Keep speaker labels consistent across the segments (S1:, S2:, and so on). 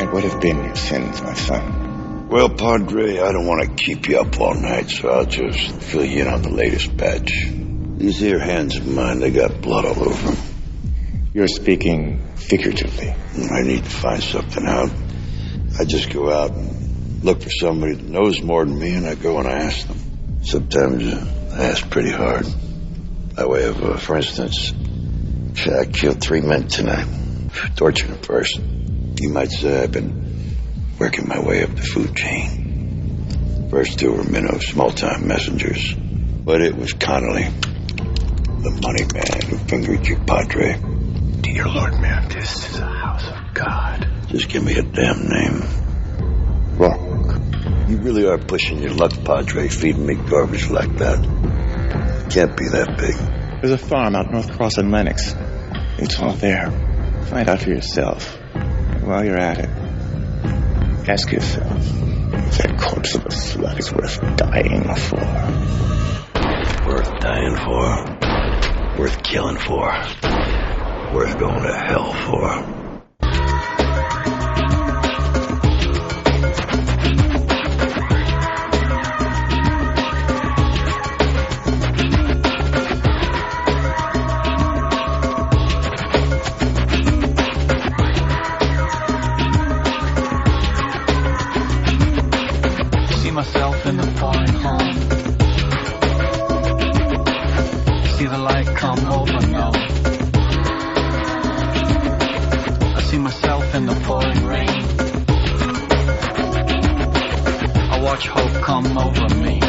S1: And what have been your sins, my son?
S2: Well, Padre, I don't want to keep you up all night, so I'll just fill you in on the latest batch. These here hands of mine, they got blood all over them.
S1: You're speaking figuratively.
S2: I need to find something out. I just go out and look for somebody that knows more than me, and I go and I ask them. Sometimes I ask pretty hard. By way of, for instance, I killed 3 men tonight. Tortured them first. You might say I've been working my way up the food chain. First 2 were minnows, small-time messengers. But it was Connolly, the money man who fingered you, Padre.
S3: Dear Lord, man, this is a house of God.
S2: Just give me a damn name. Rock. You really are pushing your luck, Padre, feeding me garbage like that. Can't be that big.
S1: There's a farm out North Cross in Lenox. It's all there. Find out for yourself. And while you're at it, ask yourself if that corpse of a slut is worth dying for.
S2: Worth dying for. Worth killing for. Worth going to hell for.
S4: Myself in the foreign home. See the light come over now. I see myself in the pouring rain. I watch hope come over me.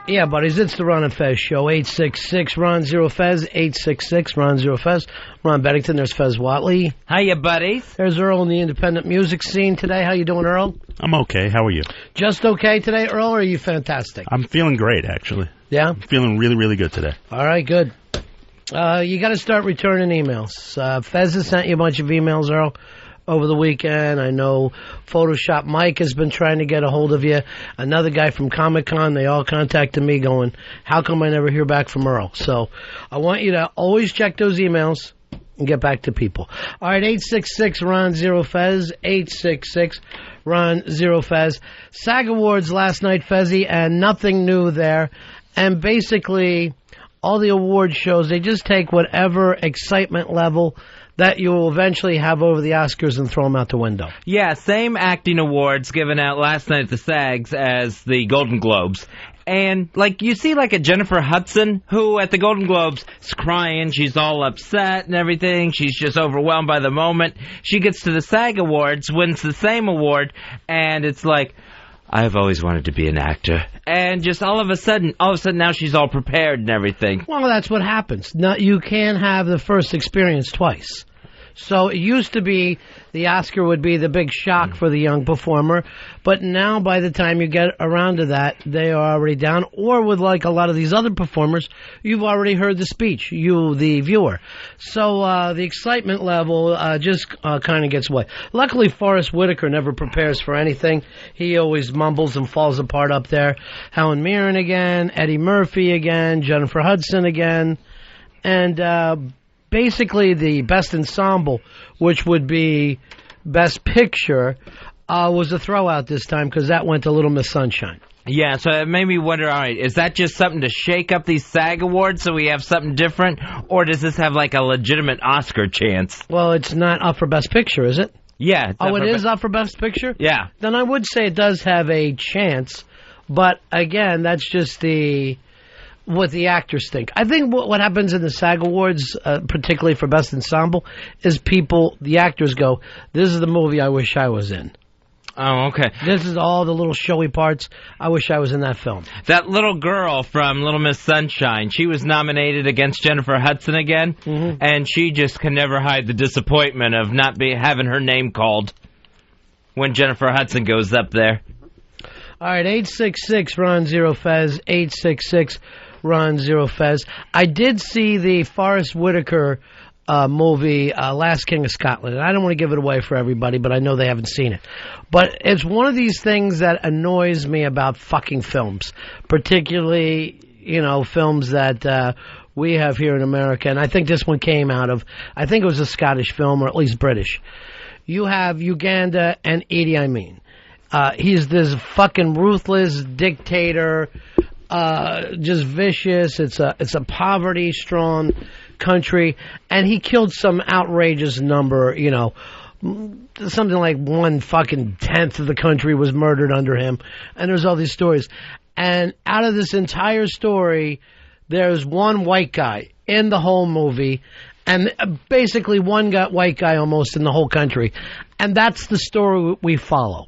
S5: Yeah, buddies, it's the Ron and Fez show. 866-RON-0-FEZ, 866-RON-0-FEZ. Ron Bennington, there's Fez Watley.
S6: Hiya, buddies.
S5: There's Earl in the independent music scene today. How you doing, Earl?
S7: I'm okay. How are you?
S5: Just okay today, Earl, or are you fantastic?
S7: I'm feeling great, actually.
S5: Yeah?
S7: I'm feeling really, really good today.
S5: All right, good. You got to start returning emails. Fez has sent you a bunch of emails, Earl. over the weekend. I know Photoshop Mike has been trying to get a hold of you. Another guy from Comic-Con, they all contacted me going, how come I never hear back from Earl? So I want you to always check those emails and get back to people. All right, 866-RON-0-FEZ, 866-RON-0-FEZ. SAG Awards last night, Fezzy, and nothing new there. And basically, all the award shows, they just take whatever excitement level that you will eventually have over the Oscars and throw them out the window.
S6: Yeah, same acting awards given out last night at the SAGs as the Golden Globes. And, you see, a Jennifer Hudson, who at the Golden Globes is crying, she's all upset and everything, she's just overwhelmed by the moment. She gets to the SAG Awards, wins the same award, and it's like, I've always wanted to be an actor. And just all of a sudden now she's all prepared and everything.
S5: Well, that's what happens. Now, you can't have the first experience twice. So it used to be the Oscar would be the big shock for the young performer, but now by the time you get around to that, they are already down. Or with a lot of these other performers, you've already heard the speech, you, the viewer. So the excitement level just kind of gets away. Luckily, Forrest Whitaker never prepares for anything. He always mumbles and falls apart up there. Helen Mirren again, Eddie Murphy again, Jennifer Hudson again, and basically, the best ensemble, which would be Best Picture, was a throwout this time because that went to Little Miss Sunshine.
S6: Yeah, so it made me wonder, all right, is that just something to shake up these SAG Awards so we have something different? Or does this have a legitimate Oscar chance?
S5: Well, it's not up for Best Picture, is it?
S6: Yeah.
S5: It is up for Best Picture?
S6: Yeah.
S5: Then I would say it does have a chance, but again, that's just what the actors think. I think what happens in the SAG Awards, particularly for Best Ensemble, is the actors go, this is the movie I wish I was in.
S6: Oh, okay.
S5: This is all the little showy parts. I wish I was in that film.
S6: That little girl from Little Miss Sunshine, she was nominated against Jennifer Hudson again, and she just can never hide the disappointment of not having her name called when Jennifer Hudson goes up there.
S5: All right, 866-RON-0-FEZ, 866-RON-0-FEZ. I did see the Forrest Whitaker movie, Last King of Scotland, and I don't want to give it away for everybody, but I know they haven't seen it. But it's one of these things that annoys me about fucking films, particularly, films that we have here in America, and I think this one came out of, I think it was a Scottish film, or at least British. You have Uganda and Idi Amin. He's this fucking ruthless dictator, just vicious. It's a poverty-strong country, and he killed some outrageous number, something like 1/10 of the country was murdered under him, and there's all these stories. And out of this entire story, there's one white guy in the whole movie, and basically one white guy almost in the whole country, and that's the story we follow.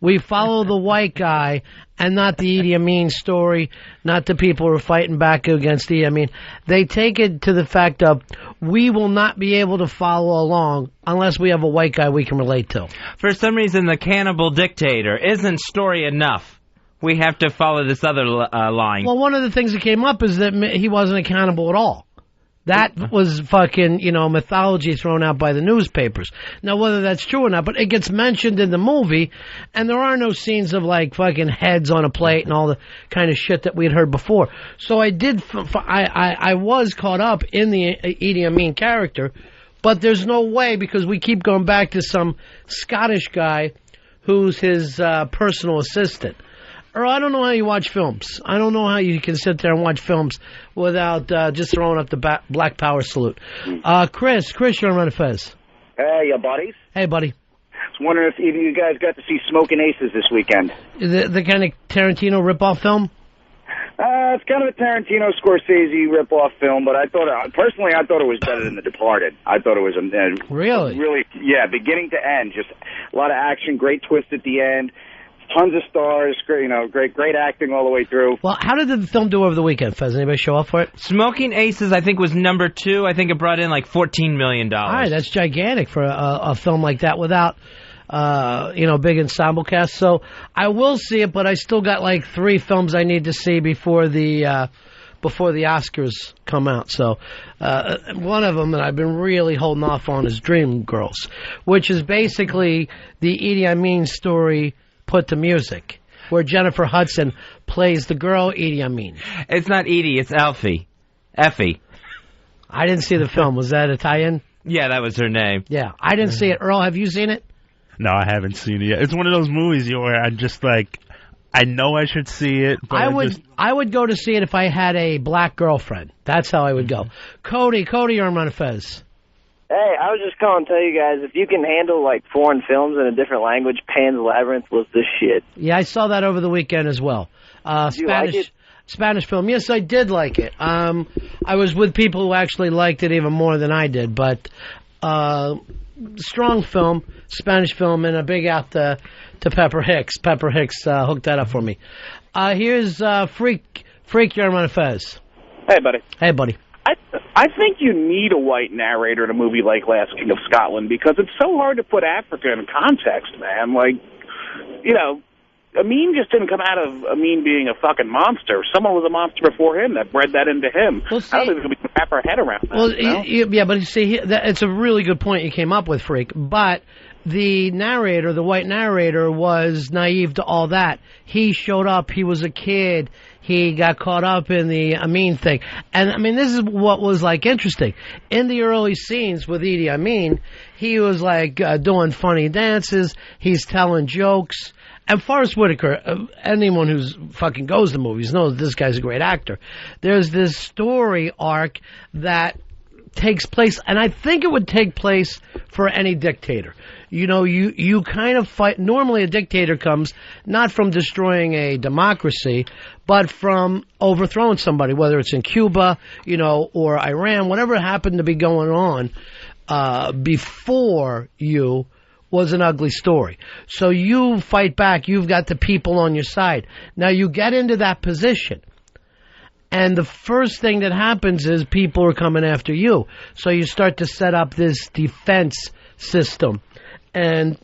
S5: We follow the white guy and not the Idi Amin story, not the people who are fighting back against Idi Amin. They take it to the fact of we will not be able to follow along unless we have a white guy we can relate to.
S6: For some reason, the cannibal dictator isn't story enough. We have to follow this other line.
S5: Well, one of the things that came up is that he wasn't a cannibal at all. That was fucking, mythology thrown out by the newspapers. Now, whether that's true or not, but it gets mentioned in the movie, and there are no scenes of, fucking heads on a plate and all the kind of shit that we had heard before. So I was caught up in the Idi Amin character, but there's no way, because we keep going back to some Scottish guy who's his personal assistant. Or I don't know how you watch films. I don't know how you can sit there and watch films without just throwing up the Black Power salute. Chris, you're on Ron and Fez.
S8: Hey, buddies.
S5: Hey, buddy.
S8: I was wondering if either of you guys got to see Smoking Aces this weekend.
S5: The kind of Tarantino ripoff film?
S8: It's kind of a Tarantino Scorsese ripoff film, but I thought it was better than The Departed. I thought it was
S5: really,
S8: beginning to end, just a lot of action, great twist at the end. Tons of stars, great acting all the way through.
S5: Well, how did the film do over the weekend, Fez? Anybody show up for it?
S6: Smoking Aces, I think, was number 2. I think it brought in $14 million.
S5: All right, that's gigantic for a film like that without, big ensemble cast. So I will see it, but I still got 3 films I need to see before the before the Oscars come out. So one of them that I've been really holding off on is Dreamgirls, which is basically the Idi Amin story put to music, where Jennifer Hudson plays the girl Idi Amin.
S6: It's not Edie, it's Alfie. Effie.
S5: I didn't see the film. Was that a tie-in?
S6: Yeah, that was her name.
S5: Yeah, I didn't see it. Earl, have you seen it?
S7: No, I haven't seen it yet. It's one of those movies where I just like, I know I should see it, but
S5: I would go to see it if I had a black girlfriend. That's how I would go. Cody, you're on Ron and Fez.
S9: Hey, I was just calling to tell you guys, if you can handle, like, foreign films in a different language, Pan's Labyrinth was the shit.
S5: Yeah, I saw that over the weekend as well.
S9: Did you like it?
S5: Spanish film. Yes, I did like it. I was with people who actually liked it even more than I did, but strong film, Spanish film, and a big out to Pepper Hicks. Pepper Hicks hooked that up for me. Here's Freak, you're on Ron and Fez.
S10: Hey, buddy.
S5: Hey, buddy.
S10: I think you need a white narrator in a movie like Last King of Scotland because it's so hard to put Africa in context, man. Like, you know, Amin just didn't come out of Amin being a fucking monster. Someone was a monster before him that bred that into him.
S5: Well, see,
S10: I don't think we can wrap our head around that.
S5: Well,
S10: you know?
S5: yeah, but you see, it's a really good point you came up with, Freak. But the narrator, the white narrator, was naive to all that. He showed up. He was a kid. He got caught up in the Amin thing. And, I mean, this is what was, like, interesting. In the early scenes with Idi Amin, he was, like, doing funny dances. He's telling jokes. And Forrest Whitaker, anyone who's fucking goes to movies knows this guy's a great actor. There's this story arc that takes place, and I think it would take place for any dictator. You know, you kind of fight. Normally a dictator comes not from destroying a democracy, but from overthrowing somebody, whether it's in Cuba, you know, or Iran, whatever happened to be going on before you was an ugly story. So you fight back. You've got the people on your side. Now you get into that position, and the first thing that happens is people are coming after you. So you start to set up this defense system, and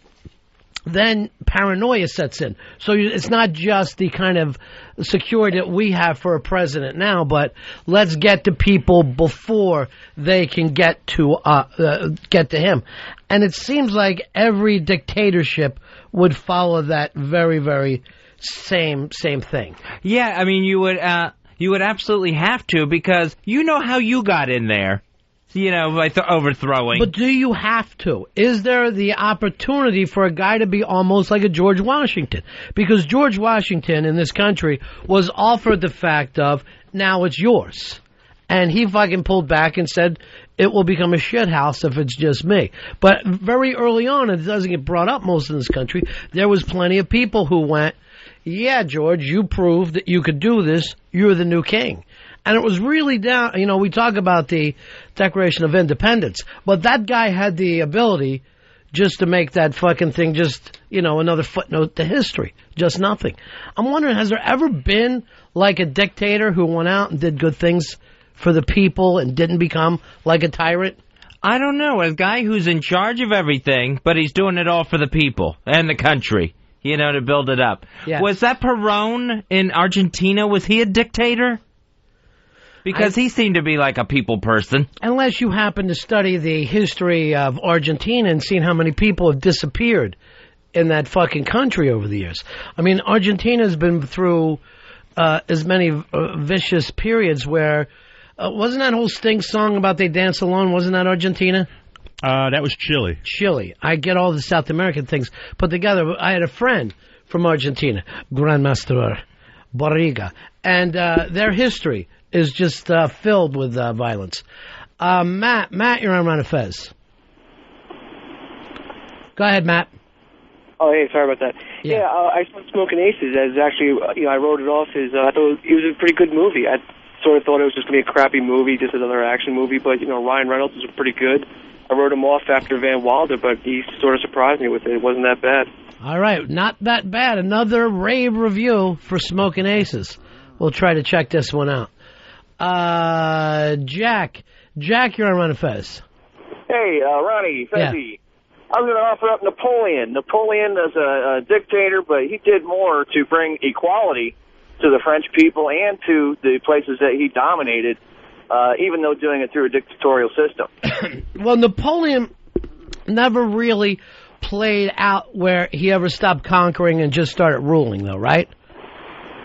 S5: then paranoia sets in. So it's not just the kind of security that we have for a president now, but let's get to people before they can get to him. And it seems like every dictatorship would follow that very, very same thing.
S6: Yeah, I mean, you would absolutely have to, because you know how you got in there. You know, by overthrowing.
S5: But do you have to? Is there the opportunity for a guy to be almost like a George Washington? Because George Washington in this country was offered the fact of, now it's yours. And he fucking pulled back and said, it will become a shit house if it's just me. But very early on, and it doesn't get brought up most in this country, there was plenty of people who went, yeah, George, you proved that you could do this. You're the new king. And it was really down, you know, we talk about the Declaration of Independence, but that guy had the ability just to make that fucking thing just, you know, another footnote to history. Just nothing. I'm wondering, has there ever been like a dictator who went out and did good things for the people and didn't become like a tyrant?
S6: I don't know. A guy who's in charge of everything, but he's doing it all for the people and the country, you know, to build it up.
S5: Yeah.
S6: Was that Perón in Argentina? Was he a dictator? Because he seemed to be like a people person. Unless
S5: you happen to study the history of Argentina and seen how many people have disappeared in that fucking country over the years. I mean, Argentina's been through as many vicious periods where... wasn't that whole Sting song about They Dance Alone, wasn't that Argentina?
S7: That was Chile.
S5: Chile. I get all the South American things put together. I had a friend from Argentina, Grandmaster Barriga, and their history is just filled with violence. Matt, you're on Ron and Fez. Go ahead, Matt.
S9: Oh, hey, sorry about that.
S5: Yeah,
S9: I saw Smoking Aces as actually, you know, I wrote it off as, I thought it was a pretty good movie. I sort of thought it was just going to be a crappy movie, just another action movie, but, you know, Ryan Reynolds was pretty good. I wrote him off after Van Wilder, but he sort of surprised me with it. It wasn't that bad. All right, not that bad. Another rave review for Smoking Aces. We'll try to check this one out. Jack, you're on Ron and Fez.
S8: Hey, Ronnie, Fezzy. Yeah. I was going to offer up Napoleon. Napoleon is a dictator, but he did more to bring equality to the French people and to the places that he dominated, even though doing it through a dictatorial system.
S5: Well, Napoleon never really played out where he ever stopped conquering and just started ruling, though, right?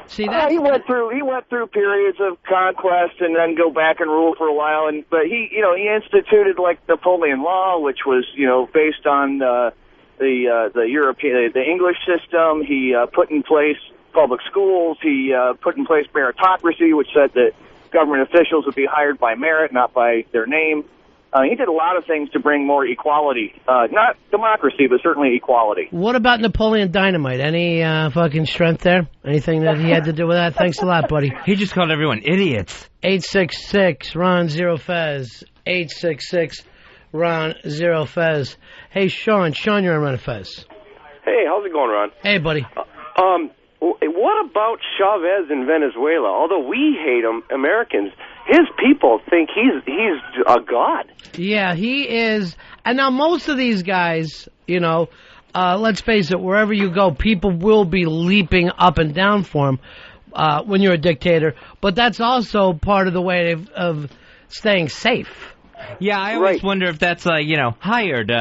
S5: See that
S8: he went through periods of conquest and then go back and rule for a while. But he instituted like Napoleon Law, which was based on the European, the English system. He put in place public schools. He put in place meritocracy, which said that government officials would be hired by merit, not by their name. He did a lot of things to bring more equality, not democracy, but certainly equality.
S5: What about Napoleon Dynamite? Any fucking strength there? Anything that he had to do with that? Thanks a lot, buddy.
S6: He just called everyone idiots.
S5: 866 Ron Zero Fez. 866 Ron Zero Fez. Hey, Sean, you're on Ron and Fez.
S11: Hey, how's it going, Ron?
S5: Hey, buddy.
S11: What about Chavez in Venezuela? Although we hate him, Americans, his people think he's a god.
S5: Yeah, he is. And now most of these guys, let's face it, wherever you go, people will be leaping up and down for him when you're a dictator. But that's also part of the way of staying safe.
S6: Yeah, I always wonder if that's, hired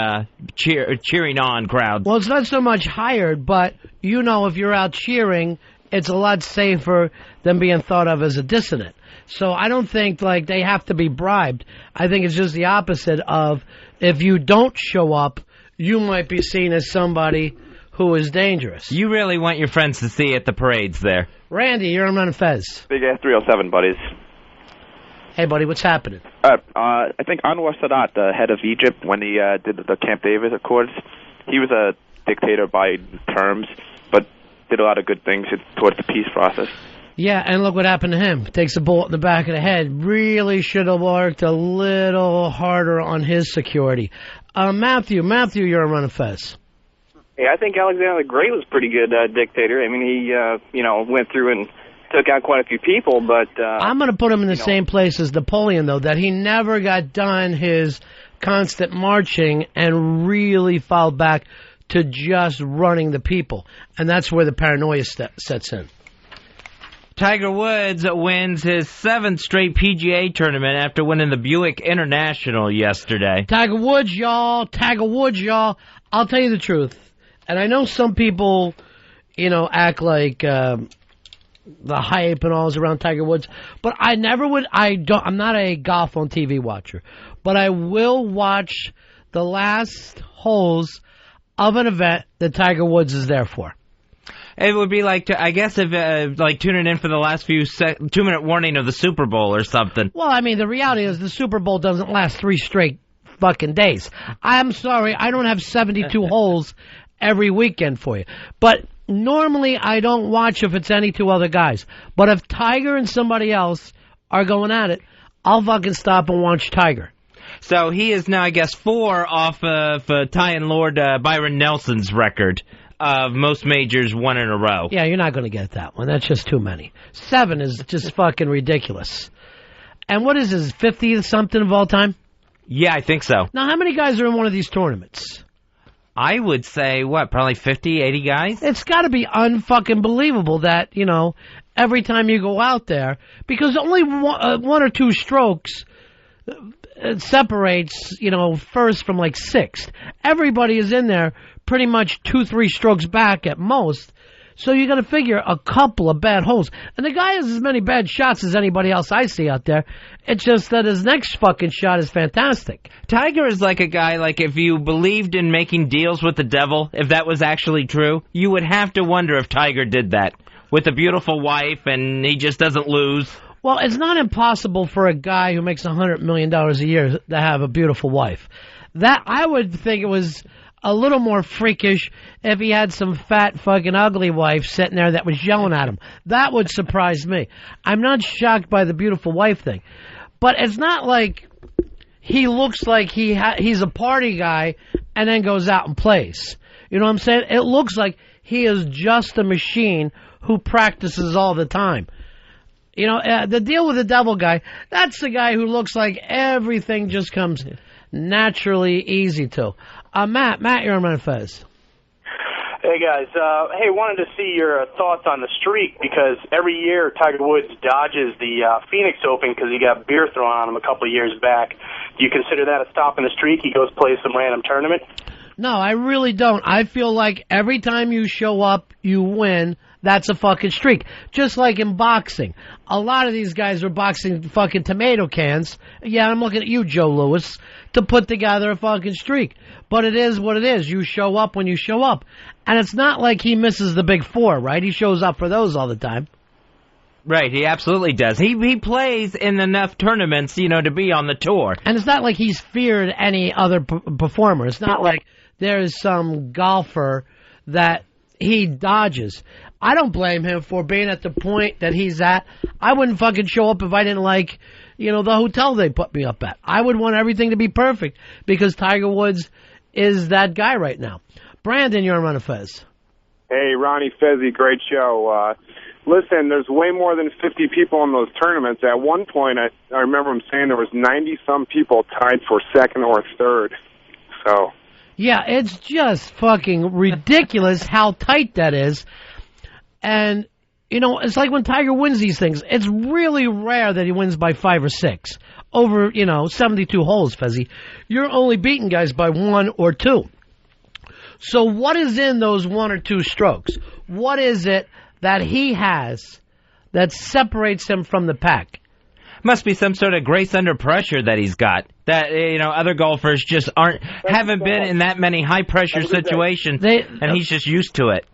S6: cheering on crowds.
S5: Well, it's not so much hired, but, if you're out cheering, it's a lot safer than being thought of as a dissident. So I don't think, they have to be bribed. I think it's just the opposite of if you don't show up, you might be seen as somebody who is dangerous.
S6: You really want your friends to see at the parades there.
S5: Randy, you're on Ron and Fez.
S12: Big Ass 307, buddies.
S5: Hey, buddy, what's happening?
S12: I think Anwar Sadat, the head of Egypt, when he did the Camp David Accords, he was a dictator by terms, but did a lot of good things towards the peace process. Yeah,
S5: and look what happened to him. Takes a bullet in the back of the head. Really should have worked a little harder on his security. Matthew, you're on Ron and Fez.
S9: Hey, I think Alexander the Great was a pretty good dictator. I mean, he, went through and took out quite a few people, but...
S5: I'm going to put him in the same place as Napoleon, though, that he never got done his constant marching and really fell back to just running the people. And that's where the paranoia sets in.
S6: Tiger Woods wins his 7th straight PGA tournament after winning the Buick International yesterday.
S5: Tiger Woods, y'all. I'll tell you the truth. And I know some people, act like... the hype and all is around Tiger Woods, but I'm not a golf on TV watcher, but I will watch the last holes of an event that Tiger Woods is there for.
S6: It would be like, if tuning in for the last few 2-minute warning of the Super Bowl or something.
S5: Well, I mean, the reality is the Super Bowl doesn't last 3 straight fucking days. I'm sorry, I don't have 72 holes every weekend for you, but normally I don't watch if it's any 2 other guys. But if Tiger and somebody else are going at it, I'll fucking stop and watch Tiger.
S6: So he is now, 4 off of Ty and Lord Byron Nelson's record of most majors won in a row.
S5: Yeah, you're not going to get that one. That's just too many. 7 is just fucking ridiculous. And what is his 50th something of all time?
S6: Yeah, I think so.
S5: Now, how many guys are in one of these tournaments?
S6: I would say, probably 50, 80 guys?
S5: It's got to be unfucking believable that, every time you go out there, because only 1 or 2 strokes separates, first from 6th. Everybody is in there pretty much 2-3 strokes back at most. So you got to figure a couple of bad holes. And the guy has as many bad shots as anybody else I see out there. It's just that his next fucking shot is fantastic.
S6: Tiger is like a guy, if you believed in making deals with the devil, if that was actually true, you would have to wonder if Tiger did that with a beautiful wife and he just doesn't lose.
S5: Well, it's not impossible for a guy who makes $100 million a year to have a beautiful wife. That, I would think it was a little more freakish if he had some fat fucking ugly wife sitting there that was yelling at him. That would surprise me. I'm not shocked by the beautiful wife thing. But it's not like he looks like he's a party guy and then goes out and plays. You know what I'm saying? It looks like he is just a machine who practices all the time. The deal with the devil guy, that's the guy who looks like everything just comes naturally easy to. Matt, you're on Ron and Fez.
S13: Hey, Hey, guys. Hey, wanted to see your thoughts on the streak, because every year Tiger Woods dodges the Phoenix Open because he got beer thrown on him a couple of years back. Do you consider that a stop in the streak? He goes play some random tournament?
S5: No, I really don't. I feel like every time you show up, you win. That's a fucking streak. Just like in boxing. A lot of these guys are boxing fucking tomato cans. Yeah, I'm looking at you, Joe Louis, to put together a fucking streak. But it is what it is. You show up when you show up. And it's not like he misses the big four, right? He shows up for those all the time.
S6: Right, he absolutely does. He plays in enough tournaments, to be on the tour.
S5: And it's not like he's feared any other performer. It's not like there's some golfer that he dodges. I don't blame him for being at the point that he's at. I wouldn't fucking show up if I didn't like, the hotel they put me up at. I would want everything to be perfect because Tiger Woods is that guy right now. Brandon, you're on Ron and Fez.
S14: Hey, Ronnie Fezzy, great show. Listen, there's way more than 50 people in those tournaments. At one point, I remember him saying there was 90-some people tied for second or third. So...
S5: yeah, it's just fucking ridiculous how tight that is. And, it's like when Tiger wins these things, it's really rare that he wins by 5 or 6. Over, 72 holes, Fezzy. You're only beating guys by 1 or 2. So what is in those 1 or 2 strokes? What is it that he has that separates him from the pack?
S6: Must be some sort of grace under pressure that he's got. That, other golfers just haven't been in that many high-pressure situations, and he's just used to it.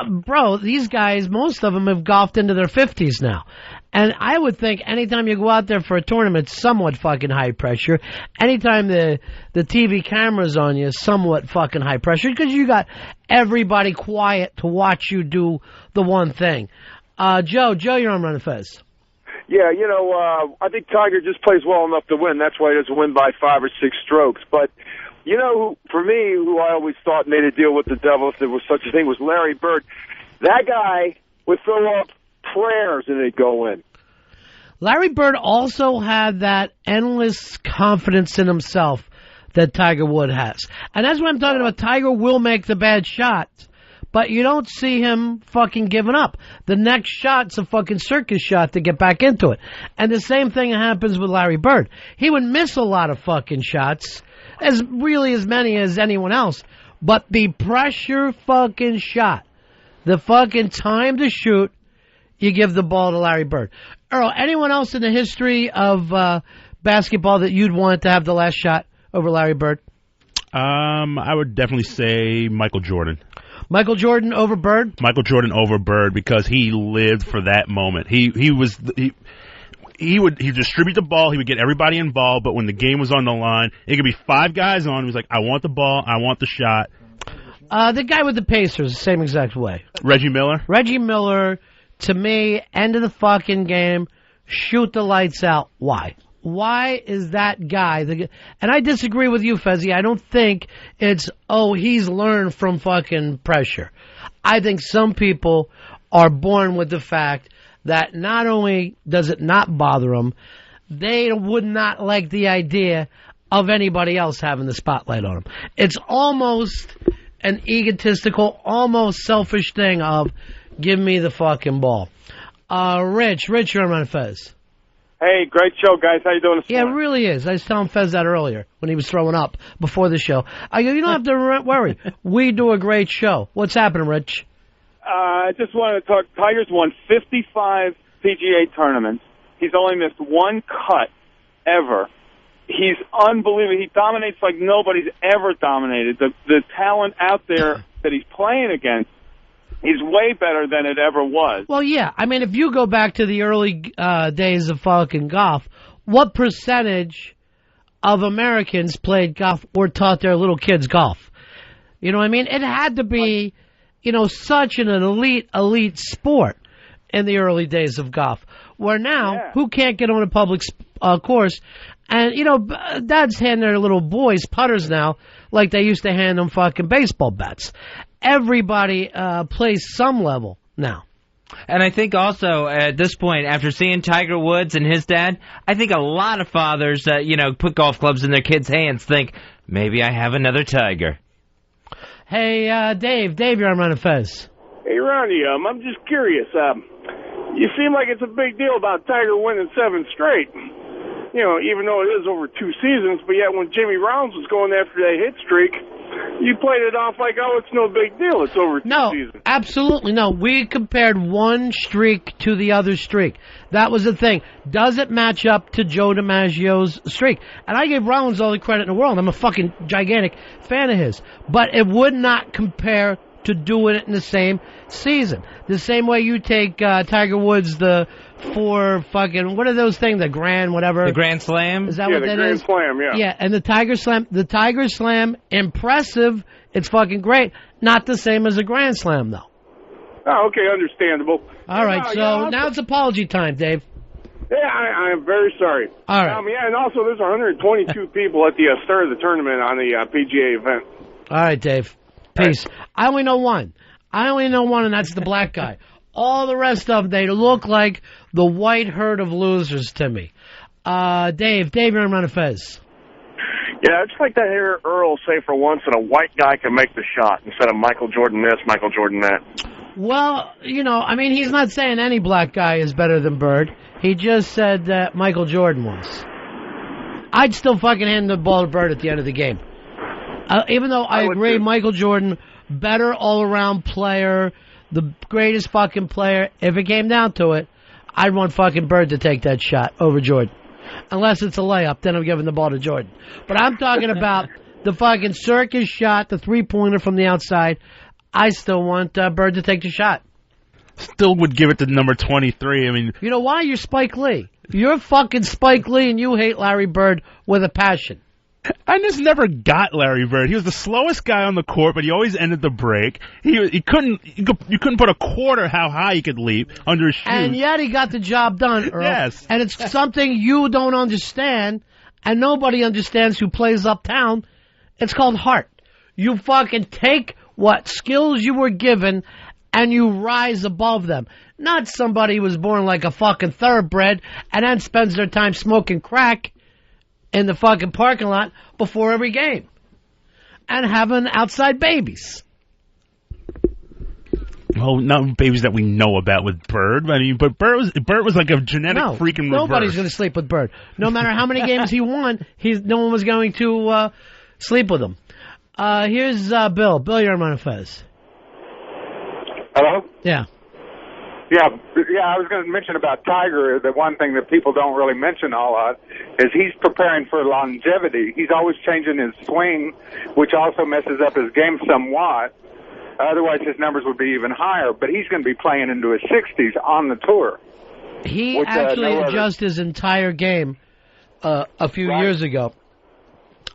S5: Bro, these guys, most of them have golfed into their 50s now. And I would think anytime you go out there for a tournament, somewhat fucking high pressure. Anytime the TV camera's on you, somewhat fucking high pressure, because you got everybody quiet to watch you do the one thing. Joe, you're on Ron and Fez.
S14: Yeah, I think Tiger just plays well enough to win. That's why he doesn't win by 5 or 6 strokes. But, for me, who I always thought made a deal with the devil, if there was such a thing, was Larry Bird. That guy would throw up prayers and they'd go in.
S5: Larry Bird also had that endless confidence in himself that Tiger Woods has. And that's what I'm talking about. Tiger will make the bad shots, but you don't see him fucking giving up. The next shot's a fucking circus shot to get back into it. And the same thing happens with Larry Bird. He would miss a lot of fucking shots, as many as anyone else. But the pressure fucking shot, the fucking time to shoot, you give the ball to Larry Bird. Earl, anyone else in the history of basketball that you'd want to have the last shot over Larry Bird?
S7: I would definitely say Michael Jordan.
S5: Michael Jordan over Bird?
S7: Michael Jordan over Bird because he lived for that moment. He would distribute the ball, he would get everybody involved, but when the game was on the line, it could be 5 guys on, he was like, I want the ball, I want the shot.
S5: The guy with the Pacers, the same exact way.
S7: Reggie Miller?
S5: Reggie Miller, to me, end of the fucking game, shoot the lights out. Why? Why is that guy? And I disagree with you, Fezzy. I don't think it's, he's learned from fucking pressure. I think some people are born with the fact that not only does it not bother them, they would not like the idea of anybody else having the spotlight on them. It's almost an egotistical, almost selfish thing of, give me the fucking ball. Rich, you're on Ron and Fez.
S14: Hey, great show, guys. How you doing this morning?
S5: Yeah, it really is. I was telling Fez that earlier when he was throwing up before the show. I go, you don't have to worry. We do a great show. What's happening, Rich?
S14: I just wanted to talk. Tiger's won 55 PGA tournaments. He's only missed 1 cut ever. He's unbelievable. He dominates like nobody's ever dominated. The talent out there that he's playing against, he's way better than it ever was.
S5: Well, yeah. I mean, if you go back to the early days of fucking golf, what percentage of Americans played golf or taught their little kids golf? You know what I mean? It had to be, such an elite sport in the early days of golf. Where now, who can't get on a public course? And, dads hand their little boys putters now like they used to hand them fucking baseball bats. Everybody plays some level now.
S6: And I think also at this point, after seeing Tiger Woods and his dad, I think a lot of fathers, put golf clubs in their kids' hands think, maybe I have another Tiger.
S5: Hey, Dave. Dave, you're on Ron and Fez.
S15: Hey, Ronnie, I'm just curious. You seem like it's a big deal about Tiger winning 7 straight. You know, even though it is over 2 seasons, but yet when Jimmy Rounds was going after that hit streak, you played it off like, oh, it's no big deal. It's over 2 seasons.
S5: No, absolutely no. We compared one streak to the other streak. That was the thing. Does it match up to Joe DiMaggio's streak? And I gave Rollins all the credit in the world. I'm a fucking gigantic fan of his. But it would not compare to doing it in the same season. The same way you take Tiger Woods, the 4 fucking, what are those things, the Grand whatever?
S6: The Grand Slam?
S5: Is that what that is?
S15: Yeah, the Grand Slam, yeah.
S5: Yeah, and the Tiger Slam, impressive, it's fucking great. Not the same as a Grand Slam, though.
S15: Oh, okay, understandable.
S5: All right, so now it's apology time, Dave.
S15: Yeah, I am very sorry.
S5: All right.
S15: Yeah, and also there's 122 people at the start of the tournament on the PGA event.
S5: All right, Dave. Peace. I only know one, and that's the black guy. All the rest of them, they look like the white herd of losers to me. Dave, you're on Ron and Fez.
S16: Yeah, I'd just like to hear Earl say for once that a white guy can make the shot instead of Michael Jordan this, Michael Jordan that.
S5: Well, you know, I mean, he's not saying any black guy is better than Bird. He just said that Michael Jordan was. I'd still fucking hand the ball to Bird at the end of the game. Even though I agree, Michael Jordan, better all-around player, the greatest fucking player. If it came down to it, I'd want fucking Bird to take that shot over Jordan. Unless it's a layup, then I'm giving the ball to Jordan. But I'm talking about the fucking circus shot, the three-pointer from the outside. I still want Bird to take the shot.
S7: Still would give it to number 23. I mean,
S5: you know why? You're Spike Lee. You're fucking Spike Lee, and you hate Larry Bird with a passion.
S7: I just never got Larry Bird. He was the slowest guy on the court, but he always ended the break. You couldn't put a quarter how high he could leap under his shoes.
S5: And yet he got the job done, Earl.
S7: Yes.
S5: And it's something you don't understand, and nobody understands who plays uptown. It's called heart. You fucking take what skills you were given and you rise above them. Not somebody who was born like a fucking thoroughbred and then spends their time smoking crack in the fucking parking lot before every game and having outside babies.
S7: Well, not babies that we know about with Bird. I mean, but Bird was like a genetic freaking
S5: nobody's
S7: reverse.
S5: going to sleep with Bird. No matter how many games he won, no one was going to sleep with him. Here's Bill. Bill, you're on Ron and Fez.
S17: Hello?
S5: Yeah.
S17: Yeah, I was going to mention about Tiger, the one thing that people don't really mention a lot is he's preparing for longevity. He's always changing his swing, which also messes up his game somewhat. Otherwise, his numbers would be even higher. But he's going to be playing into his 60s on the tour.
S5: He actually adjusted his entire game a few years ago.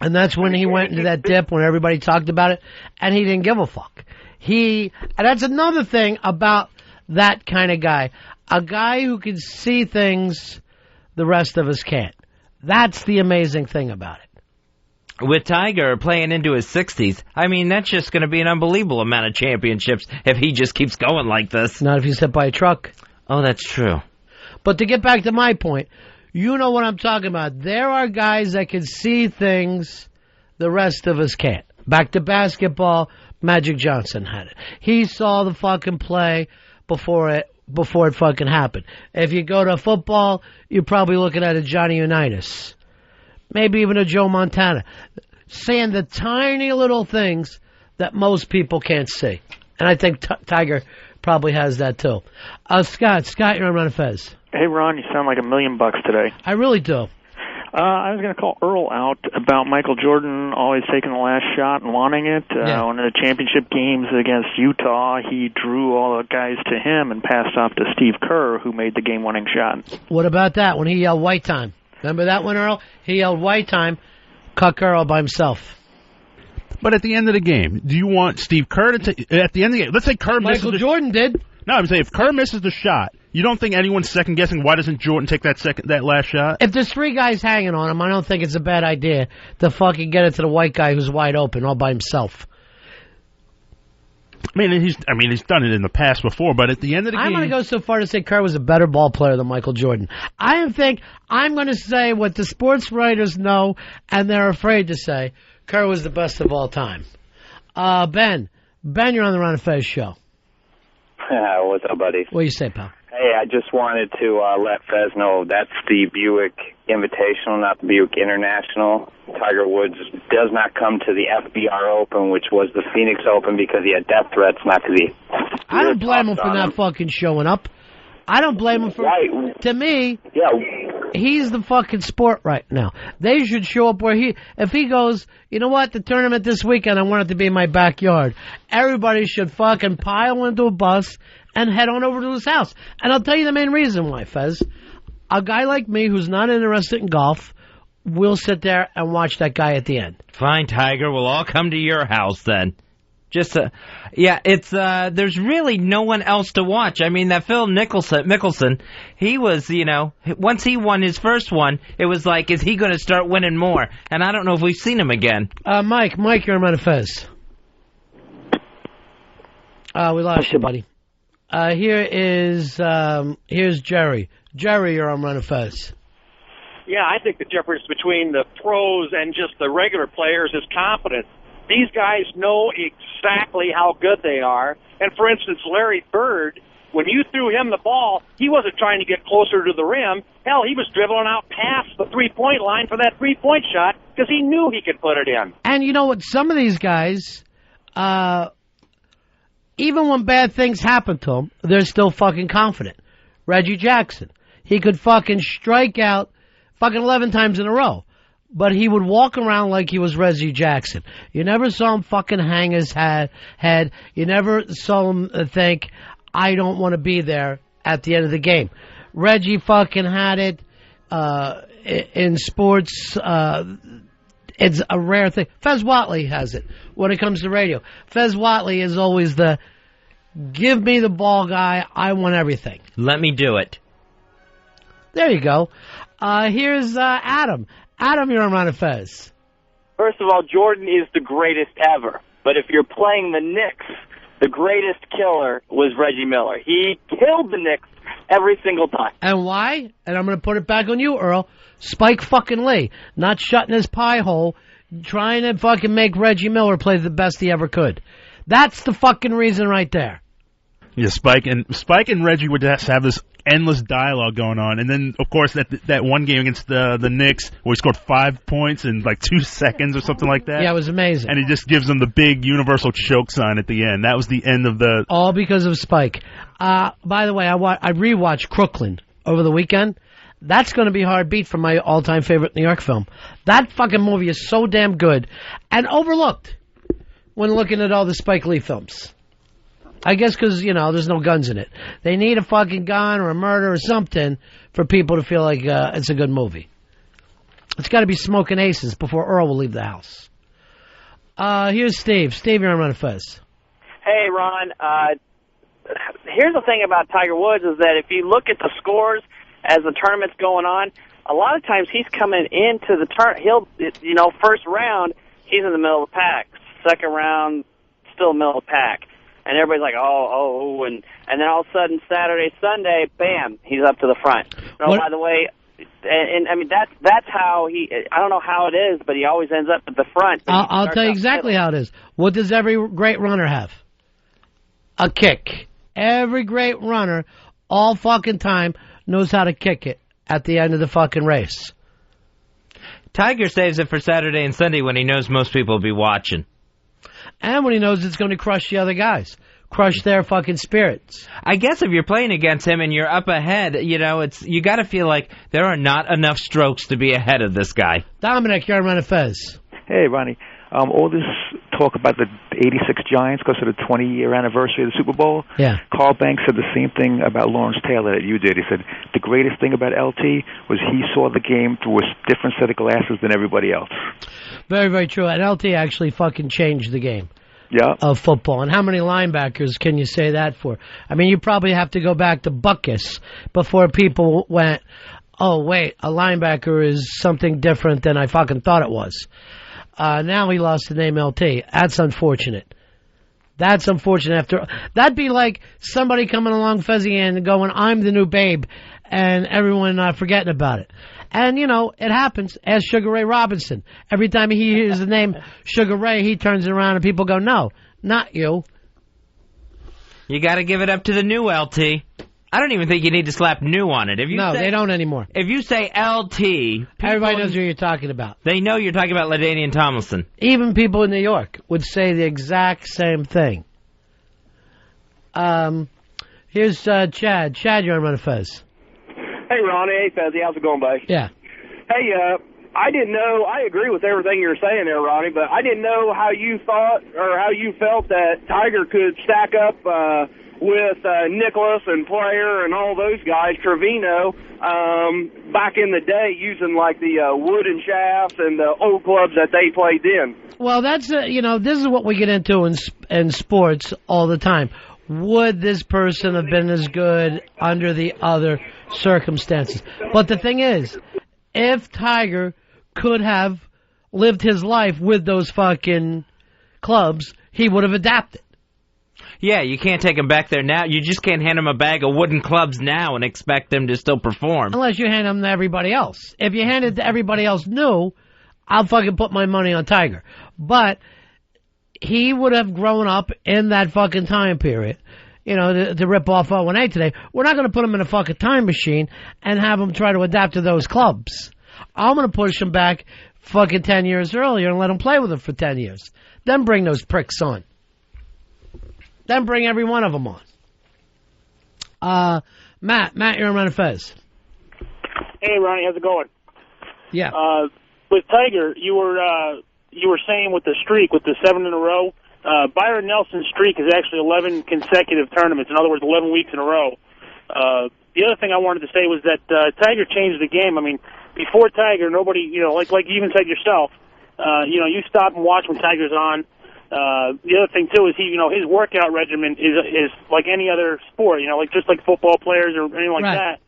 S5: And that's when he went into that dip when everybody talked about it, and he didn't give a fuck. And that's another thing about that kind of guy. A guy who can see things the rest of us can't. That's the amazing thing about it.
S6: With Tiger playing into his 60s, I mean, that's just going to be an unbelievable amount of championships if he just keeps going like this.
S5: Not if he's hit by a truck.
S6: Oh, that's true.
S5: But to get back to my point, you know what I'm talking about. There are guys that can see things the rest of us can't. Back to basketball, Magic Johnson had it. He saw the fucking play before it fucking happened. If you go to football, you're probably looking at a Johnny Unitas. Maybe even a Joe Montana. Saying the tiny little things that most people can't see. And I think Tiger probably has that too. Scott, you're on Ron and Fez.
S18: Hey, Ron, you sound like $1 million today.
S5: I really do.
S18: I was going to call Earl out about Michael Jordan always taking the last shot and wanting it. One of the championship games against Utah, he drew all the guys to him and passed off to Steve Kerr, who made the game-winning shot.
S5: What about that when he yelled white time? Remember that one, Earl? He yelled white time, cut Kerr all by himself.
S7: But at the end of the game, do you want Steve Kerr to at the end of the game? Let's say Kerr misses.
S5: Michael Jordan did.
S7: No, I'm saying if Kerr misses the shot, you don't think anyone's second guessing why doesn't Jordan take that last shot?
S5: If there's 3 guys hanging on him, I don't think it's a bad idea to fucking get it to the white guy who's wide open all by himself.
S7: I mean, he's done it in the past before, but at the end of the game,
S5: I'm going to go so far to say Kerr was a better ball player than Michael Jordan. I'm going to say what the sports writers know and they're afraid to say. Kerr was the best of all time. Ben, you're on the Ron and Fez show.
S19: What's up, buddy?
S5: What do you say, pal?
S19: Hey, I just wanted to let Fez know that's the Buick Invitational, not the Buick International. Tiger Woods does not come to the FBR Open, which was the Phoenix Open, because he had death threats, not to the...
S5: I don't blame him for not fucking showing up. I don't blame him for...
S19: Right.
S5: To me,
S19: yeah,
S5: he's the fucking sport right now. They should show up where he... If he goes, you know what, the tournament this weekend, I want it to be in my backyard. Everybody should fucking pile into a bus and head on over to his house. And I'll tell you the main reason why, Fez. A guy like me who's not interested in golf will sit there and watch that guy at the end.
S6: Fine, Tiger. We'll all come to your house then. Just, yeah, it's, there's really no one else to watch. I mean, that Phil Mickelson, he was, you know, once he won his first one, it was like, is he going to start winning more? And I don't know if we've seen him again.
S5: Mike, you're on Ron and Fez. We lost you, buddy. Here's Jerry. Jerry, you're on Ron and Fez.
S20: Yeah, I think the difference between the pros and just the regular players is confidence. These guys know exactly how good they are. And, for instance, Larry Bird, when you threw him the ball, he wasn't trying to get closer to the rim. Hell, he was dribbling out past the three-point line for that three-point shot because he knew he could put it in.
S5: And you know what? Some of these guys, even when bad things happen to them, they're still fucking confident. Reggie Jackson, he could fucking strike out fucking 11 times in a row. But he would walk around like he was Reggie Jackson. You never saw him fucking hang his head. You never saw him think, I don't want to be there at the end of the game. Reggie fucking had it. In sports, it's a rare thing. Fez Whatley has it when it comes to radio. Fez Whatley is always the, give me the ball guy, I want everything.
S6: Let me do it.
S5: There you go. Here's Adam. Adam, you're on Ron and Fez.
S21: First of all, Jordan is the greatest ever. But if you're playing the Knicks, the greatest killer was Reggie Miller. He killed the Knicks every single time.
S5: And why? And I'm going to put it back on you, Earl. Spike fucking Lee. Not shutting his pie hole, trying to fucking make Reggie Miller play the best he ever could. That's the fucking reason right there.
S7: Yeah, Spike and Reggie would have this endless dialogue going on, and then of course that one game against the Knicks where he scored 5 points in like 2 seconds or something like that.
S5: Yeah, it was amazing.
S7: And he just gives them the big universal choke sign at the end. That was the end of the.
S5: All because of Spike. By the way, I rewatched Crooklyn over the weekend. That's going to be hard beat for my all-time favorite New York film. That fucking movie is so damn good and overlooked when looking at all the Spike Lee films. I guess because, you know, there's no guns in it. They need a fucking gun or a murder or something for people to feel like it's a good movie. It's got to be smoking aces before Earl will leave the house. Here's Steve. Steve, you're on Ron and Fez.
S21: Hey, Ron. Here's the thing about Tiger Woods is that if you look at the scores as the tournament's going on, a lot of times he's coming into the first round, he's in the middle of the pack. Second round, still middle of the pack. And everybody's like, and then all of a sudden Saturday, Sunday, bam, he's up to the front. Oh, by the way, and I mean that's how I don't know how it is, but he always ends up at the front.
S5: I'll tell you exactly how it is. What does every great runner have? A kick. Every great runner, all fucking time, knows how to kick it at the end of the fucking race.
S6: Tiger saves it for Saturday and Sunday when he knows most people will be watching.
S5: And when he knows it's going to crush the other guys. Crush their fucking spirits.
S6: I guess if you're playing against him and you're up ahead, you know, you got to feel like there are not enough strokes to be ahead of this guy.
S5: Dominic, you're on Ron and Fez.
S18: Hey, Ronnie. All this talk about the 86 Giants because of the 20-year anniversary of the Super Bowl.
S5: Yeah.
S18: Carl Banks said the same thing about Lawrence Taylor that you did. He said the greatest thing about LT was he saw the game through a different set of glasses than everybody else.
S5: Very, very true. And LT actually fucking changed the game.
S18: Yeah.
S5: Of football. And how many linebackers can you say that for? I mean, you probably have to go back to Buckus before people went, oh, wait, a linebacker is something different than I fucking thought it was. Now he lost the name LT. That's unfortunate. That's unfortunate. That'd be like somebody coming along, Fezzy, and going, I'm the new Babe, and everyone forgetting about it. And, you know, it happens. Ask Sugar Ray Robinson. Every time he hears the name Sugar Ray, he turns it around and people go, no, not you.
S6: You got to give it up to the new LT. I don't even think you need to slap new on it.
S5: They don't anymore.
S6: If you say LT,
S5: everybody knows who you're talking about.
S6: They know you're talking about LaDainian Tomlinson.
S5: Even people in New York would say the exact same thing. Here's Chad. Chad, you're on Ron and Fez.
S3: Hey, Ronnie. Hey, Fezzy. How's it going, buddy?
S5: Yeah.
S3: Hey, I didn't know. I agree with everything you were saying there, Ronnie, but I didn't know how you thought or how you felt that Tiger could stack up with Nicholas and Player and all those guys, Trevino, back in the day using like the wooden shafts and the old clubs that they played then.
S5: Well, that's, this is what we get into in sports all the time. Would this person have been as good under the other circumstances? But the thing is, if Tiger could have lived his life with those fucking clubs, he would have adapted.
S6: Yeah, you can't take him back there now. You just can't hand him a bag of wooden clubs now and expect them to still perform.
S5: Unless you hand them to everybody else. If you hand it to everybody else new, I'll fucking put my money on Tiger. But he would have grown up in that fucking time period. To rip off 0-8 today. We're not going to put him in a fucking time machine and have him try to adapt to those clubs. I'm going to push him back fucking 10 years earlier and let him play with them for 10 years. Then bring those pricks on. Then bring every one of them on. Matt, you're on Ron and Fez.
S20: Hey, Ronnie, how's it going?
S5: Yeah.
S20: With Tiger, you were saying with the streak, with the 7 in a row, Byron Nelson's streak is actually 11 consecutive tournaments. In other words, 11 weeks in a row. The other thing I wanted to say was that Tiger changed the game. I mean, before Tiger, nobody, like you even said yourself, you stop and watch when Tiger's on. The other thing too is his workout regimen is like any other sport, just like football players or anything like that.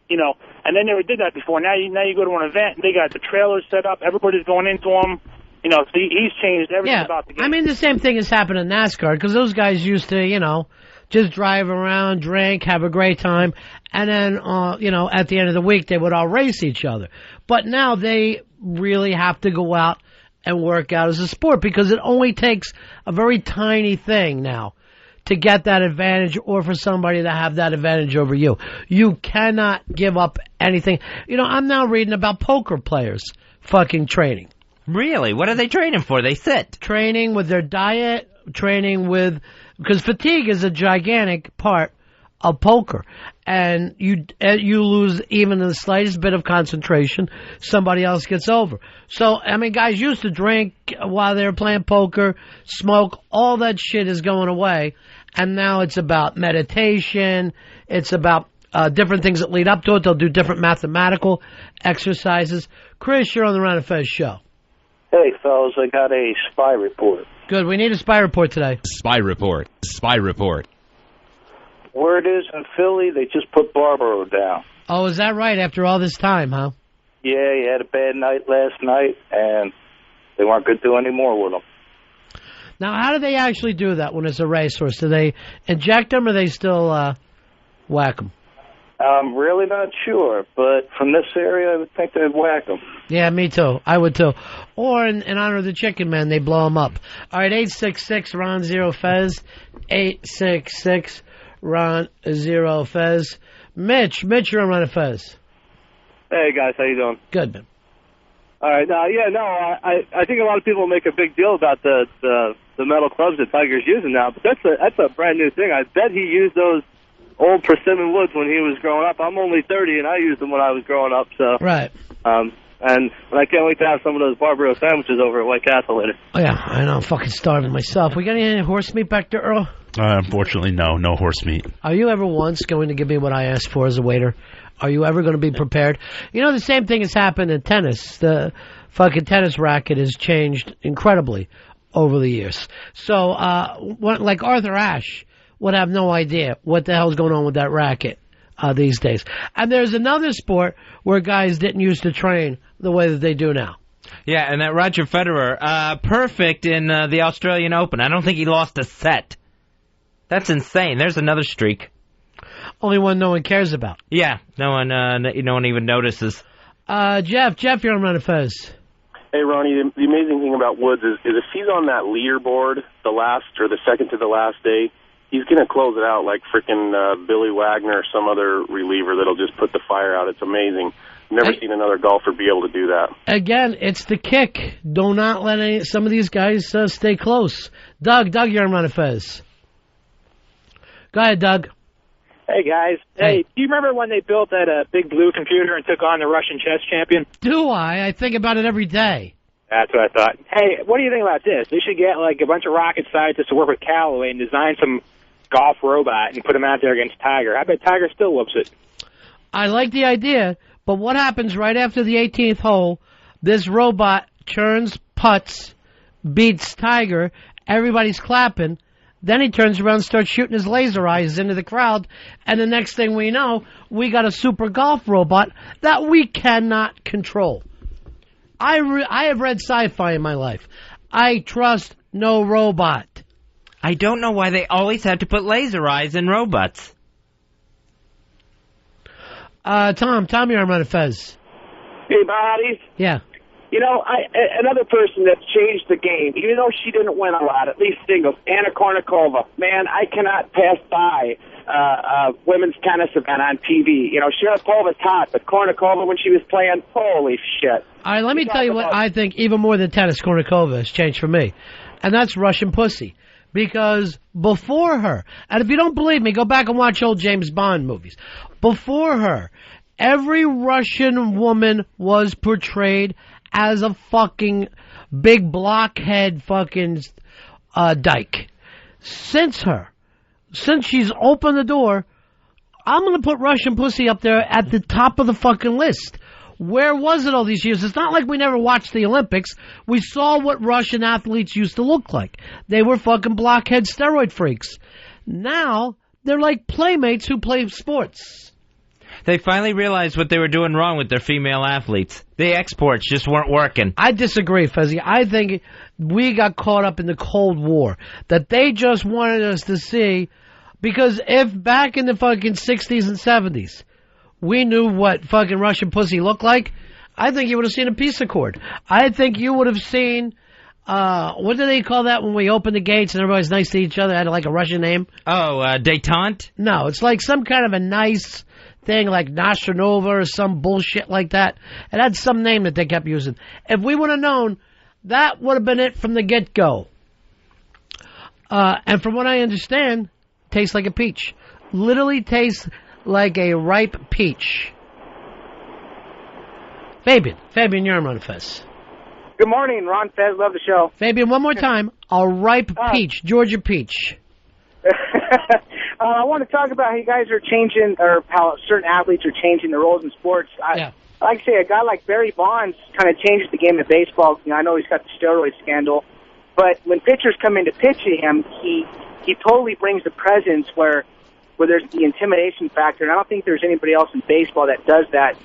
S20: And they never did that before. Now you go to an event and they got the trailers set up, everybody's going into them. So he's changed everything about the game.
S5: I mean, the same thing has happened in NASCAR because those guys used to, just drive around, drink, have a great time, and then, at the end of the week they would all race each other. But now they really have to go out and work out as a sport because it only takes a very tiny thing now to get that advantage or for somebody to have that advantage over you. You cannot give up anything. I'm now reading about poker players fucking training.
S6: Really? What are they training for? They sit.
S5: Training with their diet, because fatigue is a gigantic part of poker. And you lose even the slightest bit of concentration, somebody else gets over. So, I mean, guys used to drink while they were playing poker, smoke, all that shit is going away. And now it's about meditation, it's about different things that lead up to it. They'll do different mathematical exercises. Chris, you're on the Ron and Fez show.
S22: Hey, fellas, I got a spy report.
S5: Good, we need a spy report today.
S23: Spy report.
S22: Word is in Philly, they just put Barbaro down.
S5: Oh, is that right? After all this time, huh?
S22: Yeah, he had a bad night last night, and they weren't going to do any more with him.
S5: Now, how do they actually do that when it's a racehorse? Do they inject them or they still whack them?
S22: I'm really not sure, but from this area, I would think they'd whack them.
S5: Yeah, me too. I would too. Or in honor of the Chicken Man, they blow them up. All right, 866-RON-0-FEZ. 866-RON-0-FEZ. Mitch, you're on Ron and Fez.
S24: Hey, guys, how you doing?
S5: Good, man.
S24: All right, I think a lot of people make a big deal about the metal clubs that Tiger's using now, but that's a brand new thing. I bet he used those old persimmon woods when he was growing up. I'm only 30, and I used them when I was growing up. So
S5: right.
S24: And I can't wait to have some of those Barbaro sandwiches over at White Castle later.
S5: Oh, yeah, I know. I'm fucking starving myself. We got any horse meat back there, Earl?
S7: Unfortunately, no horse meat.
S5: Are you ever once going to give me what I asked for as a waiter? Are you ever going to be prepared? The same thing has happened in tennis. The fucking tennis racket has changed incredibly over the years. So, like Arthur Ashe would have no idea what the hell's going on with that racket these days. And there's another sport where guys didn't used to train the way that they do now.
S6: Yeah, and that Roger Federer, perfect in the Australian Open. I don't think he lost a set. That's insane. There's another streak.
S5: Only one no one cares about.
S6: Yeah, no one even notices.
S5: Jeff, you're on Ron and Fez.
S1: Hey, Ronnie, the amazing thing about Woods is if he's on that leaderboard the last or the second to the last day, he's going to close it out like freaking Billy Wagner or some other reliever that'll just put the fire out. It's amazing. Never seen another golfer be able to do that. Again,
S5: it's the kick. Do not let some of these guys stay close. Doug, you're on Ron and Fez. Go ahead, Doug.
S2: Hey, guys. Hey, do you remember when they built that big blue computer and took on the Russian chess champion?
S5: Do I? I think about it every day.
S2: That's what I thought. Hey, what do you think about this? They should get like a bunch of rocket scientists to work with Callaway and design some golf robot and put him out there against Tiger. I bet Tiger still whoops it.
S5: I like the idea, but what happens right after the 18th hole? This robot turns putts, beats Tiger, everybody's clapping. Then he turns around and starts shooting his laser eyes into the crowd, and the next thing we know, we got a super golf robot that we cannot control. I have read sci-fi in my life. I trust no robot.
S6: I don't know why they always have to put laser eyes in robots.
S5: Tom, you're on Ron and Fez.
S4: Hey, buddies.
S5: Yeah.
S4: You know, another person that's changed the game, even though she didn't win a lot, at least singles, Anna Kournikova. Man, I cannot pass by women's tennis event on TV. You know, Sharapova's hot, but Kournikova, when she was playing, holy shit.
S5: All right, let me tell you what I think, even more than tennis, Kournikova has changed for me. And that's Russian pussy. Because before her, and if you don't believe me, go back and watch old James Bond movies. Before her, every Russian woman was portrayed as a fucking big blockhead fucking dyke. Since she's opened the door, I'm going to put Russian pussy up there at the top of the fucking list. Where was it all these years? It's not like we never watched the Olympics. We saw what Russian athletes used to look like. They were fucking blockhead steroid freaks. Now, they're like playmates who play sports.
S6: They finally realized what they were doing wrong with their female athletes. The exports just weren't working.
S5: I disagree, Fezzi. I think we got caught up in the Cold War. That they just wanted us to see, because if back in the fucking 60s and 70s, we knew what fucking Russian pussy looked like, I think you would have seen a peace accord. I think you would have seen, what do they call that when we open the gates and everybody's nice to each other? Had like a Russian name?
S6: Oh, détente?
S5: No, it's like some kind of a nice thing like Nostranova or some bullshit like that. It had some name that they kept using. If we would have known, that would have been it from the get-go. And from what I understand, tastes like a peach. Literally tastes like a ripe peach. Fabian, you're on Ron and Fez.
S23: Good morning, Ron Fez. Love the show.
S5: Fabian, one more time. A ripe peach, Georgia peach.
S23: I want to talk about how you guys are changing, or how certain athletes are changing their roles in sports. Like I say, a guy like Barry Bonds kind of changes the game of baseball. You know, I know he's got the steroid scandal, but when pitchers come in to pitch to him, he totally brings the presence where there's the intimidation factor. And I don't think there's anybody else in baseball that does that.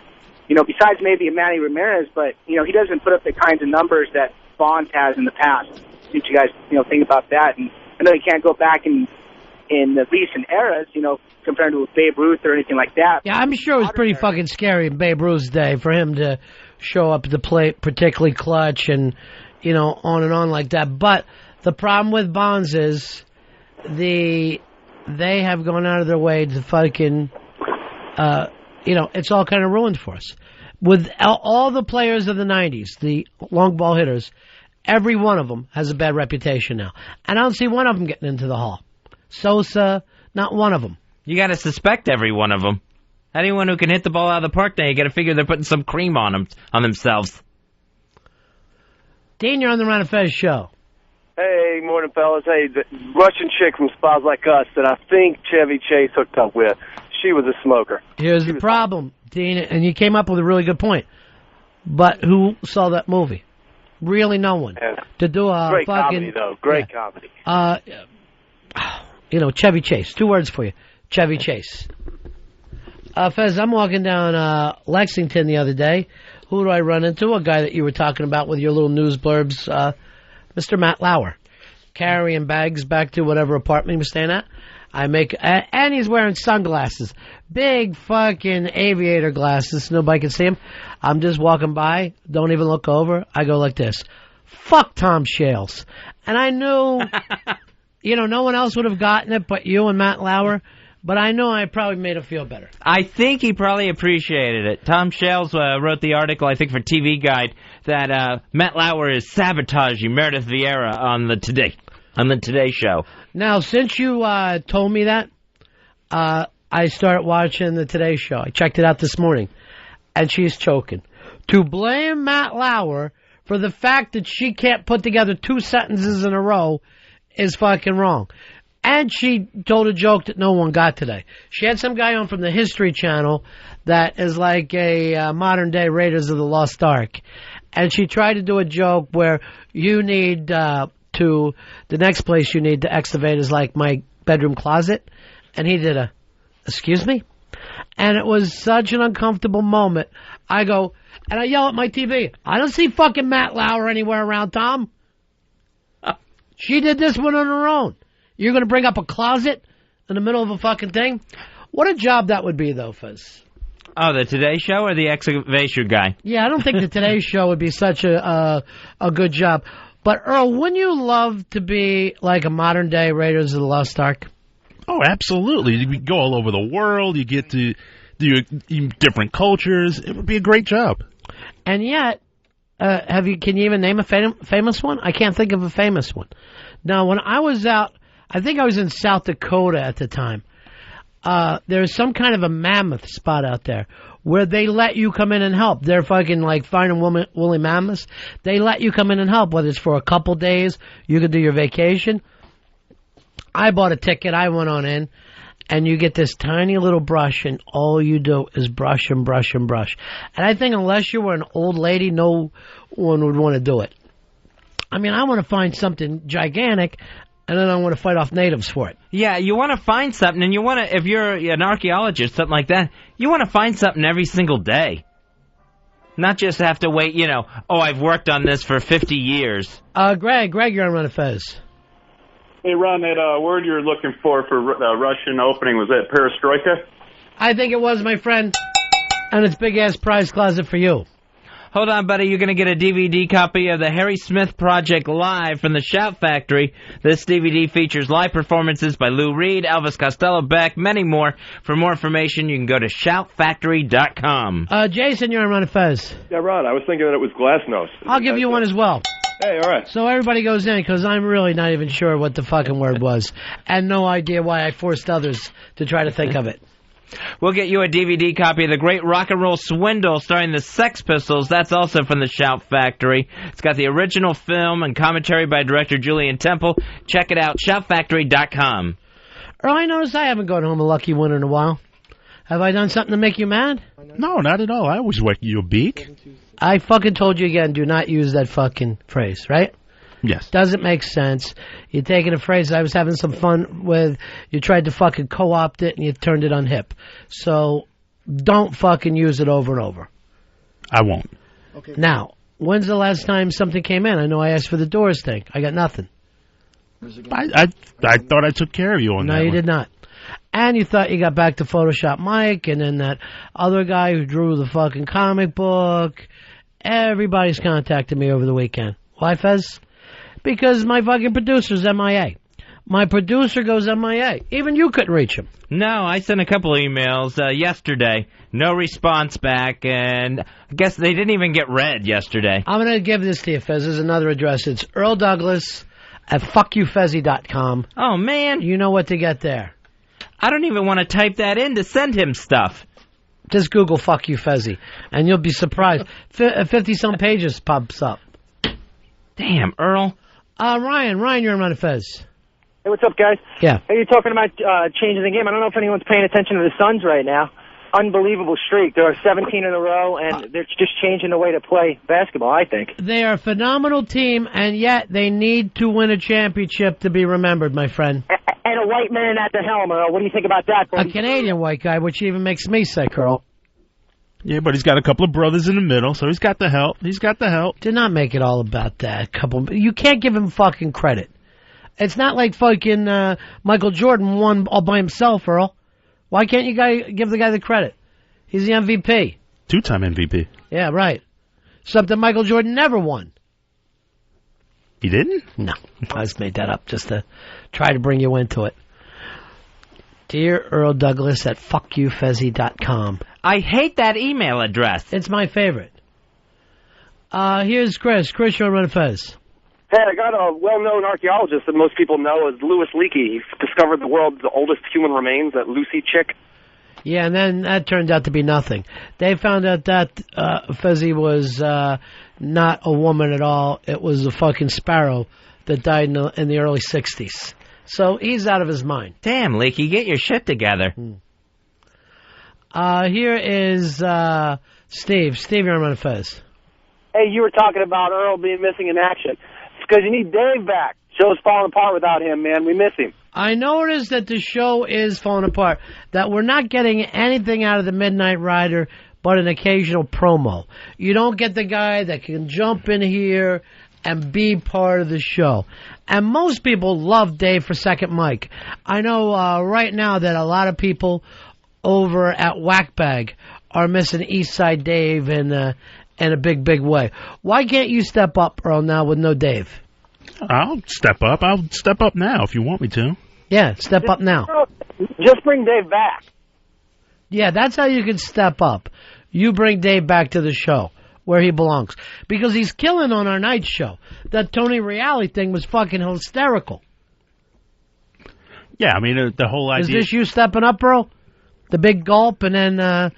S23: You know, besides maybe a Manny Ramirez, but you know, he doesn't put up the kinds of numbers that Bonds has in the past. Did you guys, think about that? And I know you can't go back in the recent eras, compared to Babe Ruth or anything like that.
S5: Yeah, I'm sure it was pretty fucking scary in Babe Ruth's day for him to show up at the plate particularly clutch and, on and on like that. But the problem with Bonds is they have gone out of their way to fucking, it's all kind of ruined for us. With all the players of the 90s, the long ball hitters, every one of them has a bad reputation now. And I don't see one of them getting into the Hall. Sosa, not one of them.
S6: You got to suspect every one of them. Anyone who can hit the ball out of the park, now you got to figure they're putting some cream on themselves.
S5: Dean, you're on the Ron and Fez show.
S25: Hey, morning, fellas. Hey, the Russian chick from Spas Like Us that I think Chevy Chase hooked up with, she was a smoker.
S5: Here's the problem, Dean, and you came up with a really good point. But who saw that movie? Really no one.
S25: Yeah.
S5: To do a
S25: great
S5: fucking...
S25: comedy, though. Great comedy.
S5: Chevy Chase. 2 words for you. Chevy Chase. Fez, I'm walking down Lexington the other day. Who do I run into? A guy that you were talking about with your little news blurbs, Mr. Matt Lauer, carrying bags back to whatever apartment he was staying at. And he's wearing sunglasses. Big fucking aviator glasses. Nobody can see him. I'm just walking by. Don't even look over. I go like this. Fuck Tom Shales. And I knew, no one else would have gotten it but you and Matt Lauer. But I know I probably made him feel better.
S6: I think he probably appreciated it. Tom Shales wrote the article, I think, for TV Guide, that Matt Lauer is sabotaging Meredith Vieira on the Today Show.
S5: Now, since you told me that, I started watching the Today Show. I checked it out this morning, and she's choking. To blame Matt Lauer for the fact that she can't put together 2 sentences in a row is fucking wrong. And she told a joke that no one got today. She had some guy on from the History Channel that is like a modern-day Raiders of the Lost Ark. And she tried to do a joke where you need the next place you need to excavate is like my bedroom closet. And he did excuse me? And it was such an uncomfortable moment. I go, and I yell at my TV, I don't see fucking Matt Lauer anywhere around, Tom. She did this one on her own. You're going to bring up a closet in the middle of a fucking thing? What a job that would be, though, Fez.
S6: Oh, the Today Show or the excavation guy?
S5: Yeah, I don't think the Today Show would be such a good job. But, Earl, wouldn't you love to be like a modern-day Raiders of the Lost Ark?
S7: Oh, absolutely. You go all over the world. You get to do different cultures. It would be a great job.
S5: And yet, can you even name a famous one? I can't think of a famous one. Now, when I was out, I think I was in South Dakota at the time. There's some kind of a mammoth spot out there where they let you come in and help. They're fucking like finding woolly mammoths. They let you come in and help, whether it's for a couple days, you could do your vacation. I bought a ticket. I went on in, and you get this tiny little brush, and all you do is brush and brush and brush. And I think unless you were an old lady, no one would want to do it. I mean, I want to find something gigantic, and then I want to fight off natives for it.
S6: Yeah, you want to find something, and you want to, if you're an archaeologist, something like that, you want to find something every single day. Not just have to wait, I've worked on this for 50 years.
S5: Greg, you're on Ron and Fez.
S8: Hey, Ron, that word you're looking for Russian opening, was that perestroika?
S5: I think it was, my friend. And it's big-ass prize closet for you.
S6: Hold on, buddy. You're going to get a DVD copy of the Harry Smith Project live from the Shout Factory. This DVD features live performances by Lou Reed, Elvis Costello, Beck, many more. For more information, you can go to shoutfactory.com.
S5: Jason, you're on Ron and Fez.
S9: Yeah, Ron, I was thinking that it was Glasnost.
S5: I'll give you one as well.
S9: Hey, all right.
S5: So everybody goes in, because I'm really not even sure what the fucking word was. And no idea why I forced others to try to think of it.
S6: We'll get you a DVD copy of The Great Rock and Roll Swindle starring the Sex Pistols. That's also from the Shout Factory. It's got the original film and commentary by director Julian Temple. Check it out, shoutfactory.com.
S5: Earl, I noticed I haven't gone home a lucky winner in a while. Have I done something to make you mad?
S7: No, not at all. I always whack you a beak.
S5: I fucking told you again, do not use that fucking phrase, right?
S7: Yes.
S5: Doesn't make sense. You're taking a phrase I was having some fun with. You tried to fucking co-opt it and you turned it unhip. So don't fucking use it over and over.
S7: I won't.
S5: Okay. Now, when's the last time something came in? I know I asked for the Doors thing. I got nothing.
S7: I thought I took care of you on that.
S5: No, you did not. And you thought you got back to Photoshop Mike and then that other guy who drew the fucking comic book. Everybody's contacted me over the weekend. Why, Fez? Because my fucking producer's MIA. My producer goes MIA. Even you couldn't reach him.
S6: No, I sent a couple emails yesterday. No response back, and I guess they didn't even get read yesterday.
S5: I'm going to give this to you, Fez. There's another address. It's Earl Douglas at fuckyoufezzy.com.
S6: Oh, man.
S5: You know what to get there.
S6: I don't even want to type that in to send him stuff.
S5: Just Google Fuck You Fezzy, and you'll be surprised. 50-some pages pops up.
S6: Damn, Earl.
S5: Ryan, you're on Ron and Fez.
S23: Hey, what's up, guys?
S5: Yeah.
S23: Hey, you're talking about changing the game. I don't know if anyone's paying attention to the Suns right now. Unbelievable streak. There are 17 in a row, and they're just changing the way to play basketball, I think.
S5: They are a phenomenal team, and yet they need to win a championship to be remembered, my friend.
S23: And a white man at the helm, Earl. What do you think about that, buddy?
S5: A Canadian white guy, which even makes me sick, Earl.
S7: Yeah, but he's got a couple of brothers in the middle, so he's got the help.
S5: Did not make it all about that. You can't give him fucking credit. It's not like fucking Michael Jordan won all by himself, Earl. Why can't you give the guy the credit? He's the MVP.
S7: 2-time MVP.
S5: Yeah, right. Something Michael Jordan never won.
S7: He didn't?
S5: No. I just made that up just to try to bring you into it. Dear Earl Douglas at fuckyoufezzy.com.
S6: I hate that email address.
S5: It's my favorite. Here's Chris. Chris, you're on Ron and Fez.
S25: Hey, I got a well-known archaeologist that most people know as Louis Leakey. He discovered the world's oldest human remains, that Lucy chick.
S5: Yeah, and then that turned out to be nothing. They found out that Fezzy was not a woman at all. It was a fucking sparrow that died in the early 60s. So he's out of his mind.
S6: Damn, Leakey, get your shit together.
S5: Here is Steve. Steve, you're on Ron and Fez.
S25: Hey, you were talking about Earl being missing in action. It's because you need Dave back. Show's falling apart without him, man. We miss him.
S5: I noticed that the show is falling apart, that we're not getting anything out of the Midnight Rider but an occasional promo. You don't get the guy that can jump in here and be part of the show. And most people love Dave for Second Mike. I know right now that a lot of people over at Whackbag are missing Eastside Dave in a big, big way. Why can't you step up, Earl, now with no Dave?
S7: I'll step up. I'll step up now if you want me to.
S5: Yeah, step up now.
S25: Just bring Dave back.
S5: Yeah, that's how you can step up. You bring Dave back to the show where he belongs. Because he's killing on our night show. That Tony Reale thing was fucking hysterical.
S7: Yeah, I mean, the whole idea...
S5: Is this you stepping up, bro? The big gulp and then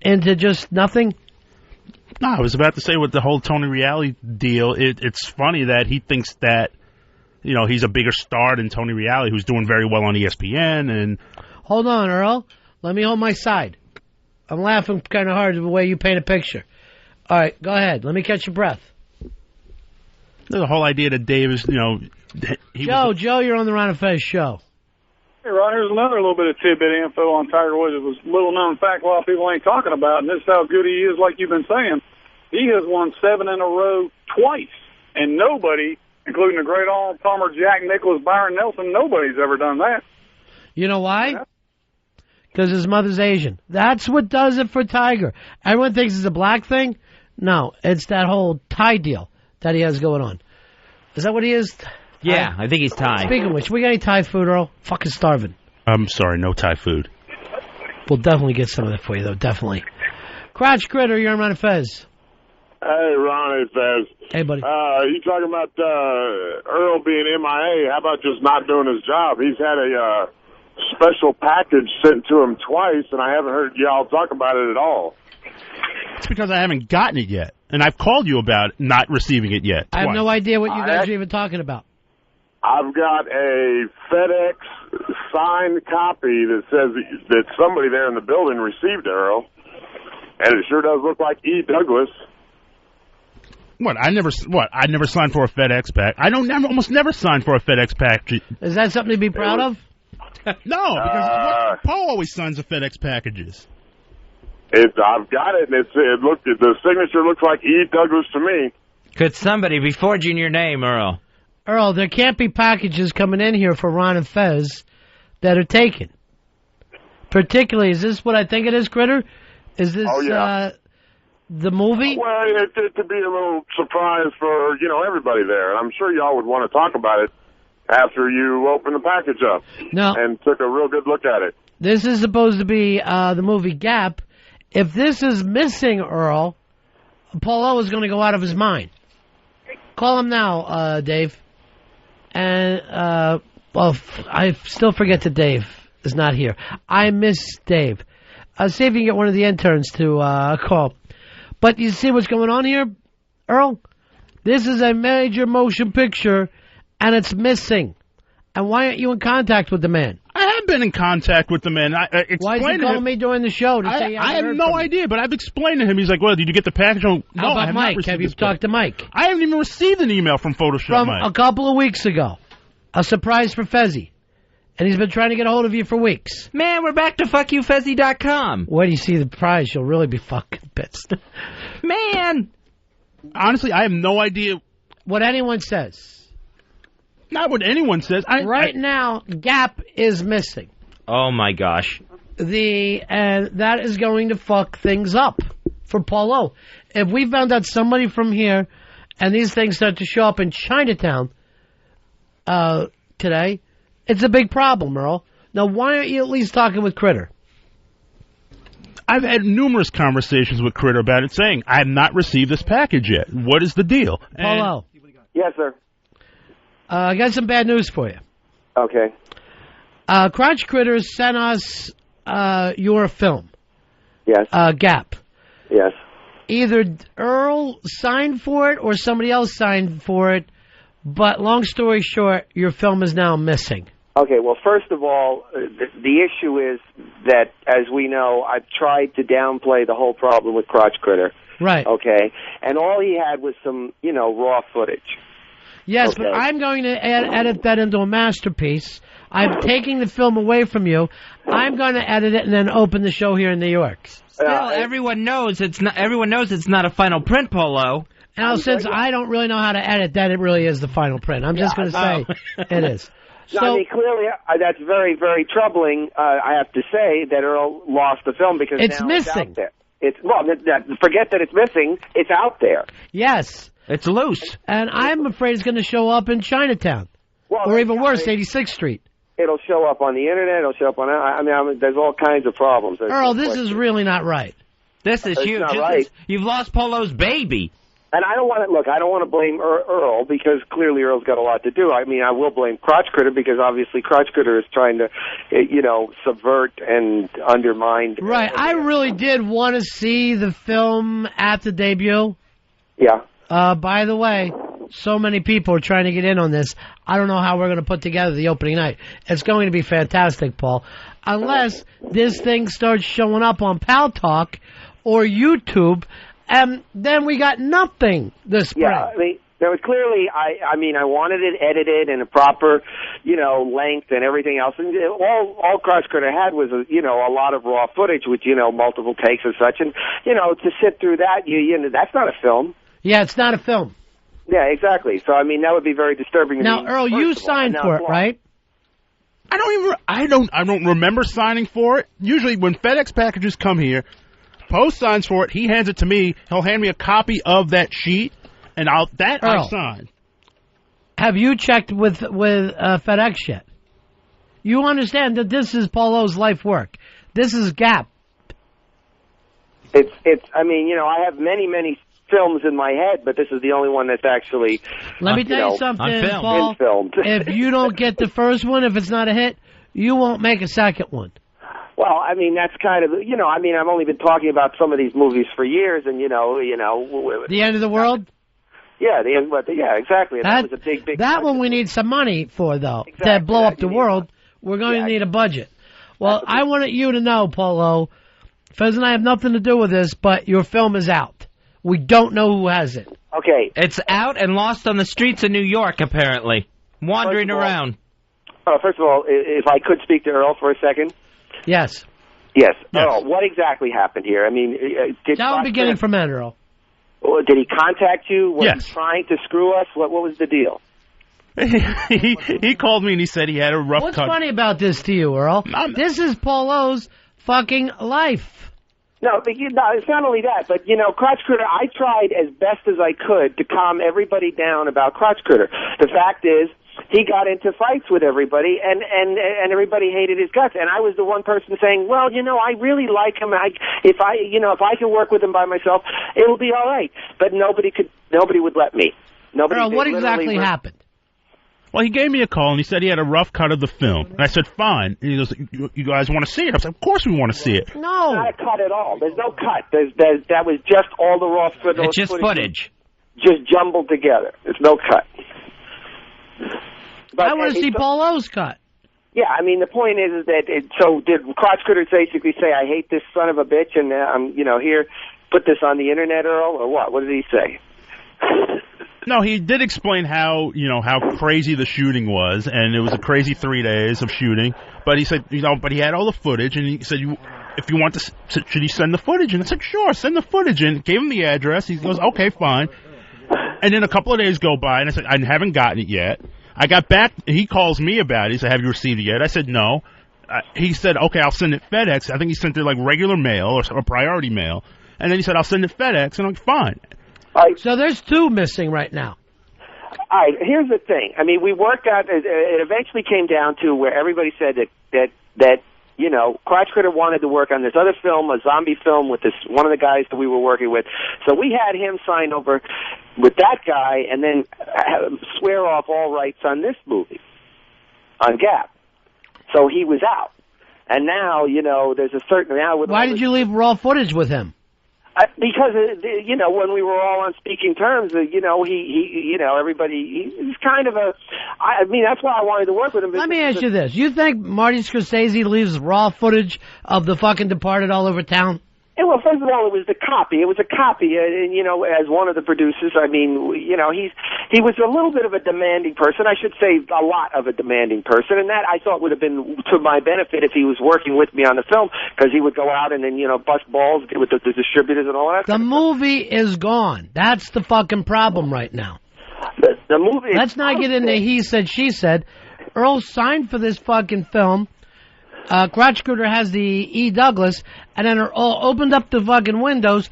S5: into just nothing?
S7: No, I was about to say with the whole Tony Reale deal, it's funny that he thinks that, you know, he's a bigger star than Tony Reale, who's doing very well on ESPN. And
S5: hold on, Earl. Let me hold my side. I'm laughing kind of hard at the way you paint a picture. All right, go ahead. Let me catch your breath.
S7: The whole idea that Dave is, you know...
S5: Joe, you're on the Ron and Fez show.
S10: Hey, Ron, here's another little bit of tidbit info on Tiger Woods. It was a little-known fact a lot of people ain't talking about, and this is how good he is, like you've been saying. He has won 7 in a row twice, and nobody, including the great Arnold Palmer, Jack Nicklaus, Byron Nelson, nobody's ever done that.
S5: You know why? Because his mother's Asian. That's what does it for Tiger. Everyone thinks it's a black thing. No, it's that whole Thai deal that he has going on. Is that what he is?
S6: Yeah, I think he's Thai.
S5: Speaking of which, we got any Thai food, Earl? Fucking starving.
S7: I'm sorry, no Thai food.
S5: We'll definitely get some of that for you, though, definitely. Crotch Critter, you're on Ron and Fez.
S11: Hey, Ron and Fez.
S5: Hey, buddy.
S11: You talking about Earl being MIA. How about just not doing his job? He's had a special package sent to him twice, and I haven't heard y'all talk about it at all.
S7: It's because I haven't gotten it yet, and I've called you about not receiving it yet.
S5: I have no idea what you guys are even talking about.
S11: I've got a FedEx signed copy that says that somebody there in the building received Earl, and it sure does look like E. Douglas.
S7: I never signed for a FedEx pack. Almost never sign for a FedEx package.
S5: Is that something to be proud of?
S7: No, because Paul always signs the FedEx packages.
S11: I've got it, and the signature looks like E. Douglas to me.
S6: Could somebody be forging your name, Earl?
S5: Earl, there can't be packages coming in here for Ron and Fez that are taken. Particularly, is this what I think it is, Critter? Is this the movie?
S11: Well, it could be a little surprise for, everybody there. And I'm sure y'all would want to talk about it after you open the package up.
S5: No.
S11: And took a real good look at it.
S5: This is supposed to be the movie Gap. If this is missing, Earl, Paulo is going to go out of his mind. Call him now, Dave. And, I still forget that Dave is not here. I miss Dave. See if you can get one of the interns to call. But you see what's going on here, Earl? This is a major motion picture, and it's missing. And why aren't you in contact with the man?
S7: I have been in contact with the man.
S5: Why is he calling me during the show to say
S7: I have no idea, but I've explained to him. He's like, well, did you get the package? No,
S5: How about
S7: I have
S5: Mike?
S7: not received
S5: Have you talked to Mike?
S7: I haven't even received an email from Photoshop
S5: From
S7: Mike.
S5: a couple of weeks ago. A surprise for Fezzy. And he's been trying to get a hold of you for weeks.
S6: Man, we're back to fuckyoufezzy.com.
S5: Where do you see the prize? You'll really be fucking pissed.
S6: Man!
S7: Honestly, I have no idea
S5: what anyone says.
S7: Not what anyone says.
S5: Right now, Gap is missing.
S6: Oh, my gosh.
S5: And that is going to fuck things up for Paulo. If we found out somebody from here and these things start to show up in Chinatown today, it's a big problem, Earl. Now, why aren't you at least talking with Critter?
S7: I've had numerous conversations with Critter about it, saying, I have not received this package yet. What is the deal?
S5: Paulo.
S22: Yes, sir.
S5: I got some bad news for you.
S22: Okay.
S5: Crotch Critters sent us your film.
S22: Yes.
S5: Gap.
S22: Yes.
S5: Either Earl signed for it or somebody else signed for it, but long story short, your film is now missing.
S22: Okay, well, first of all, the issue is that, as we know, I've tried to downplay the whole problem with Crotch Critter.
S5: Right.
S22: Okay, and all he had was some, raw footage.
S5: Yes,
S22: okay.
S5: But I'm going to edit that into a masterpiece. I'm taking the film away from you. I'm going to edit it and then open the show here in New York.
S6: Still, everyone knows it's not. Everyone knows it's not a final print, Paulo.
S5: Now, since I don't really know how to edit that, it really is the final print. I'm just going to say it is.
S22: So, I mean, clearly, that's very, very troubling. I have to say that Earl lost the film because
S5: it's
S22: now
S5: missing.
S22: It's out there. Forget that it's missing. It's out there.
S5: Yes,
S6: it's loose,
S5: and I'm afraid it's going to show up in Chinatown, or even worse, 86th Street.
S22: It'll show up on the internet. It'll show up on. I mean, there's all kinds of problems.
S5: Earl, this is really not right.
S6: This is huge.
S22: Not right.
S6: You've lost Paulo's baby.
S22: And I don't want to I don't want to blame Earl because clearly Earl's got a lot to do. I mean, I will blame Crotch Critter because obviously Crotch Critter is trying to, subvert and undermine.
S5: Right. I really did want to see the film at the debut.
S22: Yeah.
S5: By the way, so many people are trying to get in on this. I don't know how we're going to put together the opening night. It's going to be fantastic, Paul. Unless this thing starts showing up on Pal Talk or YouTube. And then we got nothing this spring.
S22: Yeah, I mean, there was clearly, I wanted it edited in a proper, length and everything else. And all Crotch Critter had was, a lot of raw footage with, multiple takes and such. And, to sit through that, that's not a film.
S5: Yeah, it's not a film.
S22: Yeah, exactly. So, I mean, that would be very disturbing.
S5: Now, Earl, you signed for it, right?
S7: I don't remember signing for it. Usually when FedEx packages come here, Post signs for it. He hands it to me. He'll hand me a copy of that sheet, and I sign.
S5: Have you checked with FedEx yet? You understand that this is Paulo's life work. This is Gap.
S22: It's. I mean, I have many films in my head, but this is the only one that's actually.
S5: Let me tell you something, Paul. If you don't get the first one, if it's not a hit, you won't make a second one.
S22: Well, I mean, that's kind of, I've only been talking about some of these movies for years, and,
S5: The End of the World?
S22: Yeah, exactly. That was a big
S5: That one we need some money for, though. Exactly. To blow up the world, we're going to need a budget. Well, I wanted you to know, Paulo, Fez and I have nothing to do with this, but your film is out. We don't know who has it.
S22: Okay.
S6: It's out and lost on the streets of New York, apparently. Wandering around.
S22: First of all, if I could speak to Earl for a second.
S5: Yes.
S22: Yes. Earl, what exactly happened here? I mean,
S5: Tell beginning from end, Earl.
S22: Did he contact you? Was
S7: yes.
S22: he trying to screw us? What was the deal?
S7: he called me and he said he had a rough
S5: What's
S7: cut.
S5: funny about this to you, Earl? This is Paulo's fucking life.
S22: No, it's not only that, but, Crotch Critter, I tried as best as I could to calm everybody down about Crotch Critter. The fact is, he got into fights with everybody, and everybody hated his guts. And I was the one person saying, well, I really like him. If I can work with him by myself, it'll be all right. But nobody would let me.
S5: Earl, what exactly happened?
S7: Well, he gave me a call, and he said he had a rough cut of the film. And I said, fine. And he goes, you guys want to see it? I said, of course we want to see it.
S5: No.
S22: It's not a cut at all. There's no cut. That was just all the raw footage.
S6: It's just footage.
S22: Just jumbled together. There's no cut. But
S5: I want to see Paulo's cut.
S22: Yeah, I mean, the point is that, so did Crotch Critter basically say, I hate this son of a bitch, and I'm, here, put this on the internet, Earl, or what? What did he say?
S7: No, he did explain how crazy the shooting was, and it was a crazy 3 days of shooting. But he said, but he had all the footage, and he said, if you want to, should he send the footage? And I said, sure, send the footage. And gave him the address. He goes, okay, fine. And then a couple of days go by, and I said, I haven't gotten it yet. I got back. He calls me about it. He said, "Have you received it yet?" I said, "No." He said, "Okay, I'll send it FedEx." I think he sent it like regular mail or priority mail. And then he said, "I'll send it FedEx." And I'm like, "Fine."
S5: So there's 2 missing right now.
S22: All right, here's the thing. I mean, we worked out. It eventually came down to where everybody said that you know, Crotch Critter wanted to work on this other film, a zombie film, with this one of the guys that we were working with. So we had him sign over with that guy and then swear off all rights on this movie on Gap. So he was out. And now, you know, there's a certain...
S5: Why did you leave raw footage with him?
S22: Because, you know, when we were all on speaking terms, you know, he you know, everybody, he's kind of a... I mean, that's why I wanted to work with him.
S5: Let me ask you this. You think Marty Scorsese leaves raw footage of The fucking Departed all over town?
S22: Well, first of all, it was the copy. It was a copy, and you know, as one of the producers, I mean, you know, he was a little bit of a demanding person. I should say, a lot of a demanding person, and that I thought would have been to my benefit if he was working with me on the film, because he would go out and then, you know, bust balls with the distributors and all that.
S5: The movie is gone. That's the fucking problem right now.
S22: The movie.
S5: Let's not get into he said, she said. Earl signed for this fucking film. Crotch Critter has the E. Douglas, and then Earl opened up the fucking windows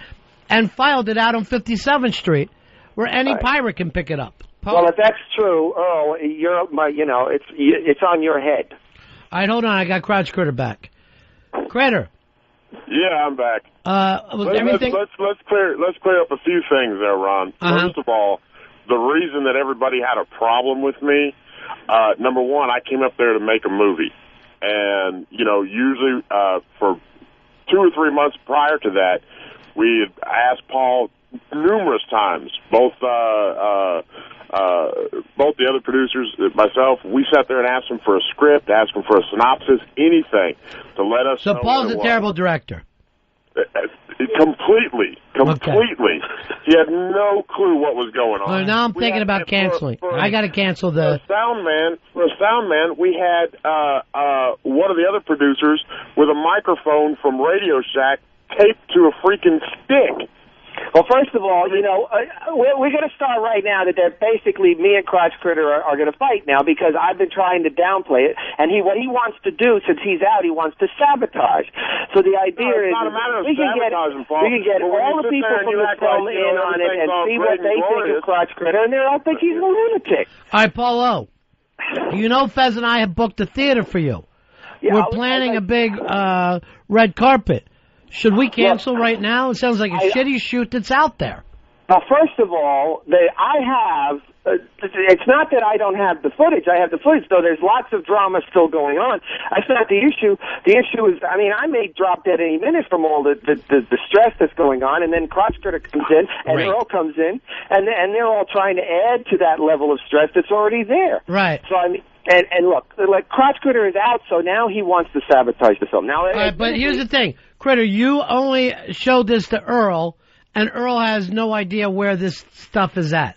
S5: and filed it out on 57th Street, where any pirate can pick it up.
S22: Well, if that's true, Earl, you know, it's on your head.
S5: All right, hold on. I got Crotch Critter back. Critter.
S11: Yeah, I'm back.
S5: Everything...
S11: Let's clear up a few things there, Ron. First of all, the reason that everybody had a problem with me, number one, I came up there to make a movie. And, you know, usually for 2 or 3 months prior to that, we had asked Paul numerous times, both the other producers, myself, we sat there and asked him for a script, asked him for a synopsis, anything to let us know.
S5: So Paul's a terrible director.
S11: Completely. Okay. He had no clue what was going on.
S5: Well, now I'm thinking about canceling. I got to cancel the...
S11: For a sound man, we had one of the other producers with a microphone from Radio Shack taped to a freaking stick.
S22: Well, first of all, you know, we're going to start right now that they're basically, me and Crotch Critter are going to fight now, because I've been trying to downplay it, and what he wants to do, since he's out, he wants to sabotage. So the idea is we can get all the people from the film in on it and see what they think of Crotch Critter, and they'll think he's a lunatic.
S5: All right, Paulo, you know Fez and I have booked a theater for you. Yeah, we're planning a big red carpet. Should we cancel right now? It sounds like a shitty shoot that's out there.
S22: Well, first of all, I have... it's not that I don't have the footage. I have the footage, though there's lots of drama still going on. That's not the issue. The issue is, I mean, I may drop dead any minute from all the stress that's going on, and then Crotch Critter comes in, and Earl comes in, and they're all trying to add to that level of stress that's already there.
S5: Right.
S22: So, I mean... And look, like, Crotch Critter is out, so now he wants to sabotage the film. Now,
S5: but here's the thing. Critter, you only showed this to Earl, and Earl has no idea where this stuff is at.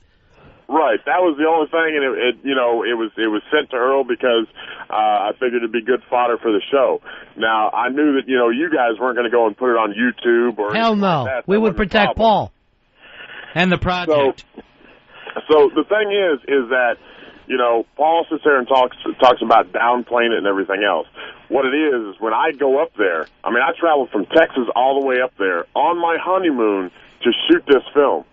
S11: Right, that was the only thing, and it was sent to Earl because I figured it'd be good fodder for the show. Now, I knew that, you know, you guys weren't going to go and put it on YouTube or
S5: hell no.
S11: Like that.
S5: We would protect Paul.
S6: And the project.
S11: So the thing is that, you know, Paul sits there and talks about downplaying it and everything else. What it is when I go up there, I mean, I traveled from Texas all the way up there on my honeymoon to shoot this film.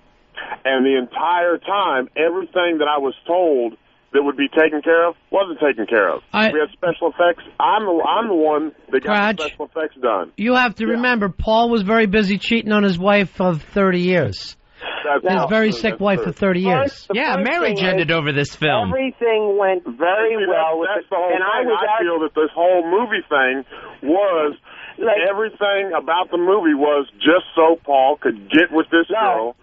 S11: And the entire time, everything that I was told that would be taken care of wasn't taken care of. We had special effects. I'm the one that got the special effects done.
S5: You have to remember, Paul was very busy cheating on his wife of 30 years. His very sick wife for 30 years.
S6: Yeah, marriage ended over this film.
S22: Everything went very well.
S11: That's the whole thing. I feel that this whole movie thing was, everything about the movie was just so Paul could get with this girl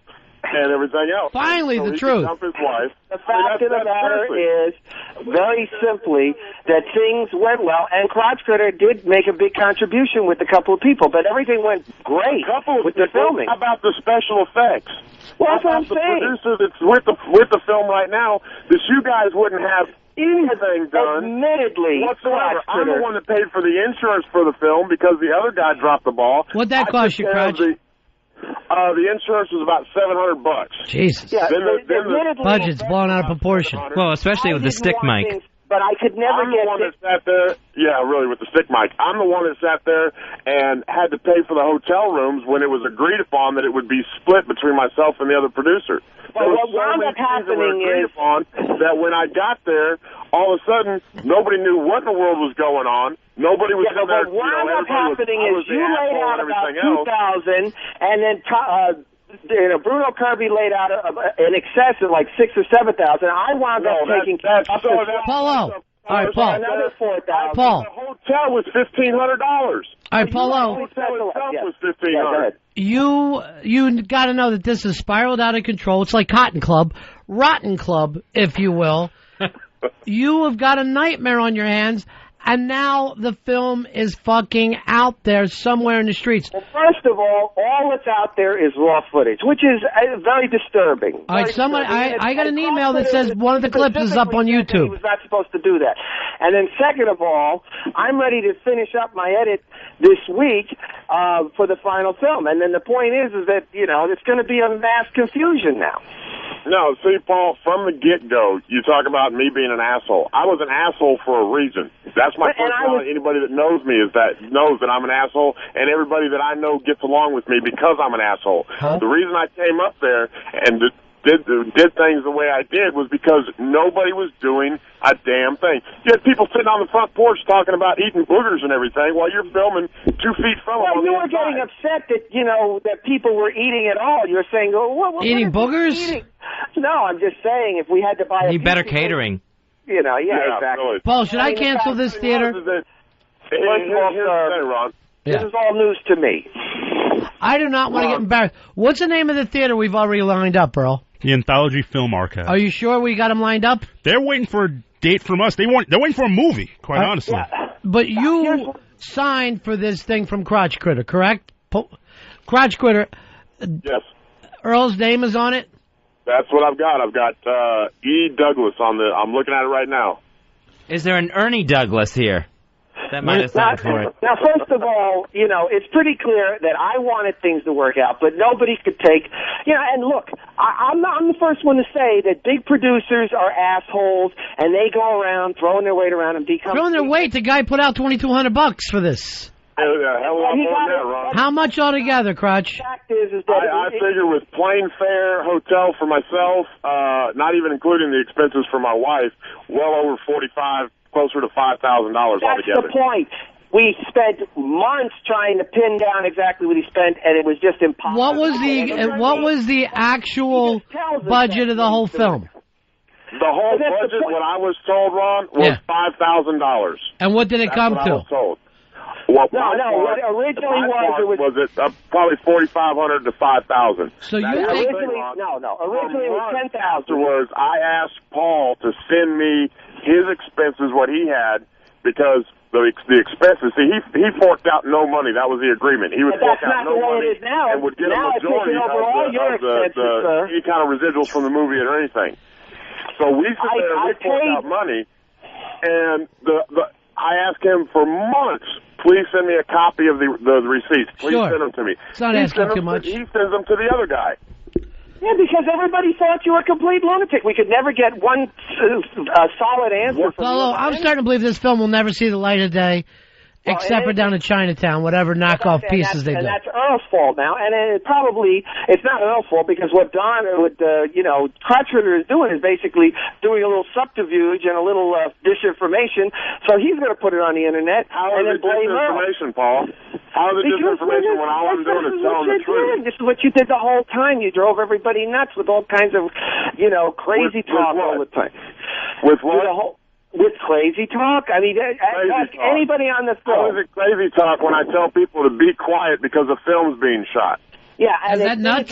S11: and everything else.
S5: Finally,
S11: so
S5: the truth.
S11: His wife.
S22: The fact of the matter is, very simply, that things went well, and Crotch Critter did make a big contribution with a couple of people, but everything went great with the filming.
S11: How about the special effects?
S22: Well, that's what I'm saying.
S11: The producer that's with the film right now, that you guys wouldn't have anything done.
S22: Admittedly,
S11: whatsoever. I'm the one that paid for the insurance for the film because the other guy dropped the ball.
S5: What'd that cost you, Crotch?
S11: The insurance was about $700.
S5: Jesus.
S22: Yeah,
S11: Then the
S5: budget's blown out of proportion.
S6: Well, especially with the stick mic.
S22: But I could never
S11: I'm the one that sat there. Yeah, really, with the stick mic. I'm the one that sat there and had to pay for the hotel rooms when it was agreed upon that it would be split between myself and the other producer.
S22: Well, what wound up happening is
S11: that when I got there, all of a sudden nobody knew what in the world was going on. Nobody was there.
S22: What wound up happening is you laid out about 2,000, and then Bruno Kirby laid out in excess of like 6,000 or 7,000. I wound up taking
S5: Paulo. All right, Paul.
S22: Another 4,000.
S5: Paul.
S11: The hotel was $1,500.
S5: All right, Paulo.
S11: The hotel itself was $1,500.
S5: You got to know that this has spiraled out of control. It's like Cotton Club, Rotten Club, if you will. You have got a nightmare on your hands. And now the film is fucking out there somewhere in the streets.
S22: Well, first of all that's out there is raw footage, which is very disturbing.
S5: All right, I got an email that says one of the clips is up on YouTube.
S22: He was not supposed to do that. And then second of all, I'm ready to finish up my edit this week for the final film. And then the point is that, it's going to be a mass confusion now.
S11: No, see, Paul, from the get-go, you talk about me being an asshole. I was an asshole for a reason. That's my personality. Anybody that knows me knows that I'm an asshole, and everybody that I know gets along with me because I'm an asshole. Huh? The reason I came up there and did things the way I did was because nobody was doing a damn thing. You had people sitting on the front porch talking about eating boogers and everything while you're filming 2 feet from them.
S22: Well, you were getting upset that, that people were eating it all. You're saying, what
S5: eating boogers?
S22: No, I'm just saying if we had to buy
S6: Need better catering.
S22: Exactly.
S11: Really.
S5: Paul, should I cancel this theater?
S11: This
S22: is all news to me.
S5: I do not want to get embarrassed. What's the name of the theater we've already lined up, Earl?
S7: The Anthology Film Archive.
S5: Are you sure we got them lined up?
S7: They're waiting for a date from us. They're waiting for a movie, quite honestly.
S5: But you signed for this thing from Crotch Critter, correct? Crotch Critter.
S11: Yes.
S5: Earl's name is on it?
S11: That's what I've got. I've got E. Douglas on I'm looking at it right now.
S6: Is there an Ernie Douglas here? That might have signed for it.
S22: Now, first of all, it's pretty clear that I wanted things to work out, but nobody could take, and look, I'm the first one to say that big producers are assholes, and they go around throwing their weight around and become...
S5: Throwing their weight? The guy put out $2,200 for this. How much altogether, Crotch?
S22: The fact is that
S11: I figure with plane fare, hotel for myself, not even including the expenses for my wife, well over closer to $5,000 altogether.
S22: That's the point. We spent months trying to pin down exactly what he spent, and it was just impossible.
S5: What was the actual budget of the whole film?
S11: The whole budget, what I was told, Ron, was $5,000.
S5: And what did it come to?
S22: What originally
S11: was probably $4,500 to $5,000.
S22: So you originally it was $10,000.
S11: Afterwards, I asked Paul to send me his expenses, what he had, because the expenses. See, he forked out no money. That was the agreement. He would fork out no money and would get a majority of any kind of residuals from the movie or anything. So we sit there and we forked out money, and I asked him for months, please send me a copy of the receipts. Please send them to me.
S5: It's not asking too much.
S11: He sends them to the other guy.
S22: Yeah, because everybody thought you were a complete lunatic. We could never get one solid answer from you.
S5: I'm starting to believe this film will never see the light of day, except for down in Chinatown, whatever knockoff pieces they do.
S22: And that's Earl's fault now. And it's not Earl's fault, because what Crotch Critter is doing is basically doing a little subterfuge and a little disinformation. So he's going to put it on the internet and then blame Earl.
S11: Disinformation, Paul? How is it disinformation when all I'm doing is telling the truth?
S22: This is what you did the whole time. You drove everybody nuts with all kinds of, crazy talk all the time.
S11: With what?
S22: With crazy talk? I mean, ask anybody on the phone.
S11: How is it crazy talk when I tell people to be quiet because a film's being shot?
S22: Yeah, and
S5: is that nuts?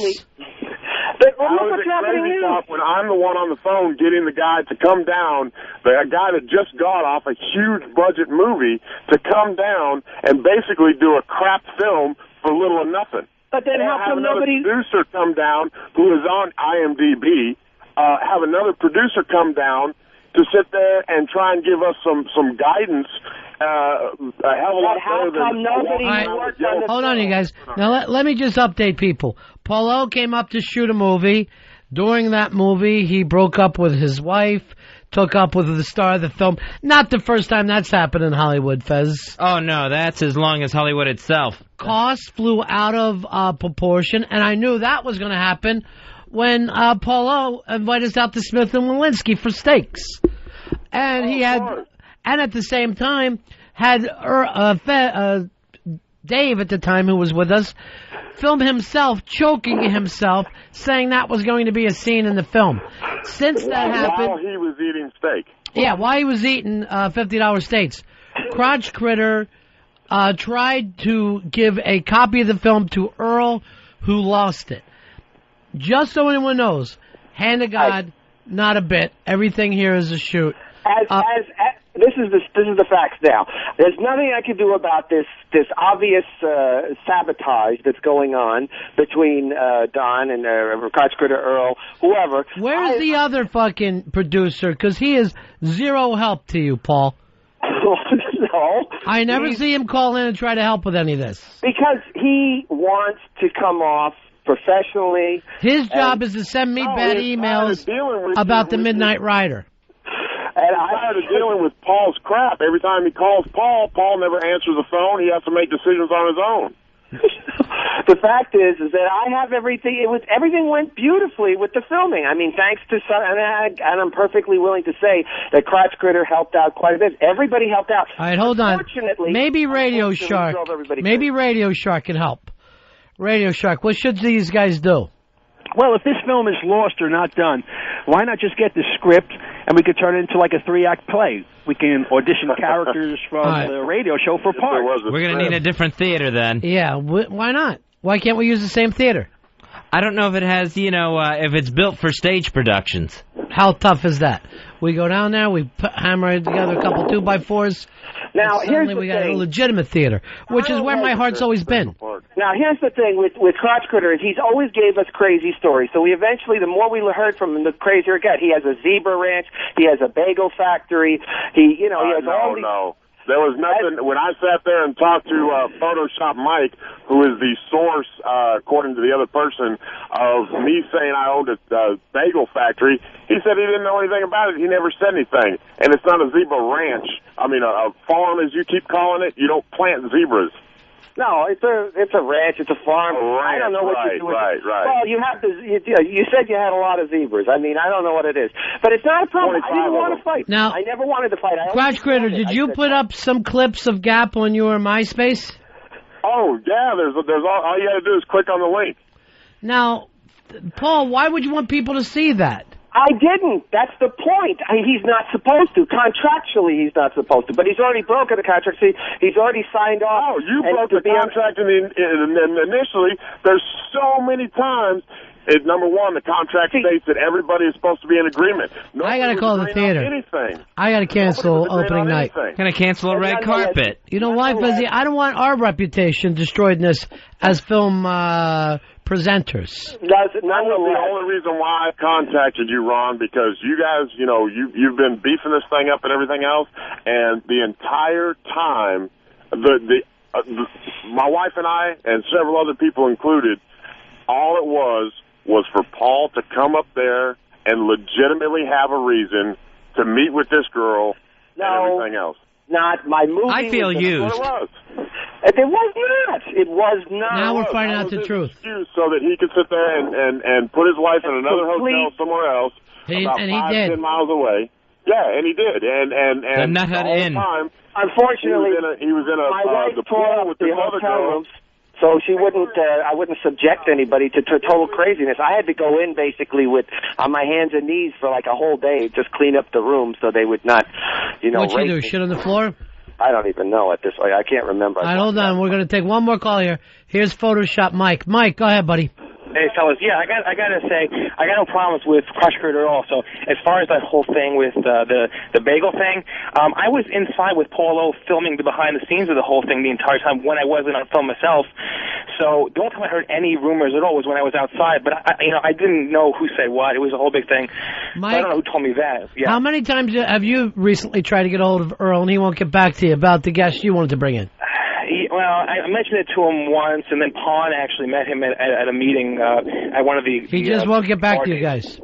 S22: But
S11: how is it crazy talk when I'm the one on the phone getting the guy to come down, the guy that just got off a huge budget movie, to come down and basically do a crap film for little or nothing?
S22: But then how come nobody...
S11: producer come down who is on IMDb, have another producer come down to sit there and try and give us some guidance, a hell of a lot better than...
S5: Hold on, you guys. Now, let me just update people. Paulo came up to shoot a movie. During that movie, he broke up with his wife, took up with the star of the film. Not the first time that's happened in Hollywood, Fez.
S6: Oh, no, that's as long as Hollywood itself.
S5: Costs flew out of proportion, and I knew that was going to happen when Paulo invited us out to Smith & Walensky for steaks. And he had, and at the same time, had Dave at the time, who was with us, film himself choking himself, saying that was going to be a scene in the film. Since that happened,
S11: while he was eating steak.
S5: Yeah, while he was eating $50 steaks, Crotch Critter tried to give a copy of the film to Earl, who lost it. Just so anyone knows, hand of God, not a bit. Everything here is a shoot.
S22: This is the facts now. There's nothing I can do about this obvious sabotage that's going on between Don and Crotch Critter Earl, whoever.
S5: Where's the other fucking producer? Because he is zero help to you, Paul.
S22: No.
S5: I never see him call in and try to help with any of this.
S22: Because he wants to come off professionally.
S5: His job is to send me bad emails about the Midnight Rider.
S11: And I'm tired of dealing with Paul's crap. Every time he calls Paul never answers the phone. He has to make decisions on his own.
S22: The fact is that I have everything. Everything went beautifully with the filming. I mean, thanks to some, and I'm perfectly willing to say that Crotch Critter helped out quite a bit. Everybody helped out.
S5: All right, hold on. Maybe Radio Shark. Maybe Radio Shark can help. Radio Shark, what should these guys do?
S12: Well, if this film is lost or not done, why not just get the script and we could turn it into like a 3-act play? We can audition characters from the radio show for parts.
S6: We're going to need a different theater then.
S5: Yeah, why not? Why can't we use the same theater?
S6: I don't know if it has, if it's built for stage productions.
S5: How tough is that? We go down there, we hammer together a couple 2x4s.
S22: Now, here's the
S5: we got a legitimate theater, which is where my heart's always been.
S22: Now, here's the thing with Crotch Critter is he's always gave us crazy stories. So we eventually, the more we heard from him, the crazier it got. He has a zebra ranch. He has a bagel factory. He has all these...
S11: No. There was nothing. When I sat there and talked to Photoshop Mike, who is the source, according to the other person, of me saying I owned a bagel factory, he said he didn't know anything about it. He never said anything. And it's not a zebra ranch. I mean, a farm, as you keep calling it. You don't plant zebras.
S22: No, it's a ranch. It's a farm. I don't know what you do with it.
S11: Right.
S22: Well, you have to. You said you had a lot of zebras. I mean, I don't know what it is, but it's not a problem. I didn't want to fight.
S5: Now,
S22: I never wanted to fight.
S5: Crotch Critter, did you put up some clips of Gap on your MySpace?
S11: Oh yeah, there's all you got to do is click on the link.
S5: Now, Paul, why would you want people to see that?
S22: I didn't. That's the point. He's not supposed to. Contractually, he's not supposed to. But he's already broken the contract. See, he's already signed off.
S11: Oh, you broke the contract initially. There's so many times. Number one, the contract states that everybody is supposed to be in agreement.
S5: I got to call the theater. I got to cancel opening night.
S6: Going to cancel a red carpet.
S5: You know why, Fuzzy? I don't want our reputation destroyed in this as film presenters.
S11: That was the only reason why I contacted you, Ron, because you guys, you've been beefing this thing up and everything else, and the entire time, my wife and I, and several other people included, all it was for Paul to come up there and legitimately have a reason to meet with this girl and everything else.
S22: Not my movie.
S6: I feel used.
S22: It was not. It was not.
S5: Now we're finding out the truth.
S11: So that he could sit there and put his wife in another hotel somewhere else, about 5-10 miles away. Yeah, and he did. And
S6: the Nuthead Inn.
S22: Unfortunately,
S11: he was in the pool with the other girls.
S22: So she wouldn't. I wouldn't subject anybody to total craziness. I had to go in basically on my hands and knees for like a whole day, just clean up the room so they would not,
S5: What'd you do? Shit on the floor?
S22: I don't even know at this point. I can't remember.
S5: All right, hold on. We're going to take one more call here. Here's Photoshop Mike. Mike, go ahead, buddy.
S13: Hey, fellas, yeah, I got to say, I got no problems with Crotch Critter also. As far as that whole thing with the bagel thing, I was inside with Paulo filming the behind the scenes of the whole thing the entire time when I wasn't on film myself. So the only time I heard any rumors at all was when I was outside. But I didn't know who said what. It was a whole big thing.
S5: Mike,
S13: I don't know who told me that. Yeah.
S5: How many times have you recently tried to get a hold of Earl and he won't get back to you about the guest you wanted to bring in?
S13: Well, I mentioned it to him once, and then Pawn actually met him at a meeting at one of the.
S5: He just won't get back to you guys.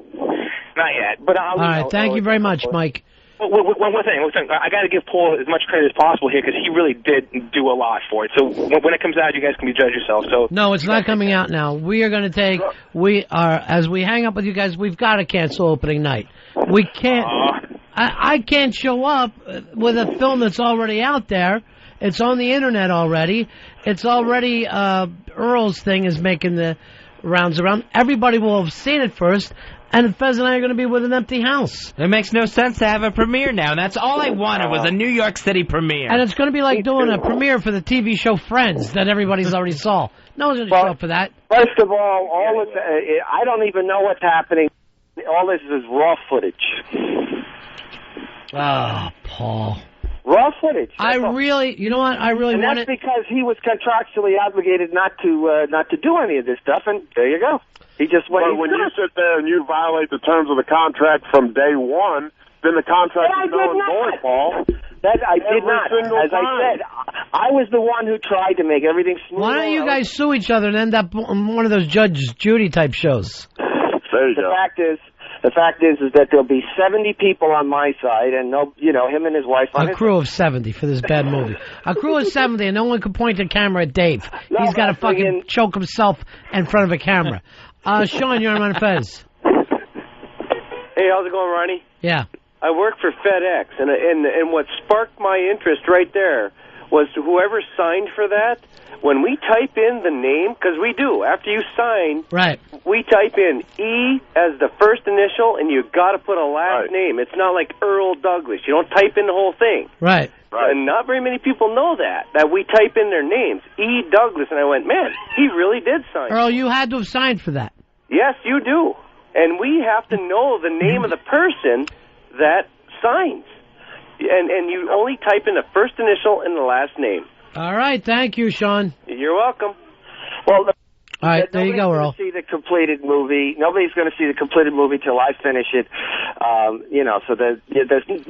S13: Not yet, but I'll.
S5: All right, thank you very much, Mike.
S13: One thing. I got to give Paul as much credit as possible here because he really did do a lot for it. So when it comes out, you guys can be judge yourself. So
S5: no, it's not coming out now. We are going to as we hang up with you guys, we've got to cancel opening night. We can't. I can't show up with a film that's already out there. It's on the internet already. It's already Earl's thing is making the rounds around. Everybody will have seen it first. And Fez and I are going to be with an empty house.
S6: It makes no sense to have a premiere now. That's all I wanted was a New York City premiere.
S5: And it's going to be like doing a premiere for the TV show Friends that everybody's already saw. No one's going to show up for that.
S22: First of all this, I don't even know what's happening. All this is raw footage.
S5: Oh, Paul.
S22: Raw footage.
S5: You know what? I really want it.
S22: That's because he was contractually obligated not to do any of this stuff, and there you go. He just went.
S11: Well, when you sit there and you violate the terms of the contract from day one, then the contract is null and void, Paul.
S22: That I did not. As I said, I was the one who tried to make everything smooth.
S5: Why don't you guys sue each other and end up on one of those Judge Judy type shows?
S11: There you go.
S22: The fact is that there'll be 70 people on my side, and him and his wife on
S5: a crew of 70 for this bad movie. A crew of 70, and no one can point a camera at Dave. He's got to fucking choke himself in front of a camera. Sean, you're on Ron and Fez.
S14: Hey, how's it going, Ronnie?
S5: Yeah.
S14: I work for FedEx, and what sparked my interest right there was whoever signed for that, when we type in the name, because we do, after you sign,
S5: right,
S14: we type in E as the first initial, and you got to put a last name. It's not like Earl Douglas. You don't type in the whole thing.
S5: Right.
S14: And not very many people know that we type in their names, E. Douglas, and I went, man, he really did sign.
S5: Earl, you had to have signed for that.
S14: Yes, you do. And we have to know the name of the person that signs. And you only type in the first initial and the last name.
S5: All right, thank you, Sean.
S14: You're welcome.
S22: Well,
S5: all right, there you go, Earl.
S22: See the completed movie. Nobody's going to see the completed movie till I finish it. So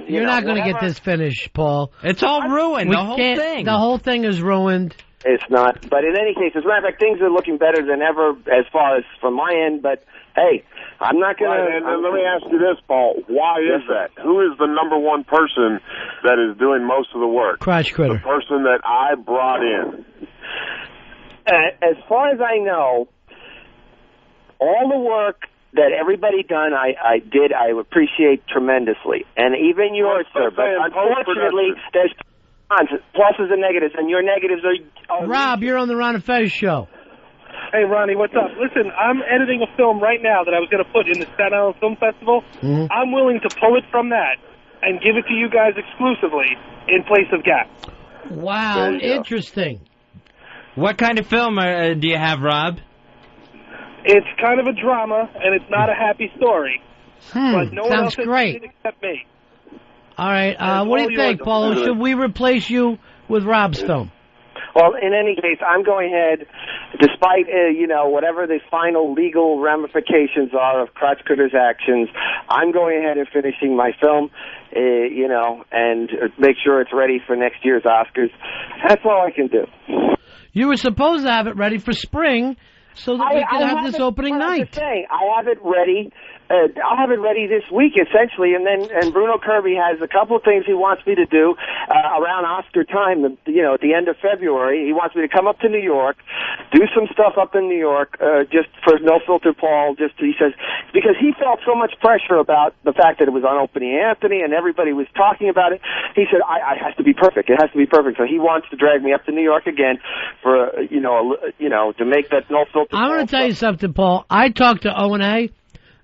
S5: you're not going to get this finished, Paul.
S6: It's all ruined. The whole thing.
S5: The whole thing is ruined.
S22: It's not. But in any case, as a matter of fact, things are looking better than ever as far as from my end. But hey, I'm not going to.
S11: And let me ask you this, Paul. Why is that? Who is the number one person that is doing most of the work?
S5: Crotch Critter.
S11: The person that I brought in.
S22: As far as I know, all the work that everybody done, I did. I appreciate tremendously, and even yours, sir. But unfortunately, there's pluses and negatives, and your negatives are.
S5: Rob, you're on the Ron and Fez show.
S15: Hey, Ronnie, what's up? Listen, I'm editing a film right now that I was going to put in the Staten Island Film Festival.
S5: Mm-hmm.
S15: I'm willing to pull it from that and give it to you guys exclusively in place of Gap.
S5: Wow, interesting.
S6: What kind of film do you have, Rob?
S15: It's kind of a drama, and it's not a happy story. But no one else has seen it except me.
S5: All right, what do you think, Paulo? Should we replace you with Rob's film?
S22: Well, in any case, I'm going ahead, despite, whatever the final legal ramifications are of Crotch Critter's actions, I'm going ahead and finishing my film, and make sure it's ready for next year's Oscars. That's all I can do.
S5: You were supposed to have it ready for spring so that we could have this opening night.
S22: I have it ready. I'll have it ready this week, essentially, and Bruno Kirby has a couple of things he wants me to do around Oscar time, at the end of February. He wants me to come up to New York, do some stuff up in New York, just for No Filter Paul, he says, because he felt so much pressure about the fact that it was on Opie Anthony and everybody was talking about it. He said, it has to be perfect. It has to be perfect. So he wants to drag me up to New York again for, to make that No Filter Paul.
S5: I'm going to tell you something, Paul. I talked to O&A.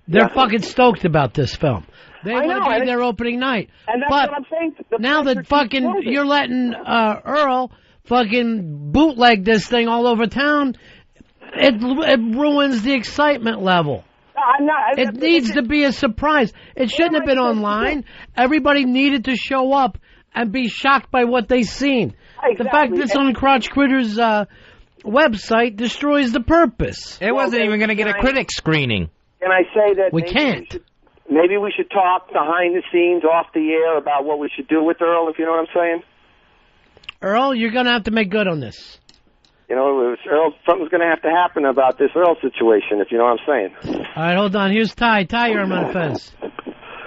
S5: They're fucking stoked about this film. They want to be their opening night.
S22: And that's what I'm saying.
S5: Now that fucking you're letting Earl fucking bootleg this thing all over town, it ruins the excitement level. It needs to be a surprise. It shouldn't have been online. Everybody needed to show up and be shocked by what they've seen.
S22: Exactly.
S5: The fact that it's on Crotch Critter's website destroys the purpose.
S6: It wasn't even going to get a critic screening.
S22: Can I say that
S5: we can't?
S22: Maybe we should talk behind the scenes, off the air, about what we should do with Earl, if you know what I'm saying?
S5: Earl, you're going to have to make good on this.
S16: You know, Earl, something's going to have to happen about this Earl situation, if you know what I'm saying.
S5: All right, hold on. Here's Ty. Ty, you're on Ron and Fez.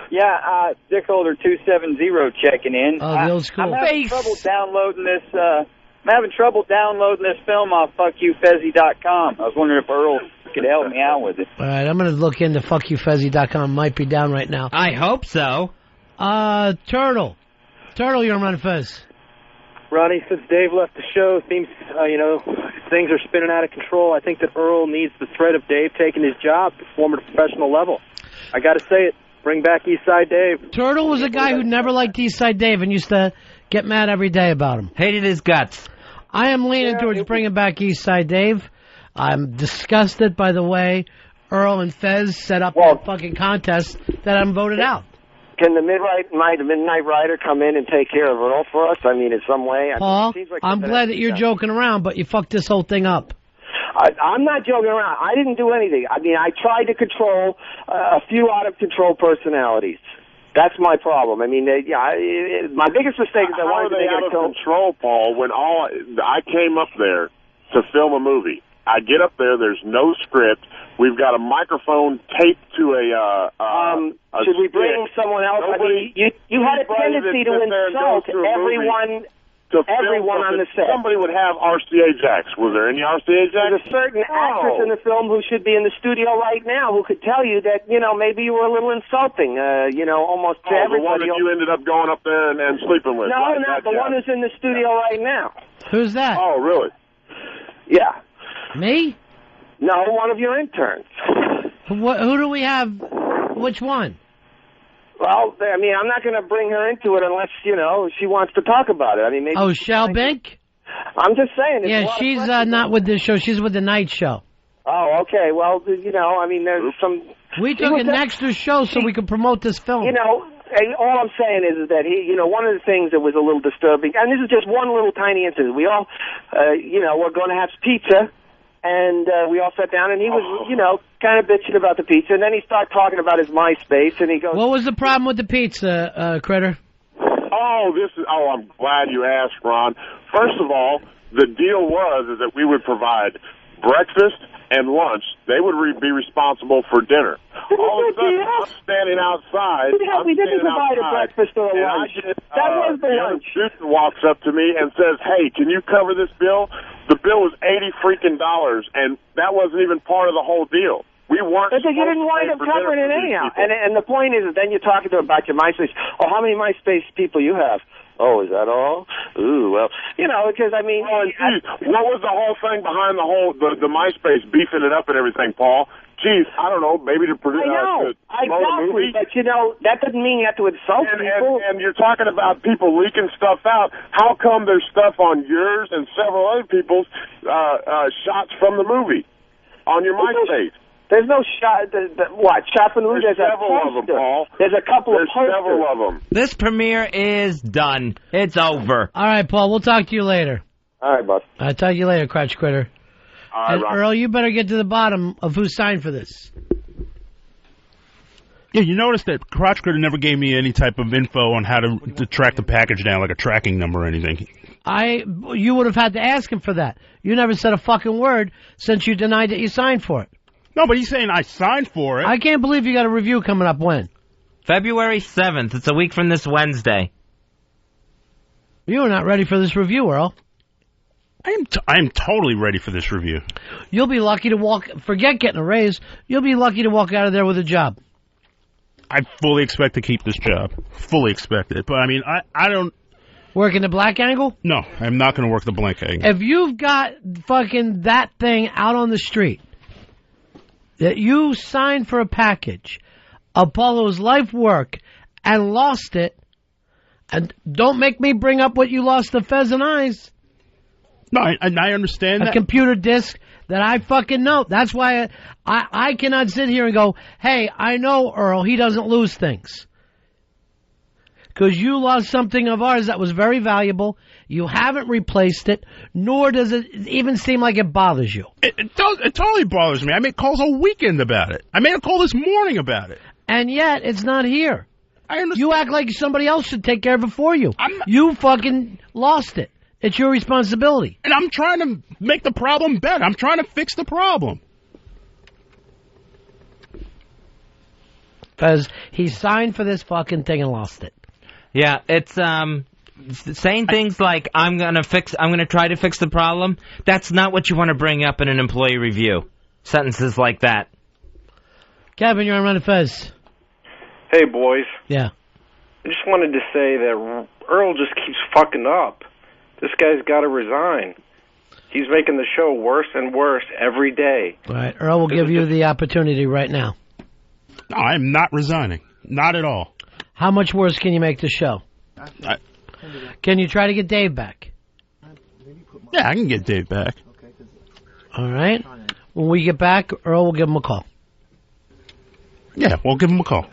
S17: Yeah, Dick Holder 270 checking in.
S5: Oh, the old school.
S17: I'm having trouble downloading this. I'm having trouble downloading this film off FuckYouFezzy.com. I was wondering if Earl could help me out with it.
S5: All right, I'm going to look into FuckYouFezzy.com. Might be down right now.
S6: I hope so.
S5: Turtle, you're on Ron and Fez.
S24: Ronnie, since Dave left the show, seems, things are spinning out of control. I think that Earl needs the threat of Dave taking his job to perform at a professional level. I got to say it. Bring back Eastside Dave.
S5: Turtle was a guy who never liked Eastside Dave and used to get mad every day about him.
S6: Hated his guts.
S5: I am leaning towards bringing back Eastside Dave. I'm disgusted by the way Earl and Fez set up that fucking contest that I'm voted out.
S16: Can the Midnight Rider come in and take care of Earl for us? I mean, in some way.
S5: Paul, I'm glad that you're joking around, but you fucked this whole thing up.
S22: I'm not joking around. I didn't do anything. I mean, I tried to control a few out-of-control personalities. That's my problem. I mean, my biggest mistake is I wanted to make it
S11: out of control, Paul. When I came up there to film a movie, I get up there. There's no script. We've got a microphone taped to a
S22: should we bring someone else?
S11: Nobody,
S22: I mean, you had a tendency to insult everyone. Everyone on the set.
S11: Somebody would have RCA jacks. Was there any RCA jacks?
S22: There's a certain actress in the film who should be in the studio right now who could tell you that, maybe you were a little insulting, almost to everybody.
S11: The one that you ended up going up there and sleeping with.
S22: No, not the one who's in the studio right now.
S5: Who's that?
S11: Oh, really?
S22: Yeah.
S5: Me?
S22: No, one of your interns.
S5: Who do we have? Which one?
S22: Well, I mean, I'm not going to bring her into it unless, she wants to talk about it. I mean, maybe.
S5: Oh, Shell Bink?
S22: I'm just saying.
S5: Yeah, she's not with this show. She's with the night show.
S22: Oh, okay. Well, I mean, there's some.
S5: We took an extra show so we could promote this film.
S22: All I'm saying is that one of the things that was a little disturbing, and this is just one little tiny incident. We all, we're going to have pizza. And we all sat down, and he was, kind of bitching about the pizza. And then he started talking about his MySpace, and he goes...
S5: What was the problem with the pizza, Critter?
S11: I'm glad you asked, Ron. First of all, the deal is that we would provide breakfast and lunch. They would be responsible for dinner. All of a sudden, I'm standing outside.
S22: We didn't provide a breakfast or a lunch. That was the lunch.
S11: Susan walks up to me and says, "Hey, can you cover this bill?" The bill was $80 freaking, and that wasn't even part of the whole deal. We weren't.
S22: But you didn't wind up covering it anyhow. And the point is, then you're talking to about your MySpace. Oh, how many MySpace people you have? Oh, is that all? Ooh, well, because I mean...
S11: Oh, and what was the whole thing behind the MySpace beefing it up and everything, Paul? Geez, I don't know, maybe to produce
S22: exactly,
S11: movie.
S22: But that doesn't mean you have to insult people.
S11: And you're talking about people leaking stuff out. How come there's stuff on yours and several other people's shots from the movie on your MySpace?
S22: There's no shot. Shot from the movie?
S11: There's several of them, Paul.
S22: There's a couple of posters.
S11: Several of them.
S6: This premiere is done. It's over.
S5: All right, Paul, we'll talk to you later.
S22: All right, boss.
S5: I'll talk to you later, Crotch Critter.
S11: All right,
S5: and Earl, you better get to the bottom of who signed for this.
S7: Yeah, you notice that Crotch Critter never gave me any type of info on how to track the package down, like a tracking number or anything.
S5: You would have had to ask him for that. You never said a fucking word since you denied that you signed for it.
S7: No, but he's saying I signed for it.
S5: I can't believe you got a review coming up when?
S6: February 7th. It's a week from this Wednesday.
S5: You are not ready for this review, Earl.
S7: I am totally ready for this review.
S5: You'll be lucky to forget getting a raise. You'll be lucky to walk out of there with a job.
S7: I fully expect to keep this job. Fully expect it. But, I mean, I don't...
S5: Work in the black angle?
S7: No, I'm not going to work the blank angle.
S5: If you've got fucking that thing out on the street, that you signed for a package, Apollo's life work, and lost it, and don't make me bring up what you lost to Fez and Eyes.
S7: No, I understand that.
S5: A computer disk that I fucking know. That's why I cannot sit here and go, hey, I know Earl, he doesn't lose things. Because you lost something of ours that was very valuable. You haven't replaced it, nor does it even seem like it bothers you.
S7: It totally bothers me. I made calls all weekend about it. I made a call this morning about it.
S5: And yet, it's not here.
S7: I understand.
S5: You act like somebody else should take care of it for you. You fucking lost it. It's your responsibility.
S7: And I'm trying to make the problem better. I'm trying to fix the problem.
S5: Because he signed for this fucking thing and lost it.
S6: Yeah, it's saying things like I'm gonna try to fix the problem. That's not what you want to bring up in an employee review. Sentences like that.
S5: Kevin, you're on Ron and Fez.
S3: Hey, boys.
S5: Yeah.
S3: I just wanted to say that Earl just keeps fucking up. This guy's got to resign. He's making the show worse and worse every day.
S5: All right, Earl will give you the opportunity right now.
S7: No, I'm not resigning. Not at all.
S5: How much worse can you make the show? Can you try to get Dave back?
S7: Yeah, I can get Dave back.
S5: All right. When we get back, Earl will give him a call.
S7: Yeah, we'll give him a call.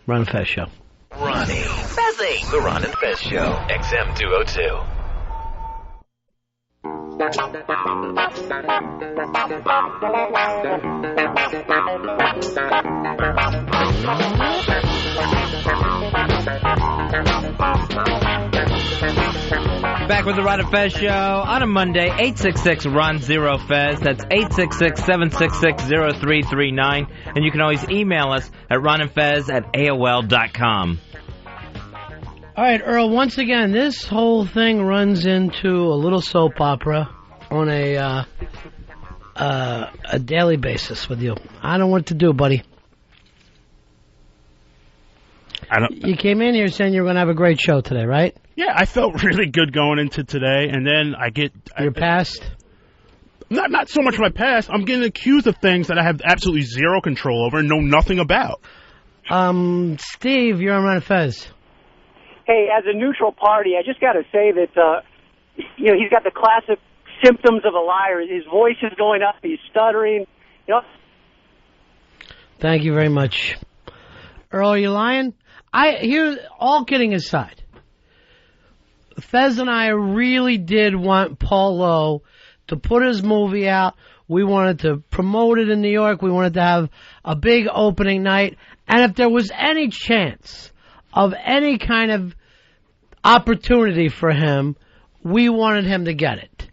S5: Ron and Fez Show.
S18: Ronnie. Fezzy. The Ron and Fez Show. XM 202.
S6: Back with the Ron and Fez Show on a Monday, 866-RON-0-FEZ. That's 866-766-0339. And you can always email us at ronandfez@AOL.com.
S5: All right, Earl, once again, this whole thing runs into a little soap opera on a daily basis with you. I don't know what to do, buddy. You came in here saying you were going to have a great show today, right?
S7: Yeah, I felt really good going into today, and then I get...
S5: Your past?
S7: Not so much my past. I'm getting accused of things that I have absolutely zero control over and know nothing about.
S5: Steve, you're on Ron and Fez.
S19: Hey, as a neutral party, I just got to say that, he's got the classic symptoms of a liar. His voice is going up. He's stuttering.
S5: Thank you very much. Earl, are you lying? All kidding aside, Fez and I really did want Paul Lowe to put his movie out. We wanted to promote it in New York. We wanted to have a big opening night. And if there was any chance of any kind of opportunity for him, we wanted him to get it.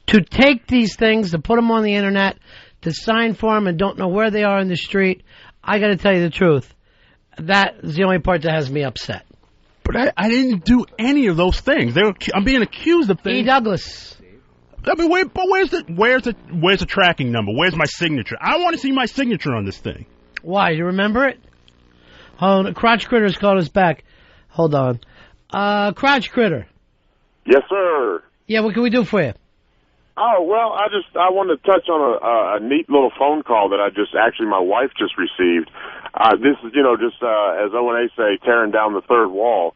S5: To take these things, to put them on the internet, to sign for them and don't know where they are in the street, I got to tell you the truth. That is the only part that has me upset.
S7: But I didn't do any of those things. I'm being accused of things.
S5: E. Douglas.
S7: I mean, where's the tracking number? Where's my signature? I want to see my signature on this thing.
S5: Why? You remember it? Hold on. Crotch Critter's called us back. Hold on. Crotch Critter.
S11: Yes, sir.
S5: Yeah, what can we do for you?
S11: Oh, well, I wanted to touch on a neat little phone call that my wife just received. This is, as O&A say, tearing down the third wall.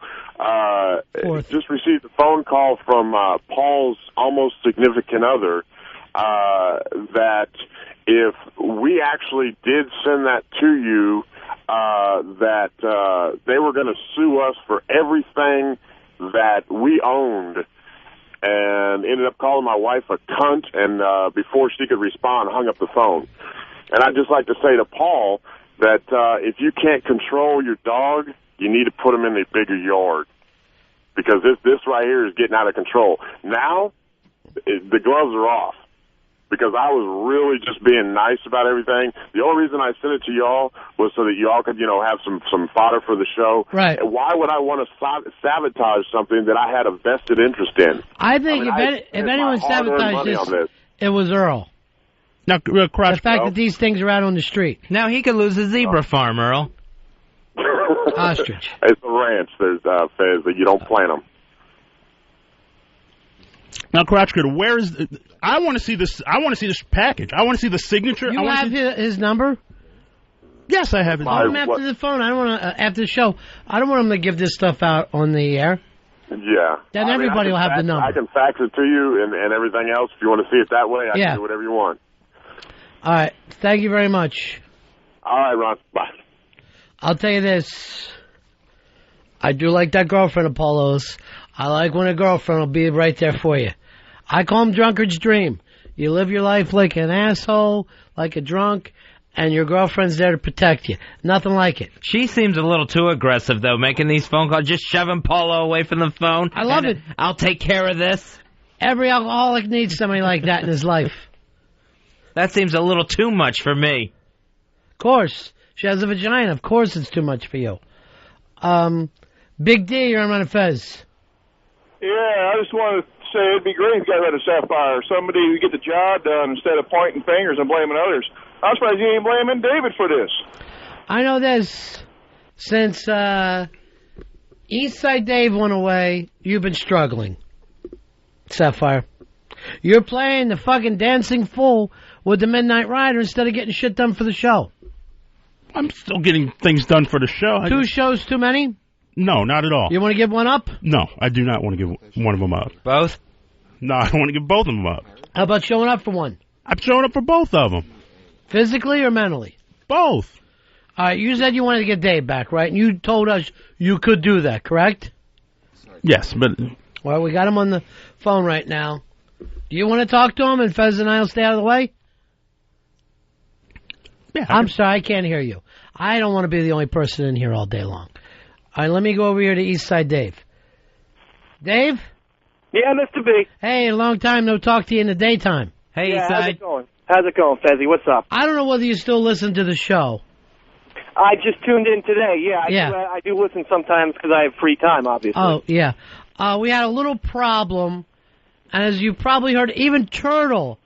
S11: Just received a phone call from Paul's almost significant other that if we actually did send that to you, that they were going to sue us for everything that we owned. And ended up calling my wife a cunt, and before she could respond, hung up the phone. And I'd just like to say to Paul that if you can't control your dog, you need to put him in a bigger yard, because this right here is getting out of control. Now, the gloves are off, because I was really just being nice about everything. The only reason I sent it to y'all was so that y'all could, have some fodder for the show.
S5: Right.
S11: And why would I want to sabotage something that I had a vested interest in?
S5: I think if anyone sabotaged this, it was Earl.
S7: Now,
S5: the fact that these things are out on the street.
S6: Now he could lose his zebra farm, Earl.
S5: Ostrich.
S11: It's a ranch. There's Fez, that you don't plant them.
S7: Now, Crotch Critter, where is? I want to see this. I want to see this package. I want to see the signature.
S5: You have his number?
S7: Yes, I have his number.
S5: Call him after the phone. I don't want to after the show. I don't want him to give this stuff out on the air.
S11: Yeah.
S5: Then everybody will have the number.
S11: I can fax it to you and everything else. If you want to see it that way, I can do whatever you want.
S5: All right. Thank you very much.
S11: All right, Ron. Bye.
S5: I'll tell you this. I do like that girlfriend, Apollo's. I like when a girlfriend will be right there for you. I call them drunkard's dream. You live your life like an asshole, like a drunk, and your girlfriend's there to protect you. Nothing like it.
S6: She seems a little too aggressive, though, making these phone calls, just shoving Paulo away from the phone.
S5: I love it.
S6: I'll take care of this.
S5: Every alcoholic needs somebody like that in his life.
S6: That seems a little too much for me.
S5: Of course. She has a vagina. Of course it's too much for you. Big D, you're on Ron and Fez.
S9: Yeah, I just want to say it'd be great if you got rid of Sapphire. Somebody who get the job done instead of pointing fingers and blaming others. I'm surprised you ain't blaming David for this.
S5: I know this. Since Eastside Dave went away, you've been struggling, Sapphire. You're playing the fucking dancing fool with the Midnight Rider instead of getting shit done for the show.
S7: I'm still getting things done for the show.
S5: Two shows too many?
S7: No, not at all.
S5: You want to give one up?
S7: No, I do not want to give one of them up.
S6: Both?
S7: No, I want to give both of them up.
S5: How about showing up for one?
S7: I'm showing up for both of them.
S5: Physically or mentally?
S7: Both.
S5: All right, you said you wanted to get Dave back, right? And you told us you could do that, correct?
S7: Yes, but...
S5: Well, we got him on the phone right now. Do you want to talk to him and Fez and I will stay out of the way?
S7: Yeah.
S5: I'm sorry, I can't hear you. I don't want to be the only person in here all day long. All right, let me go over here to Eastside Dave. Dave?
S24: Yeah, Mr. B.
S5: Hey, a long time no talk to you in the daytime.
S6: Hey,
S24: yeah,
S6: Eastside.
S24: How's it going, Fezzy? What's up?
S5: I don't know whether you still listen to the show.
S24: I just tuned in today. Yeah, I do listen sometimes because I have free time, obviously.
S5: Oh, yeah. We had a little problem, and as you probably heard, even Turtle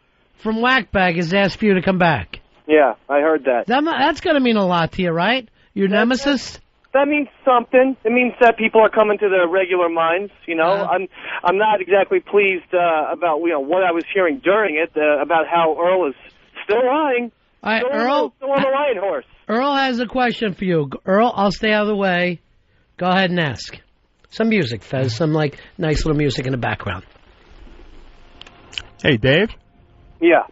S5: from Whackbag has asked for you to come back.
S24: Yeah, I heard that.
S5: That's going to mean a lot to you, right? Your nemesis?
S24: That means something. It means that people are coming to their regular minds. You know, I'm not exactly pleased about what I was hearing during it about how Earl is still lying.
S5: All right, Earl,
S24: still on the lion horse.
S5: Earl has a question for you. Earl, I'll stay out of the way. Go ahead and ask. Some music, Fez. Some nice little music in the background.
S7: Hey, Dave.
S24: Yeah.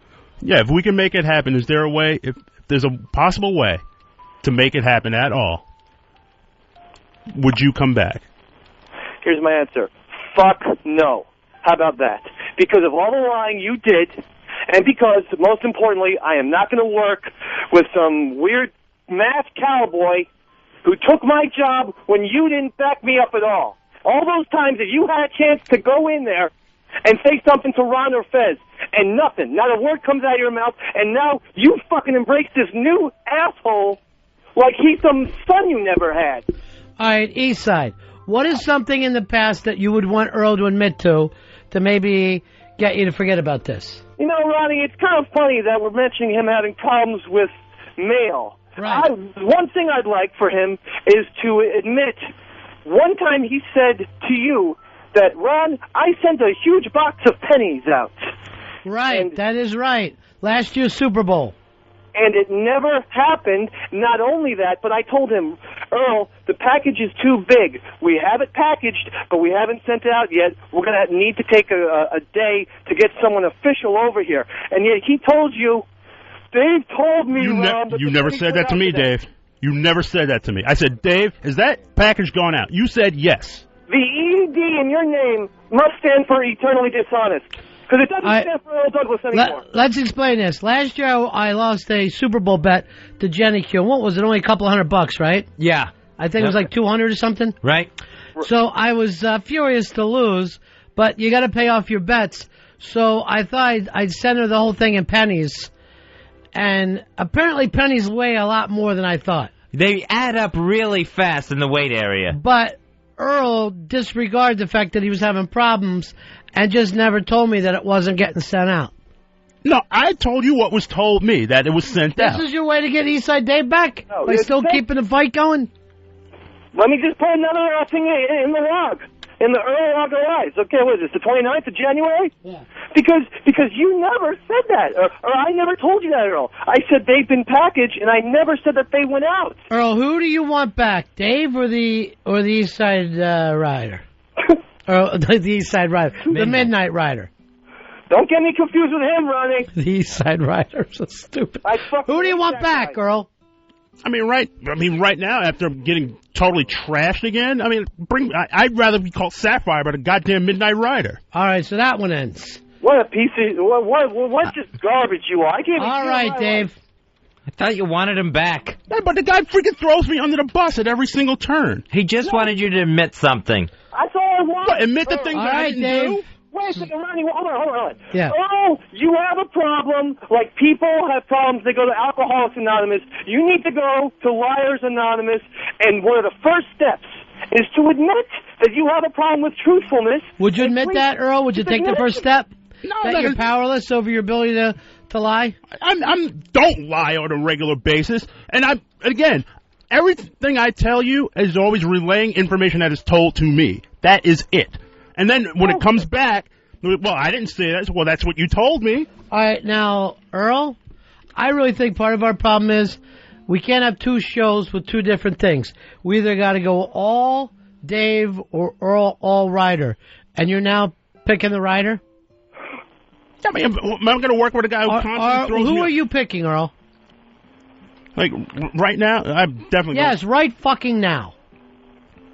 S7: Yeah, if we can make it happen, is there a way? If there's a possible way to make it happen at all, would you come back?
S24: Here's my answer. Fuck no. How about that? Because of all the lying you did, and because, most importantly, I am not going to work with some weird masked cowboy who took my job when you didn't back me up at all. All those times that you had a chance to go in there and say something to Ron or Fez, and nothing, not a word comes out of your mouth, and now you fucking embrace this new asshole like he's some son you never had.
S5: All right, Eastside, what is something in the past that you would want Earl to admit to maybe get you to forget about this?
S24: You know, Ronnie, it's kind of funny that we're mentioning him having problems with mail.
S5: Right.
S24: One thing I'd like for him is to admit one time he said to you that, Ron, I sent a huge box of pennies out.
S5: Right, that is right. Last year's Super Bowl.
S24: And it never happened. Not only that, but I told him, Earl, the package is too big. We have it packaged, but we haven't sent it out yet. We're going to need to take a day to get someone official over here. And yet he told you, Dave told me, Ron.
S7: You never said that to me, Dave. You never said that to me. I said, Dave, is that package gone out? You said yes.
S24: The ED in your name must stand for eternally dishonest. Because it doesn't stand for Earl Douglas anymore.
S5: Let's explain this. Last year, I lost a Super Bowl bet to Jenny Q. What was it? Only a couple $100, right?
S6: Yeah.
S5: I think it was like 200 or something.
S6: Right.
S5: So I was furious to lose, but you got to pay off your bets. So I thought I'd send her the whole thing in pennies. And apparently pennies weigh a lot more than I thought.
S6: They add up really fast in the weight area.
S5: But Earl disregarded the fact that he was having problems and just never told me that it wasn't getting sent out.
S7: No, I told you what was told me, that it was sent out.
S5: This is your way to get Eastside Dave back?
S24: No,
S5: by still keeping the fight going?
S24: Let me just put another thing in the log. In the Earl log of lies. Okay, what is this, the 29th of January?
S5: Yeah.
S24: Because you never said that. Or I never told you that, Earl. I said they've been packaged, and I never said that they went out.
S5: Earl, who do you want back, Dave or the Eastside Rider? Or the Eastside Rider. The Midnight Rider.
S24: Don't get me confused with him, Ronnie.
S5: The Eastside Rider. So stupid. Who do you want back, Earl?
S7: I mean, right now, after getting totally trashed again, I'd rather be called Sapphire by the goddamn Midnight Rider.
S5: All right, so that one ends.
S24: What a piece of what just garbage you are. I can't.
S5: All right, Dave.
S6: I thought you wanted him back.
S7: Yeah, but the guy freaking throws me under the bus at every single turn.
S6: He just wanted you to admit something.
S22: That's all I want.
S7: What, admit the things that I didn't do?
S22: Wait a second, Ronnie. Hold on.
S5: Yeah.
S24: Oh, you have a problem. Like people have problems. They go to Alcoholics Anonymous. You need to go to Liars Anonymous. And one of the first steps is to admit that you have a problem with truthfulness.
S5: Would you admit that, Earl? Would you take the first step?
S7: No,
S5: that you're powerless over your ability to lie?
S7: I'm don't lie on a regular basis. And again, everything I tell you is always relaying information that is told to me. That is it. And then when it comes back, well, I didn't say that. Well, that's what you told me.
S5: All right, now, Earl, I really think part of our problem is we can't have two shows with two different things. We either got to go all Dave or Earl all Ryder. And you're now picking the Ryder?
S7: I mean, am I going to work with a guy who constantly throws me...
S5: Who are you picking, Earl?
S7: Like, right now? I'm definitely
S5: Yes, right fucking now.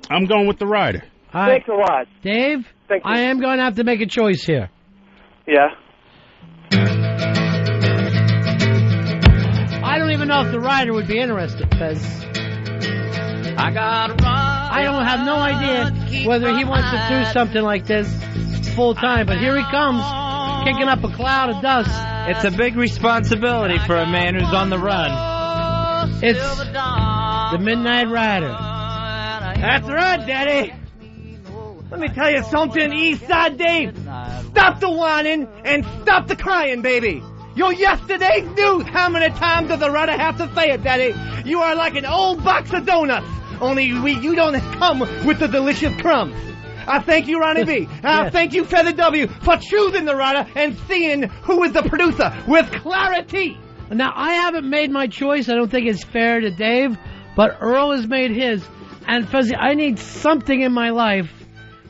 S7: I'm going with the Ryder.
S24: Thanks a lot.
S5: Dave, I am going to have to make a choice here.
S24: Yeah.
S5: I don't even know if the Ryder would be interested, Fez. I don't have no idea whether he wants to do something like this full time, but here he comes, kicking up a cloud of dust.
S6: It's a big responsibility for a man who's on the run.
S5: It's the Midnight Rider.
S1: That's right, Daddy. Let me tell you something, Eastside Dave. Stop the whining and stop the crying, baby. You're yesterday's news. How many times does the writer have to say it, Daddy? You are like an old box of donuts. Only you don't come with the delicious crumbs. I thank you, Ronnie B. I thank you, Feather W, for choosing the writer and seeing who is the producer with clarity.
S5: Now, I haven't made my choice. I don't think it's fair to Dave, but Earl has made his. And Fuzzy, I need something in my life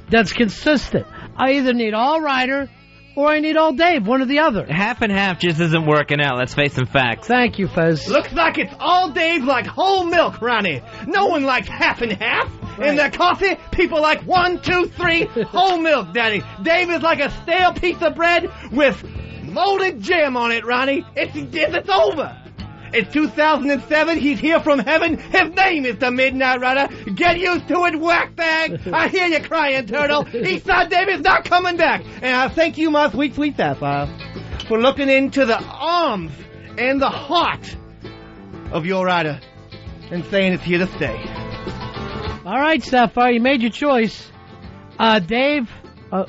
S5: that's consistent. I either need all Ryder or I need all Dave, one or the other.
S6: Half and half just isn't working out. Let's face some facts.
S5: Thank you, Fez.
S1: Looks like it's all Dave like whole milk, Ronnie. No one likes half and half. Right. In their coffee, people like 1, 2, 3 whole milk, Daddy. Dave is like a stale piece of bread with molded jam on it, Ronnie. It's over. It's 2007. He's here from heaven. His name is the Midnight Rider. Get used to it, whack bag. I hear you crying, Turtle. Eastside Dave is not coming back. And I thank you, my sweet, sweet Sapphire, for looking into the arms and the heart of your rider and saying it's here to stay.
S5: All right, Sapphire, you made your choice. Dave,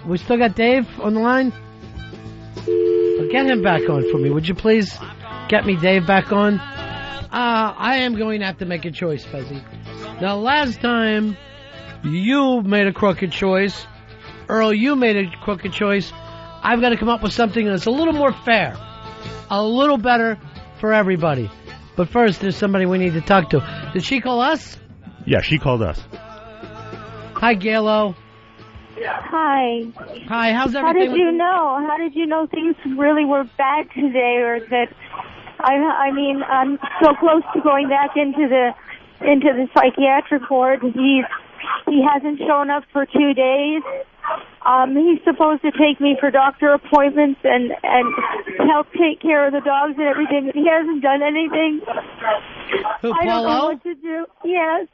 S5: we still got Dave on the line? Get him back on for me, would you please? Get me Dave back on. I am going to have to make a choice, Fezzy. Now, last time you made a crooked choice, Earl, you made a crooked choice. I've got to come up with something that's a little more fair, a little better for everybody. But first, there's somebody we need to talk to. Did she call us?
S7: Yeah, she called us.
S5: Hi, Galo.
S2: Hi.
S5: Hi, how's everything?
S2: How did you know things really were bad today, or that? I mean, I'm so close to going back into the psychiatric ward. He hasn't shown up for 2 days. He's supposed to take me for doctor appointments and help take care of the dogs and everything, but he hasn't done anything.
S5: Who,
S2: I don't know what to do. Yes.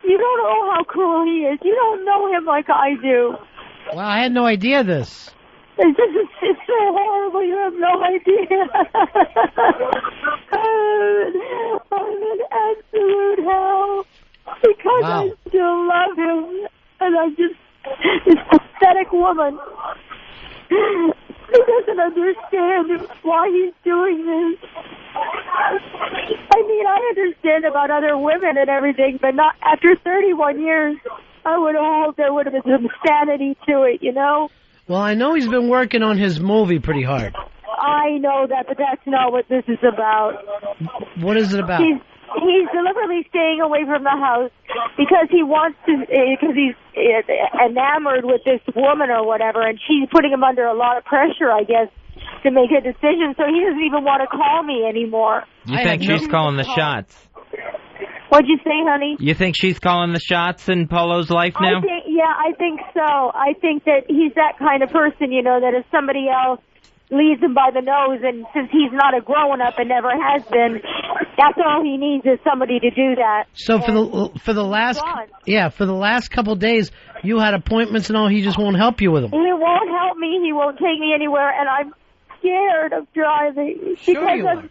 S2: You don't know how cruel he is. You don't know him like I do.
S5: Well, I had no idea this.
S2: It's so horrible. You have no idea. I'm in absolute hell because I still love him, and I'm just this pathetic woman. He doesn't understand why he's doing this. I mean, I understand about other women and everything, but not after 31 years. I would have hoped there would have been some sanity to it, you know?
S5: Well, I know he's been working on his movie pretty hard.
S2: I know that, but that's not what this is about.
S5: What is it about?
S2: He's deliberately staying away from the house because he wants to, because he's enamored with this woman or whatever, and she's putting him under a lot of pressure, I guess, to make a decision, so he doesn't even want to call me anymore.
S6: You think she's calling the shots?
S2: What'd you say, honey?
S6: You think she's calling the shots in Polo's life now?
S2: I think so. I think that he's that kind of person, you know, that if somebody else leads him by the nose, and since he's not a grown-up and never has been, That's all he needs is somebody to do that.
S5: So for the last couple of days, you had appointments and all. He just won't help you with them.
S2: He won't help me. He won't take me anywhere, and I'm scared of driving because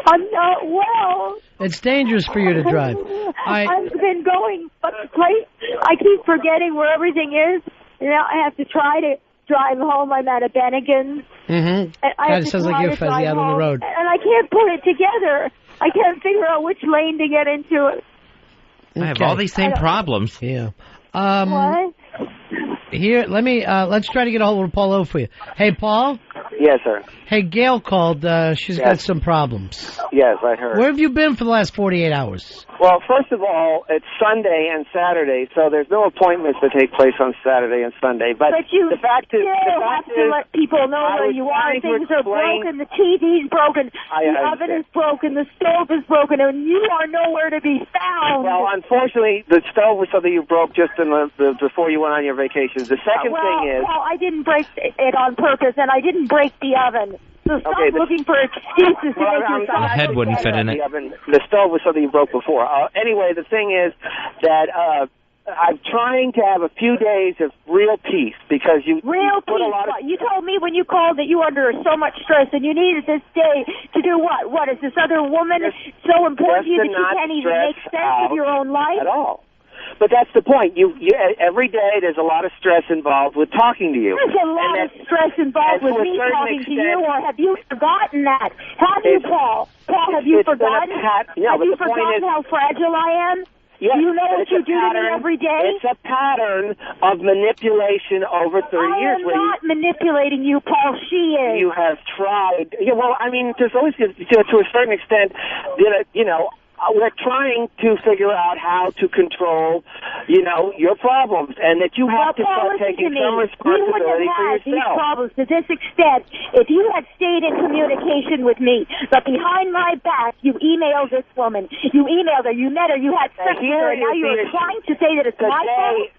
S2: I'm not well.
S5: It's dangerous for you to drive.
S2: I've been going, but I keep forgetting where everything is. Now I have to try to drive home. I'm at a Bennigan's.
S5: Mm-hmm. Kind of sounds like you're Fezzy out on the road.
S2: And I can't put it together. I can't figure out which lane to get into it.
S6: I have all these same problems.
S5: Yeah.
S2: What?
S5: Here, let's try to get a hold of Paul O for you. Hey, Paul?
S22: Yes, sir.
S5: Hey, Gail called. She's got some problems.
S22: Yes, I heard.
S5: Where have you been for the last 48 hours?
S22: Well, first of all, it's Sunday and Saturday, so there's no appointments that take place on Saturday and Sunday. But
S2: you
S22: the fact is,
S2: have to let people know where you are. Things are broken. The TV's broken. The oven is broken. The stove is broken, and you are nowhere to be found.
S22: Well, unfortunately, the stove was something you broke just in before you went on your vacations. The second thing is...
S2: Well, I didn't break it on purpose, and I didn't break the oven. So stop looking for excuses to make yourself...
S6: The head wouldn't fit in it.
S22: The stove was something you broke before. Anyway, the thing is that I'm trying to have a few days of real peace because you put a lot of...
S2: You told me when you called that you were under so much stress and you needed this day to do what? What, is this other woman so important to you that you can't even make sense of your own life?
S22: At all. But that's the point. You every day there's a lot of stress involved with talking to you.
S2: There's a lot of stress involved with me talking to you, or have you forgotten that? Have you, Paul? Paul, have you forgotten? Have you forgotten how fragile I am?
S22: Yes,
S2: you know what you do to me every day?
S22: It's a pattern of manipulation over 30 years.
S2: I am not manipulating you, Paul. She is.
S22: You have tried. Yeah, well, I mean, there's always, to a certain extent, you know, we're trying to figure out how to control, you know, your problems, and that you have to start taking some responsibility for yourself.
S2: These problems to this extent if you had stayed in communication with me. But behind my back, you emailed this woman. You emailed her. You met her. You had sex with her. And now you're trying to say that it's my fault.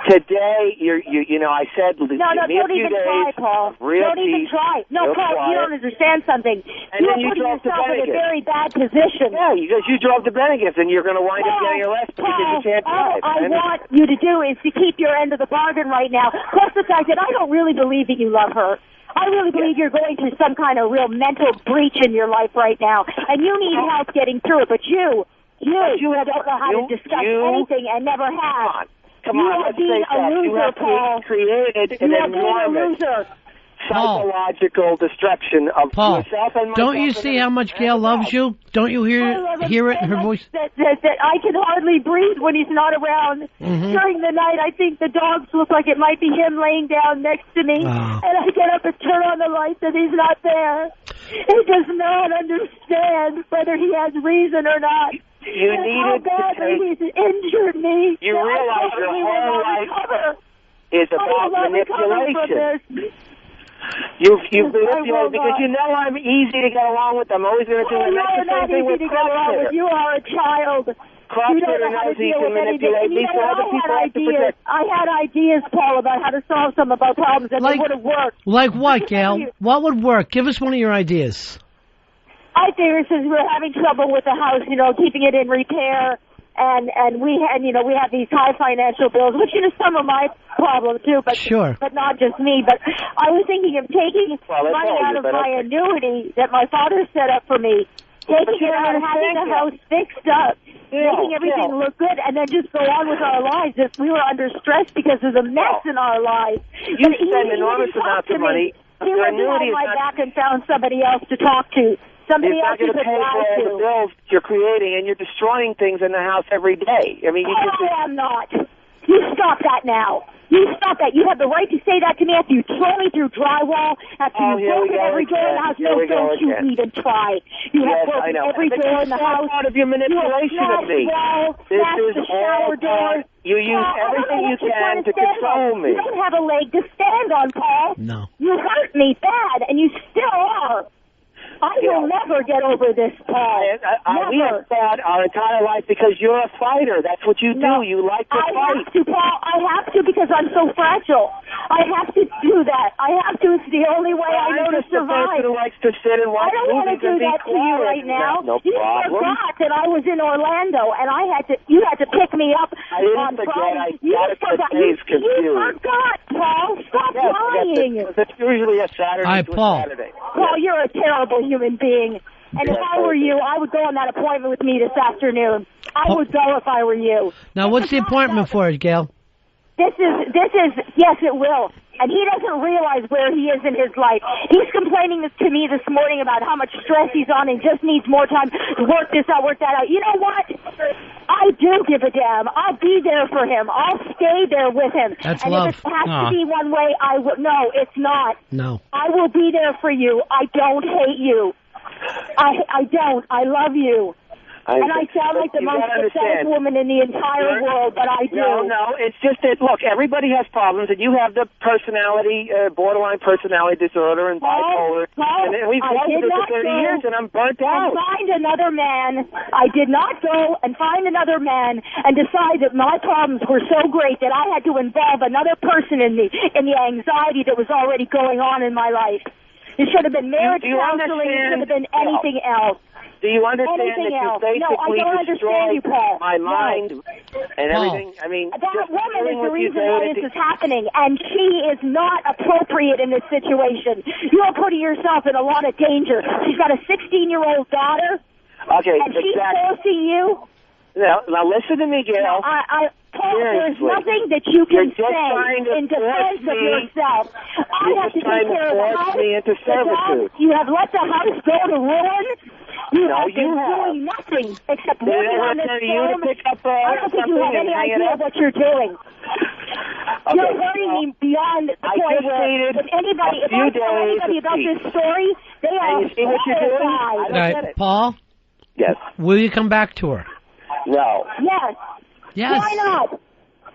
S22: Today, you know, I said,
S2: no, don't even try, Paul. Don't even try. No, Paul, you don't understand something.
S22: And
S2: you're
S22: then
S2: putting yourself in a very bad position.
S22: Yeah, because you drove to Bennigan's, and you're going to wind up getting arrested because you can't drive.
S2: All I want you to do is to keep your end of the bargain right now. Plus the fact that I don't really believe that you love her. I really believe you're going through some kind of real mental breach in your life right now, and you need help getting through it. But you don't know how to discuss anything and never have.
S22: Come on, let's face that. You have created an enormous psychological destruction of yourself and myself.
S5: Don't you see how much Gail loves you? Don't you hear it in her voice?
S2: That I can hardly breathe when he's not around.
S5: Mm-hmm.
S2: During the night, I think the dogs look like it might be him laying down next to me. And I get up and turn on the lights and he's not there. He does not understand whether he has reason or not.
S22: You needed
S2: he's injured me.
S22: You realize your whole life is about manipulation. You've manipulated because you know I'm easy to get along with. I'm always going to do it. That's the same thing with CrossFitter.
S2: You are a child.
S22: CrossFitter knows he can manipulate me so other people have to protect.
S2: I had ideas, Paul, about how to solve some of our problems, and they would have worked.
S5: Like what, Gail? What would work? Give us one of your ideas.
S2: I think since we're having trouble with the house, you know, keeping it in repair, and we have these high financial bills, which some of my problem too, but but not just me. But I was thinking of taking money out of my annuity that my father set up for me, taking it out, having the house fixed up, making everything look good, and then just go on with our lives. If we were under stress because of the mess in our lives,
S22: you spend enormous amounts of money.
S2: He went behind my back and found somebody else to talk to. Somebody else
S22: you could pay for all the bills you're creating, and you're destroying things in the house every day. I mean,
S2: I am not. You stop that now. You stop that. You have the right to say that to me after you throw me through drywall, after you've broken every door in the house. No, don't you even try. You have broken every door in the house.
S22: Part of your manipulation of me. This is all part. You use everything you can to control me.
S2: You don't have a leg to stand on, Paul.
S5: No.
S2: You hurt me bad, and you still are. I will never get over this, Paul.
S22: We have fought our entire life because you're a fighter. That's what you do. You like to fight.
S2: I have to, Paul. I have to because I'm so fragile. I have to do that. I have to. It's the only way I know to survive.
S22: The person who likes to sit and watch
S2: I don't want to do that to you right now.
S22: No
S2: you
S22: problem.
S2: forgot that I was in Orlando and you had to pick me up.
S22: I didn't forget. You
S2: forgot, Paul. Stop lying.
S22: It's usually a Saturday to a Saturday.
S2: Paul, you're a terrible human being. And if I were you, I would go on that appointment with me this afternoon. I would go if I were you.
S5: Now, what's the appointment for, Gail?
S2: This is, yes, it will. And he doesn't realize where he is in his life. He's complaining to me this morning about how much stress he's on and just needs more time to work this out, work that out. You know what? I do give a damn. I'll be there for him. I'll stay there with him.
S5: That's
S2: and
S5: love.
S2: If it has to be one way, I will. No, it's not.
S5: No.
S2: I will be there for you. I don't hate you. I don't. I love you. And I sound like the most pathetic woman in the entire world, but I do.
S22: No, it's just that, look, everybody has problems, and you have the personality, borderline personality disorder and bipolar. And we've lived with it for 30 years, and I'm burnt out.
S2: Find another man. I did not go and find another man and decide that my problems were so great that I had to involve another person in the anxiety that was already going on in my life. It should have been marriage counseling. It should have been anything else.
S22: Do you understand that you basically destroyed my mind and everything? I mean,
S2: that woman is the reason why this is happening, and she is not appropriate in this situation. You are putting yourself in a lot of danger. She's got a 16-year-old daughter, and she's forcing you.
S22: Now listen to me, Gail.
S2: Paul, there's nothing that you can say in defense of yourself. I have to take care of the house. You have let the house go to ruin. You have been doing nothing except working on this film. I don't think you have any idea what you're doing. You're hurting me beyond the point where if anybody about this story, they are horrified.
S5: All right, Paul?
S22: Yes.
S5: Will you come back to her?
S22: No.
S2: Yes.
S5: Yes.
S2: Why not?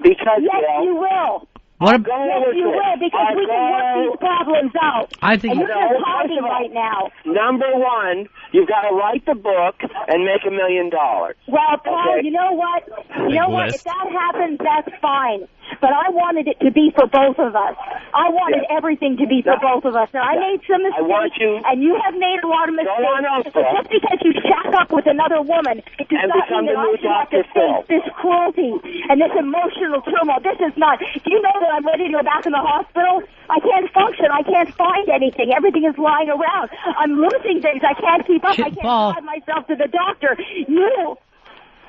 S22: Because,
S2: you will.
S5: What
S2: yes, you will, because we can work these problems out.
S5: I think
S2: and you're just talking right now.
S22: Number one, you've got to write the book and make $1 million.
S2: Well, Paul, you know what? You know what? If that happens, that's fine. But I wanted it to be for both of us. I wanted everything to be for both of us. Now, I made some mistakes, and you have made a lot of mistakes. But just because you shack up with another woman, it does not mean that I should have to face this cruelty and this emotional turmoil. This is not... Do you know that I'm ready to go back in the hospital? I can't function. I can't find anything. Everything is lying around. I'm losing things. I can't keep up. I can't drive myself to the doctor. You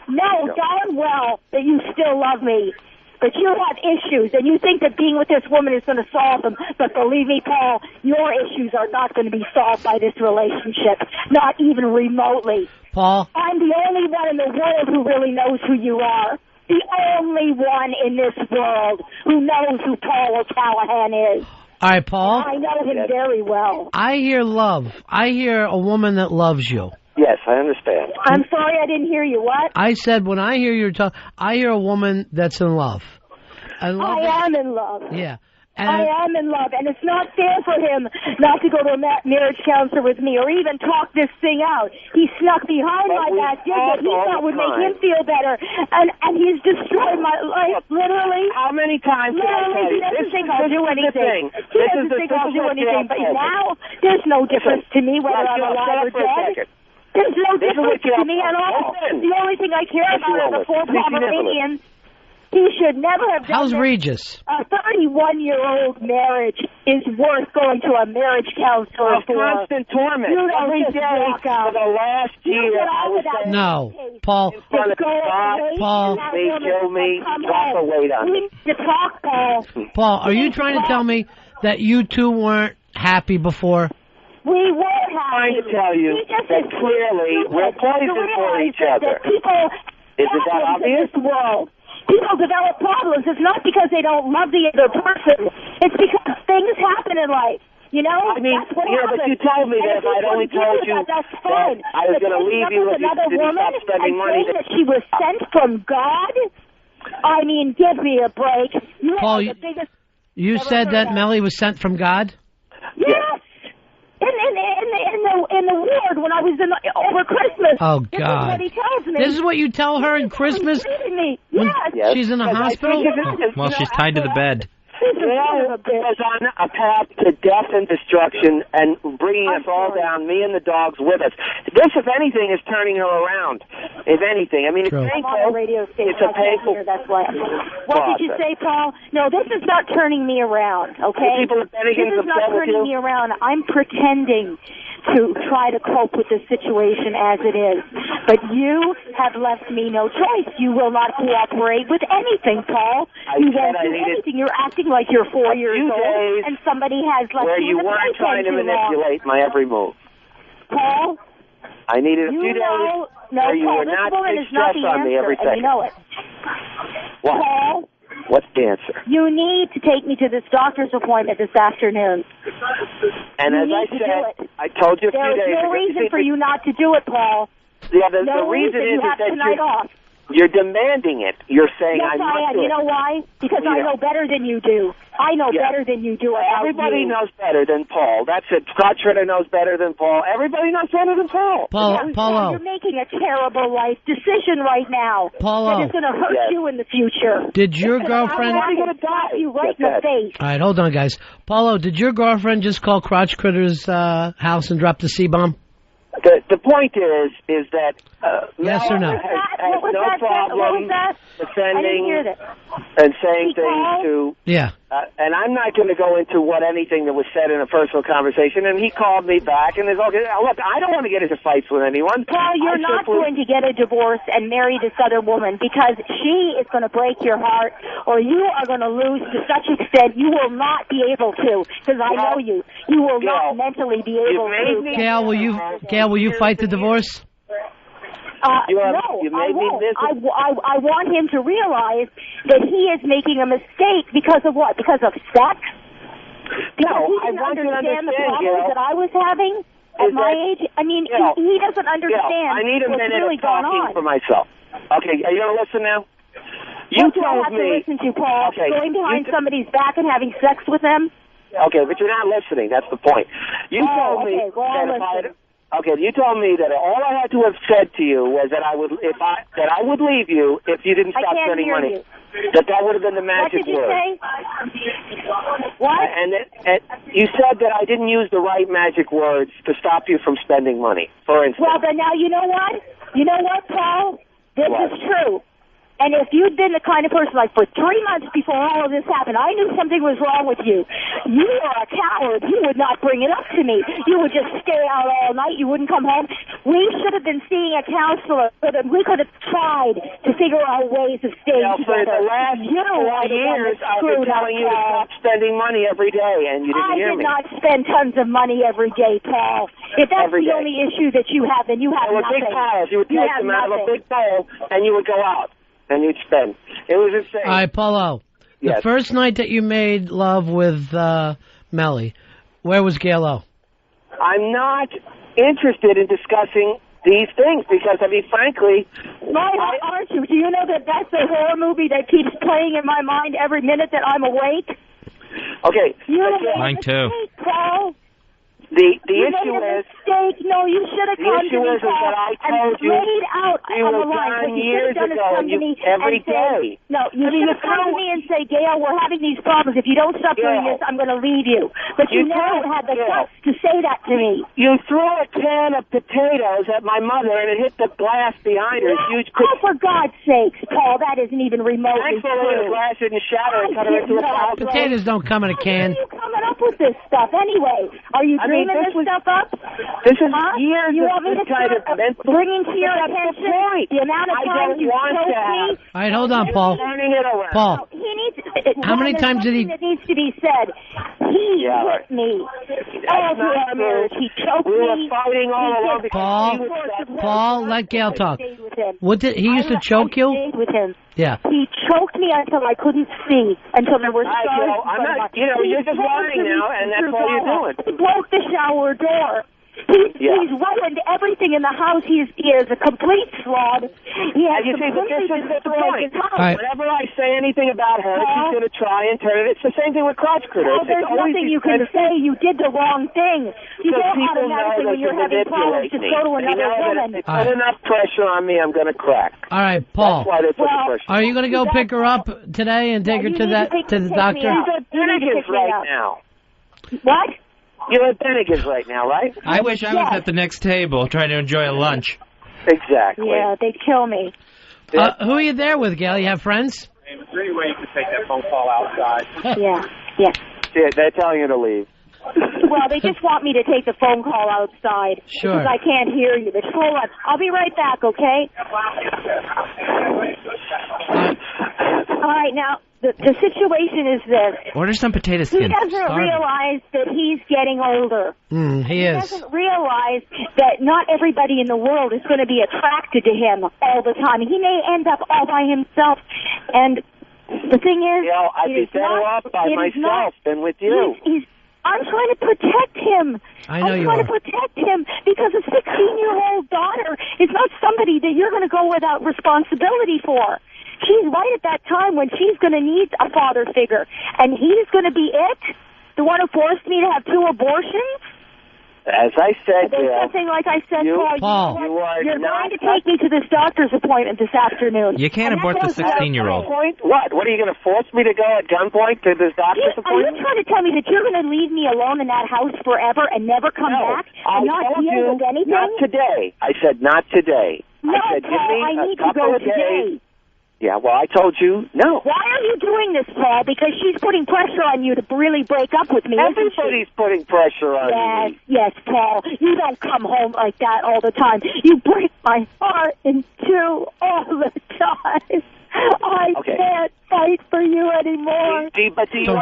S2: know darn well that you still love me. But you have issues, and you think that being with this woman is going to solve them. But believe me, Paul, your issues are not going to be solved by this relationship, not even remotely.
S5: Paul?
S2: I'm the only one in the world who really knows who you are. The only one in this world who knows who Paul O'Callahan is.
S5: All right, Paul?
S2: I know him very well.
S5: I hear love. I hear a woman that loves you.
S22: Yes, I understand.
S2: I'm sorry I didn't hear you. What?
S5: I said when I hear you talk, I hear a woman that's in love.
S2: I am in love.
S5: Yeah.
S2: I am in love, and it's not fair for him not to go to a marriage counselor with me or even talk this thing out. He snuck behind my back, did what he thought would make him feel better, and he's destroyed my life, literally.
S22: How many times did I tell you?
S2: He doesn't think I'll do anything. He doesn't think I'll do anything, but now there's no difference to me whether I'm alive or dead. There's no difference to me at all. The only thing I care about are the 4 Pomeranians. He should never have done
S5: How's Regis?
S2: A 31-year-old marriage is worth going to a marriage counselor for.
S22: Constant torment. Every day for the last year.
S5: No, Paul.
S22: Paul. Kill me. Drop the weight on me.
S2: To talk, Paul.
S5: Paul, are you trying to tell me that you two weren't happy before?
S2: We were happy.
S22: I'm trying to tell you that clearly we're poison for each other. Is it that obvious?
S2: People develop problems. It's not because they don't love the other person. It's because things happen in life. You know?
S22: I mean,
S2: that's what happens.
S22: But you told me that if I'd only told you
S2: that's fine.
S22: that I was going to leave you if you didn't stop spending money.
S2: That she was sent from God? I mean, give me a break.
S5: Paul, you said that Melly was sent from God?
S2: Yes. In the ward when I was over Christmas.
S5: Oh,
S2: This is
S5: God.
S2: what he tells me.
S5: This is what you tell her in Christmas?
S2: Me.
S5: When
S2: Yes.
S5: she's in the hospital?
S6: Well, she's tied to the bed.
S22: Gail is on a path to death and destruction and bringing us all down, me and the dogs with us. This, if anything, is turning her around. If anything. I mean, it's painful.
S2: I'm on a radio station.
S22: It's a painful
S2: That's why. What did you say, Paul? No, this is not turning me around, okay?
S22: People are betting
S2: this is not turning me around. I'm pretending to try to cope with this situation as it is. But you have left me no choice. You will not cooperate with anything, Paul. You won't do anything. You're acting like you're 4 years old and somebody has left
S22: where
S2: you
S22: you
S2: in the
S22: weren't trying to manipulate my every move.
S2: Paul?
S22: I needed a few days where you were not big stress on me every second.
S2: You know it.
S22: What?
S2: Paul?
S22: What's the answer?
S2: You need to take me to this doctor's appointment this afternoon.
S22: And as I said, I told you a few days ago.
S2: There is no reason for you not to do it, Paul.
S22: Yeah, the
S2: no
S22: reason is
S2: you have
S22: that
S2: tonight off.
S22: You're demanding it. You're saying
S2: yes,
S22: I must do it.
S2: You know why? Because I know better than you do. I know better than you do about
S22: Everybody
S2: you.
S22: knows better than Paul. That's it. Scott Schroeder knows better than Paul. Everybody knows better than Paul.
S5: Paulo.
S2: You're making a terrible life decision right now.
S5: Paulo.
S2: That is going to hurt you in the future.
S5: Did your girlfriend...
S2: I'm going to die you right in the face.
S5: All right, hold on, guys. Paulo, did your girlfriend just call Crotch Critter's house and drop the C-bomb?
S22: The point is that
S5: yes or no?
S22: has no problem defending and saying things to...
S5: Yeah.
S22: And I'm not going to go into anything that was said in a personal conversation. And he called me back, and look, I don't want to get into fights with anyone.
S2: Paul, you're not going to get a divorce and marry this other woman because she is going to break your heart, or you are going to lose to such extent you will not be able to. Because I know you. You will not mentally be able to.
S5: Gail, will you fight the divorce?
S2: No, I won't. I want him to realize that he is making a mistake because of what? Because of sex? Because he didn't understand the problems that I was having at my age? I mean, he doesn't understand
S22: I need a
S2: what's
S22: minute
S2: really
S22: of
S2: going
S22: talking
S2: on.
S22: for myself. Okay, are you going to listen now?
S2: What do I have to listen to, Paul? Going behind somebody's back and having sex with them?
S22: Okay, but you're not listening. That's the point. You told me you told me that all I had to have said to you was that I would leave you if you didn't stop spending money. That would have been the magic word.
S2: What did you say? What?
S22: And you said that I didn't use the right magic words to stop you from spending money, for instance.
S2: Well, then now you know what? You know what, Paul? This is true. And if you'd been the kind of person, like for 3 months before all of this happened, I knew something was wrong with you. You are a coward. You would not bring it up to me. You would just stay out all night. You wouldn't come home. We should have been seeing a counselor so that we could have tried to figure out ways of staying together.
S22: For the last 4 years, I've been telling you to stop spending money every day, and you didn't hear me.
S2: I did not spend tons of money every day, Paul. If that's the only issue that you have, then you have nothing.
S22: Big piles. You would take them out of a big bowl, and you would go out. And you'd spend. It was insane.
S5: All right, Paulo.
S22: Yes.
S5: The first night that you made love with Melly, where was Gail O?
S22: I'm not interested in discussing these things because, I mean, frankly...
S2: Aren't you? Do you know that that's a horror movie that keeps playing in my mind every minute that I'm awake?
S22: Okay.
S6: Mine too.
S2: Paul?
S22: The
S2: you
S22: issue
S2: made a mistake. No, you should have come to me, Paul,
S22: that I told
S2: and laid out on the line. What you should have done is come to me
S22: every
S2: day. No, you should have come to me and say, Gail, we're having these problems. If you don't stop doing this, I'm going to leave you. But you never had the guts to say that to me.
S22: You threw a can of potatoes at my mother, and it hit the glass behind her. Huge.
S2: Oh, for God's sakes, Paul, that isn't even remotely
S22: true. The glass didn't shatter and cut her into a pile.
S5: Potatoes don't come in a can.
S2: Where are you coming up with this stuff anyway? Are you dreaming this stuff up?
S22: This is years
S2: you want me to
S22: kind of
S2: bringing to your attention the amount of times you told me.
S5: All right, hold on, Paul. Paul.
S2: He needs.
S5: How many times did he?
S2: That needs to be said. He hit me. All through our marriage, he choked me.
S22: We were fighting all along.
S5: Paul, let Gail talk. What did he used to choke you?
S2: With him.
S5: Yeah.
S2: He choked me until I couldn't see, until there were stars.
S22: I'm not, you're just lying now, and that's all you're doing.
S2: He broke the shower door. He's ruined everything in the house. He is a complete slob. He has
S22: you see, but this is the point.
S5: Right.
S22: Whenever I say anything about her, she's going to try and turn it. It's the same thing with Crotch Critter.
S2: Well, there's nothing you can say. You did the wrong thing. You don't automatically, when you're having problems, just go to another woman.
S22: If they put enough pressure on me, I'm going to crack.
S5: All right, Paul.
S22: That's why they put the pressure.
S5: Are you going to go pick her up today and take her to the doctor?
S22: She's at Bennigan's right now.
S2: What?
S22: You're at Bennigan's right now, right?
S6: I wish I was at the next table trying to enjoy a lunch.
S22: Exactly.
S2: Yeah, they'd kill me.
S5: Who are you there with, Gail? You have friends?
S25: Is there any way you can take that phone call outside?
S2: Yeah.
S22: They're telling you to leave.
S2: Well, they just want me to take the phone call outside.
S5: Sure.
S2: Because I can't hear you. But hold on. I'll be right back, okay? All right, now, the situation is this.
S6: Order some potato skins.
S2: He doesn't realize that he's getting older.
S5: He is.
S2: He doesn't realize that not everybody in the world is going to be attracted to him all the time. He may end up all by himself. And the thing is,
S22: I'd be better off by myself than with you.
S2: I'm trying to protect him.
S5: I know
S2: I'm trying to protect him because a 16-year-old daughter is not somebody that you're going to go without responsibility for. She's right at that time when she's going to need a father figure. And he's going to be it? The one who forced me to have 2 abortions?
S22: As I said,
S2: there's something like I said,
S5: Paul.
S2: You're going to take me to this doctor's appointment this afternoon.
S6: You can't abort the 16-year-old.
S22: What? What, are you going to force me to go at gunpoint to this doctor's appointment?
S2: Are you trying to tell me that you're going to leave me alone in that house forever and never come back and not deal with anything?
S22: Not today. I said not today.
S2: No,
S22: I said,
S2: Paul, I need to go today.
S22: Yeah, well, I told you no.
S2: Why are you doing this, Paul? Because she's putting pressure on you to really break up with me.
S22: Everybody's putting pressure on me.
S2: Yes, Paul. You don't come home like that all the time. You break my heart in 2 all the time. I can't fight for you anymore.
S22: Don't give up,
S5: Gail.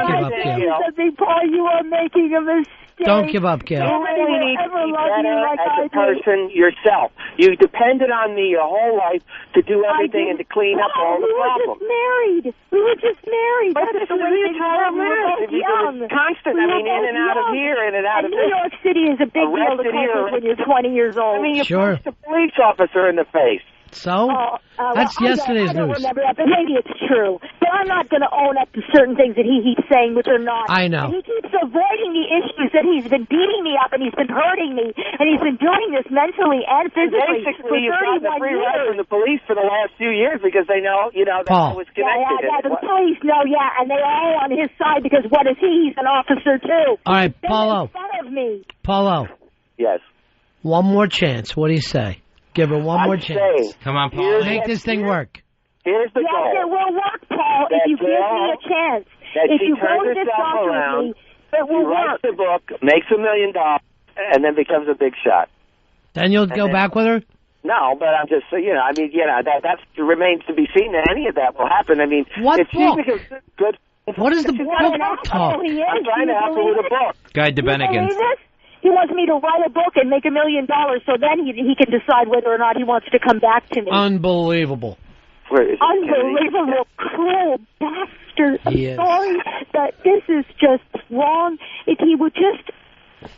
S2: Paul, you are making a mistake.
S5: Don't give up, Gail.
S22: You really need to be better as a person yourself. You depended on me your whole life to do everything and to clean up all the problems.
S2: We were just married.
S22: But this is the entire marriage. It's constant. I mean, in and out of here, in and out of
S2: New York City is a big deal to cope with when you're 20 years old.
S22: I mean, you punched a police officer in the face.
S5: So? That's yesterday's
S2: I don't
S5: news.
S2: remember that, but maybe it's true. But I'm not going to own up to certain things that he keeps saying, which are not.
S5: I know.
S2: And he keeps avoiding the issues that he's been beating me up, and he's been hurting me, and he's been doing this mentally and physically for 31
S22: you've gotten the free ride from the police for the last few years because they know, that I was connected.
S2: Yeah, the police know, and they're all on his side because what is he? He's an officer, too.
S5: All right, Paulo.
S2: They make fun of me.
S5: Paulo.
S22: Yes.
S5: One more chance. What do you say? Give her one more chance.
S6: Come on, Paul.
S5: Make this thing work.
S22: Here's the goal.
S2: Yes, it will work, Paul, if you give me a chance.
S22: If
S2: you
S22: turns
S2: go to this
S22: herself
S2: doctor
S22: around,
S2: with me, it will
S22: writes
S2: work.
S22: the book, makes $1 million, and then becomes a big shot.
S5: Then you'll go back with her?
S22: No, but I'm just, that remains to be seen that any of that will happen. I mean,
S5: what
S22: if she becomes good.
S5: What is the book talk?
S22: I'm trying to help her with a book.
S6: Guide to Bennigan's.
S2: He wants me to write a book and make $1 million, so then he can decide whether or not he wants to come back to me.
S5: Unbelievable.
S2: Unbelievable, cruel bastard. I'm sorry that this is just wrong. If he would just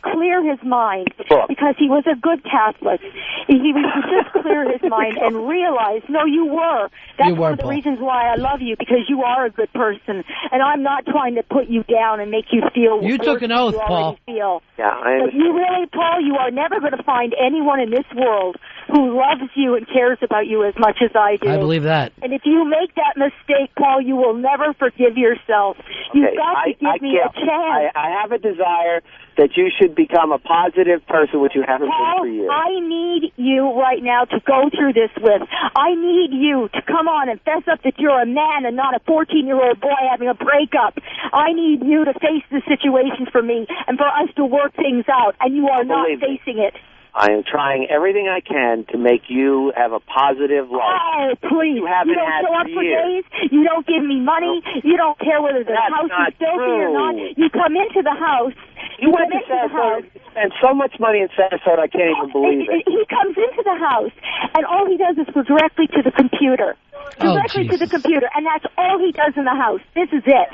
S2: clear his mind, because he was a good Catholic, if he would just clear his mind and realize, no, you were. That's one of the reasons why I love you, because you are a good person, and I'm not trying to put you down and make you feel
S5: You took an oath, Paul.
S22: Yeah, I
S2: but you really, Paul, you are never going to find anyone in this world who loves you and cares about you as much as I do.
S5: I believe that.
S2: And if you make that mistake, Paul, you will never forgive yourself. You've got to give me a chance.
S22: I have a desire that you should become a positive person, which you haven't been for years.
S2: I need you right now to go through this with. I need you to come on and fess up that you're a man and not a 14-year-old boy having a breakup. I need you to face the situation for me and for us to work things out, and you are not facing it.
S22: I am trying everything I can to make you have a positive life.
S2: Oh, please. You don't show up for days. You don't give me money. You don't care whether the house is filthy or not. You come into the house.
S22: You went to Sarasota, spent so much money in Sarasota, I can't even believe it.
S2: He comes into the house, and all he does is go directly to the computer. Directly to the computer, and that's all he does in the house. This is it.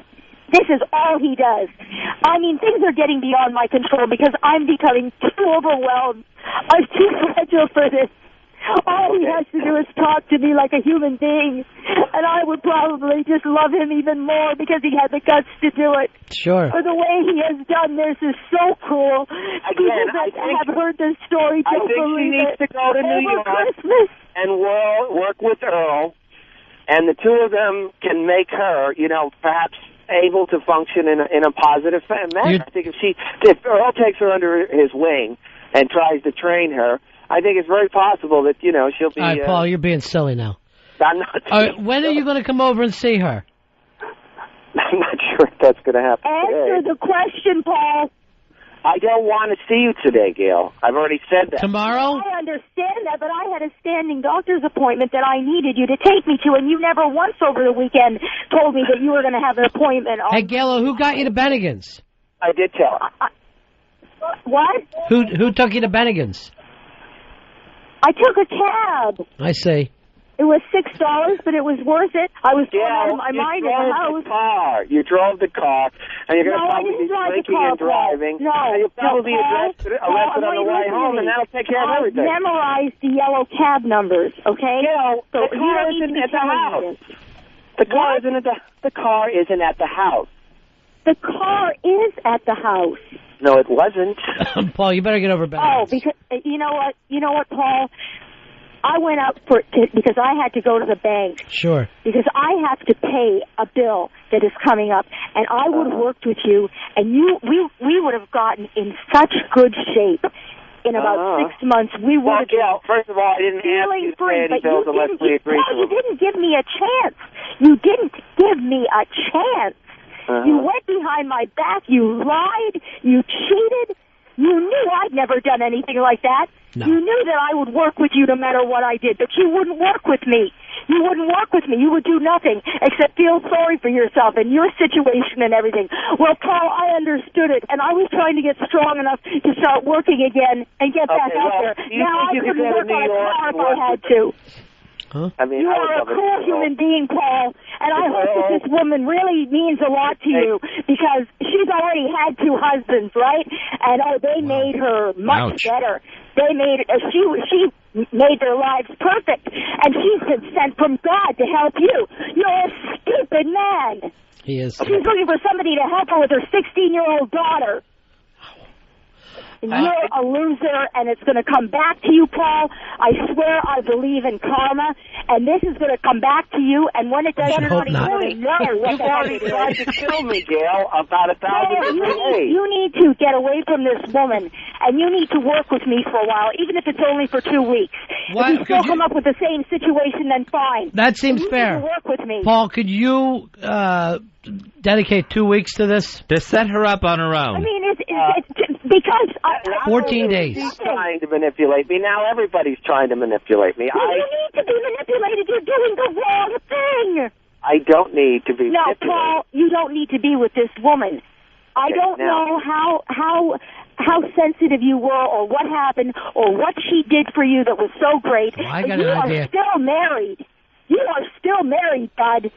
S2: This is all he does. I mean, things are getting beyond my control because I'm becoming too overwhelmed. I'm too fragile for this. All he has to do is talk to me like a human being, and I would probably just love him even more because he had the guts to do it.
S5: Sure.
S2: For the way he has done this is so cruel. People that have heard this story don't believe
S22: she needs to go to New York
S2: Christmas.
S22: and work with Earl, and the two of them can make her, perhaps able to function in a positive manner. I think if Earl takes her under his wing and tries to train her, I think it's very possible that, she'll be...
S5: All right, Paul, you're being silly now.
S22: I'm not...
S5: All right, when are you going to come over and see her?
S22: I'm not sure if that's going to happen
S2: Answer
S22: today.
S2: the question, Paul.
S22: I don't want to see you today, Gail. I've already said that.
S5: Tomorrow?
S2: I understand that, but I had a standing doctor's appointment that I needed you to take me to, and you never once over the weekend told me that you were going to have an appointment.
S5: Hey, Gail, who got you to Bennigan's?
S22: I did tell her.
S2: What?
S5: Who took you to Bennigan's?
S2: I took a cab.
S5: I see.
S2: It was $6, but it was worth it. I was going out of my mind in the house.
S22: You drove the car, and you're going to
S2: I
S22: probably
S2: didn't
S22: be
S2: drive the
S22: drinking
S2: car,
S22: and driving.
S2: No,
S22: and you'll probably be arrested on the way home, and that'll take care of everything.
S2: I memorized the yellow cab numbers, okay?
S22: The car isn't at the house. The car isn't at the house.
S2: The car is at the house.
S22: No, it wasn't.
S5: Paul, you better get over Bennigan's.
S2: Oh, because you know what, Paul? I went out because I had to go to the bank.
S5: Sure.
S2: Because I have to pay a bill that is coming up, and I would have worked with you, and we would have gotten in such good shape. In about 6 months, we would have been
S22: first of all, I didn't ask you to pay any bills unless we agreed to
S2: you didn't give me a chance. You didn't give me a chance. You went behind my back. You lied. You cheated. You knew I'd never done anything like that.
S5: No.
S2: You knew that I would work with you no matter what I did, but you wouldn't work with me. You wouldn't work with me. You would do nothing except feel sorry for yourself and your situation and everything. Well, Paul, I understood it, and I was trying to get strong enough to start working again and get back out there. Now I couldn't work on a car if I had to.
S5: Huh?
S22: I mean,
S2: you are a cool human being, Paul, and I hope that this woman really means a lot to you because she's already had 2 husbands, right? And they made her much better. They made she made their lives perfect, and she's been sent from God to help you. You're a stupid man.
S5: He is.
S2: She's looking for somebody to help her with her 16-year-old daughter. And you're a loser, and it's going to come back to you, Paul. I swear I believe in karma, and this is going to come back to you, and when it does, everybody really know what
S22: You've already tried to kill me, Gail, about 1,000
S2: days. You need to get away from this woman, and you need to work with me for a while, even if it's only for 2 weeks.
S5: What?
S2: If you still come up with the same situation, then fine.
S5: That seems
S2: you
S5: fair.
S2: Need to work with me.
S5: Paul, could you dedicate 2 weeks to this?
S6: To set her up on her own.
S2: I mean, it's because
S5: 14 days.
S22: She's trying to manipulate me. Now everybody's trying to manipulate me.
S2: You need to be manipulated. You're doing the wrong thing.
S22: I don't need to be manipulated.
S2: No, Paul, you don't need to be with this woman. I don't know how sensitive you were or what happened or what she did for you that was so great.
S5: I got
S2: you
S5: an idea.
S2: are still married. You are still married, bud.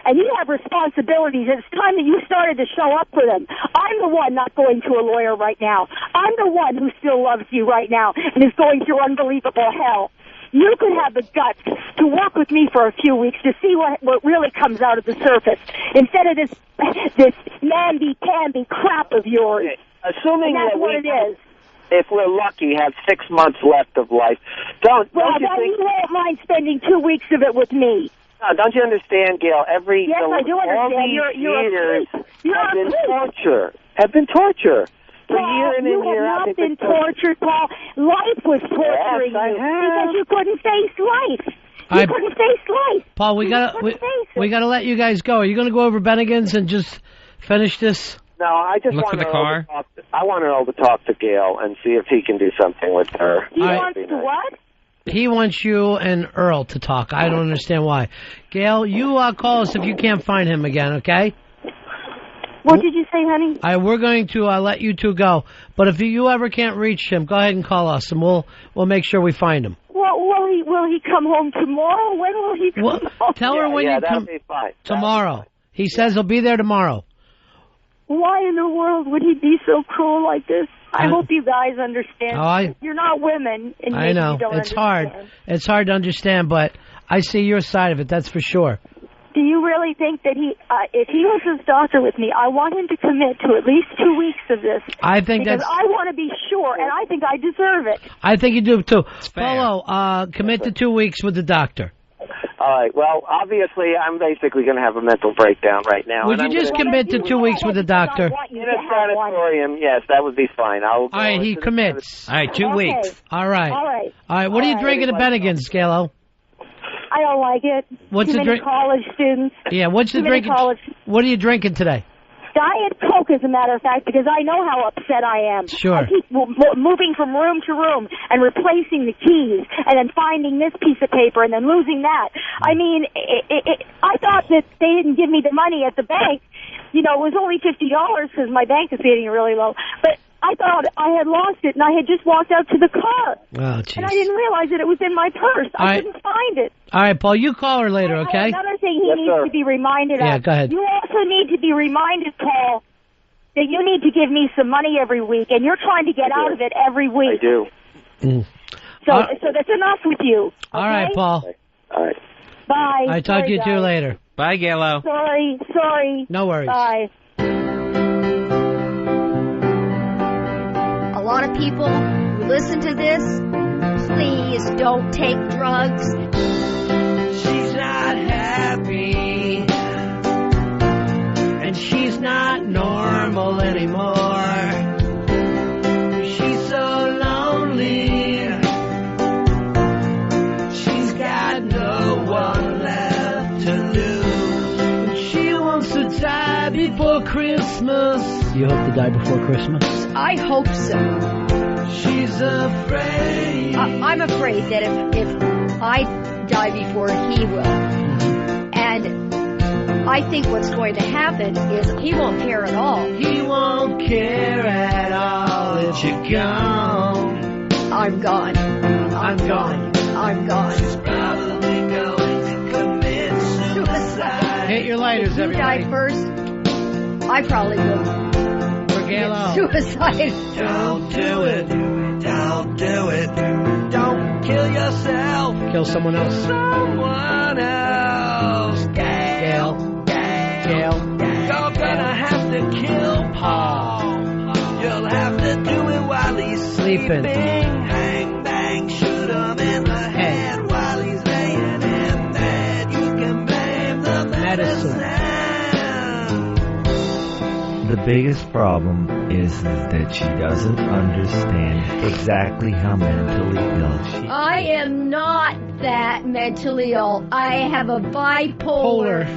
S2: And you have responsibilities. It's time that you started to show up for them. I'm the one not going to a lawyer right now. I'm the one who still loves you right now and is going through unbelievable hell. You could have the guts to work with me for a few weeks to see what really comes out of the surface instead of this namby-pamby crap of yours.
S22: Okay. Assuming
S2: that's
S22: that
S2: what it is.
S22: If we're lucky, have 6 months left of life. Don't you think...
S2: you won't mind spending 2 weeks of it with me.
S22: No, don't you understand, Gail?
S2: Yes, I do understand.
S22: All these years
S2: have been torture.
S22: For year in and year out.
S2: You have not been tortured, Paul. Life was torturing you because you couldn't face life. You couldn't face life.
S5: Paul, we gotta let you guys go. Are you gonna go over Bennigan's and just finish this?
S22: No, I just want Earl to talk to Gail and see if he can do something with her.
S2: He wants to what?
S5: He wants you and Earl to talk. I don't understand why. Gail, you call us if you can't find him again, okay?
S2: What did you say, honey?
S5: We're going to let you two go. But if you ever can't reach him, go ahead and call us, and we'll make sure we find him.
S2: Well, will he come home tomorrow? When will he come home?
S5: Tell her when you come.
S22: Be fine.
S5: Tomorrow. He says he'll be there tomorrow.
S2: Why in the world would he be so cruel like this? I hope you guys understand. You're not women, and
S5: I know.
S2: you don't
S5: It's
S2: understand.
S5: hard. It's hard to understand, but I see your side of it, that's for sure.
S2: Do you really think that if he was his doctor with me, I want him to commit to at least 2 weeks of this?
S5: I think
S2: because
S5: that's...
S2: I want to be sure, and I think I deserve it.
S5: I think you do, too. Polo, commit to 2 weeks with the doctor.
S22: All right. Well, obviously, I'm basically going to have a mental breakdown right now.
S5: Would you just commit to 2 weeks with the doctor?
S22: In a sanatorium, yes, that would be fine.
S5: All right, he commits.
S6: All right, 2 weeks.
S5: All right.
S2: All right.
S5: All right, what are you drinking to bed against, Scalo?
S2: I don't like it.
S5: What's
S2: Too
S5: the
S2: many
S5: drink?
S2: college students.
S5: Yeah, what's the
S2: Too many
S5: drinking?
S2: college.
S5: What are you drinking today?
S2: Diet Coke, as a matter of fact, because I know how upset I am.
S5: Sure.
S2: I keep moving from room to room and replacing the keys and then finding this piece of paper and then losing that. I mean, I thought that they didn't give me the money at the bank. You know, it was only $50 because my bank is getting really low. But I thought I had lost it, and I had just walked out to the car.
S5: Oh, jeez.
S2: And I didn't realize that it was in my purse. I couldn't find it.
S5: All right, Paul, you call her later, okay?
S2: Another thing he needs to be reminded of.
S5: Yeah, go ahead.
S2: You also need to be reminded, Paul, that you need to give me some money every week, and you're trying to get out of it every week.
S22: I do.
S2: So that's enough with you. Okay?
S5: All right, Paul.
S22: All right.
S2: Bye.
S5: I talk to you two later.
S6: Bye, Galo.
S2: Sorry.
S5: No worries.
S2: Bye.
S4: A lot of people who listen to this, please don't take drugs.
S5: She's not happy, and she's not normal anymore. She's so lonely. She's got no one left to lose. And she wants to die before Christmas. You hope to die before Christmas?
S4: I hope so.
S5: She's afraid.
S4: I'm afraid that if I die before he will, and I think what's going to happen is he won't care at all.
S5: He won't care at all if you're gone.
S4: I'm gone.
S5: I'm gone.
S4: I'm gone.
S5: She's probably going to commit suicide. Hit your lighters,
S4: You
S5: everybody.
S4: die first. I probably will. Suicide.
S5: Don't do it. Don't do it. Don't kill yourself. Kill someone else. Someone else. Gail. You're gonna have to kill Paul. You'll have to do it while he's sleeping. Bang, bang, shoot him in the head while he's laying in bed. You can blame the medicine.
S8: The biggest problem is that she doesn't understand exactly how mentally ill she is.
S4: I am not that mentally ill. I have a bipolar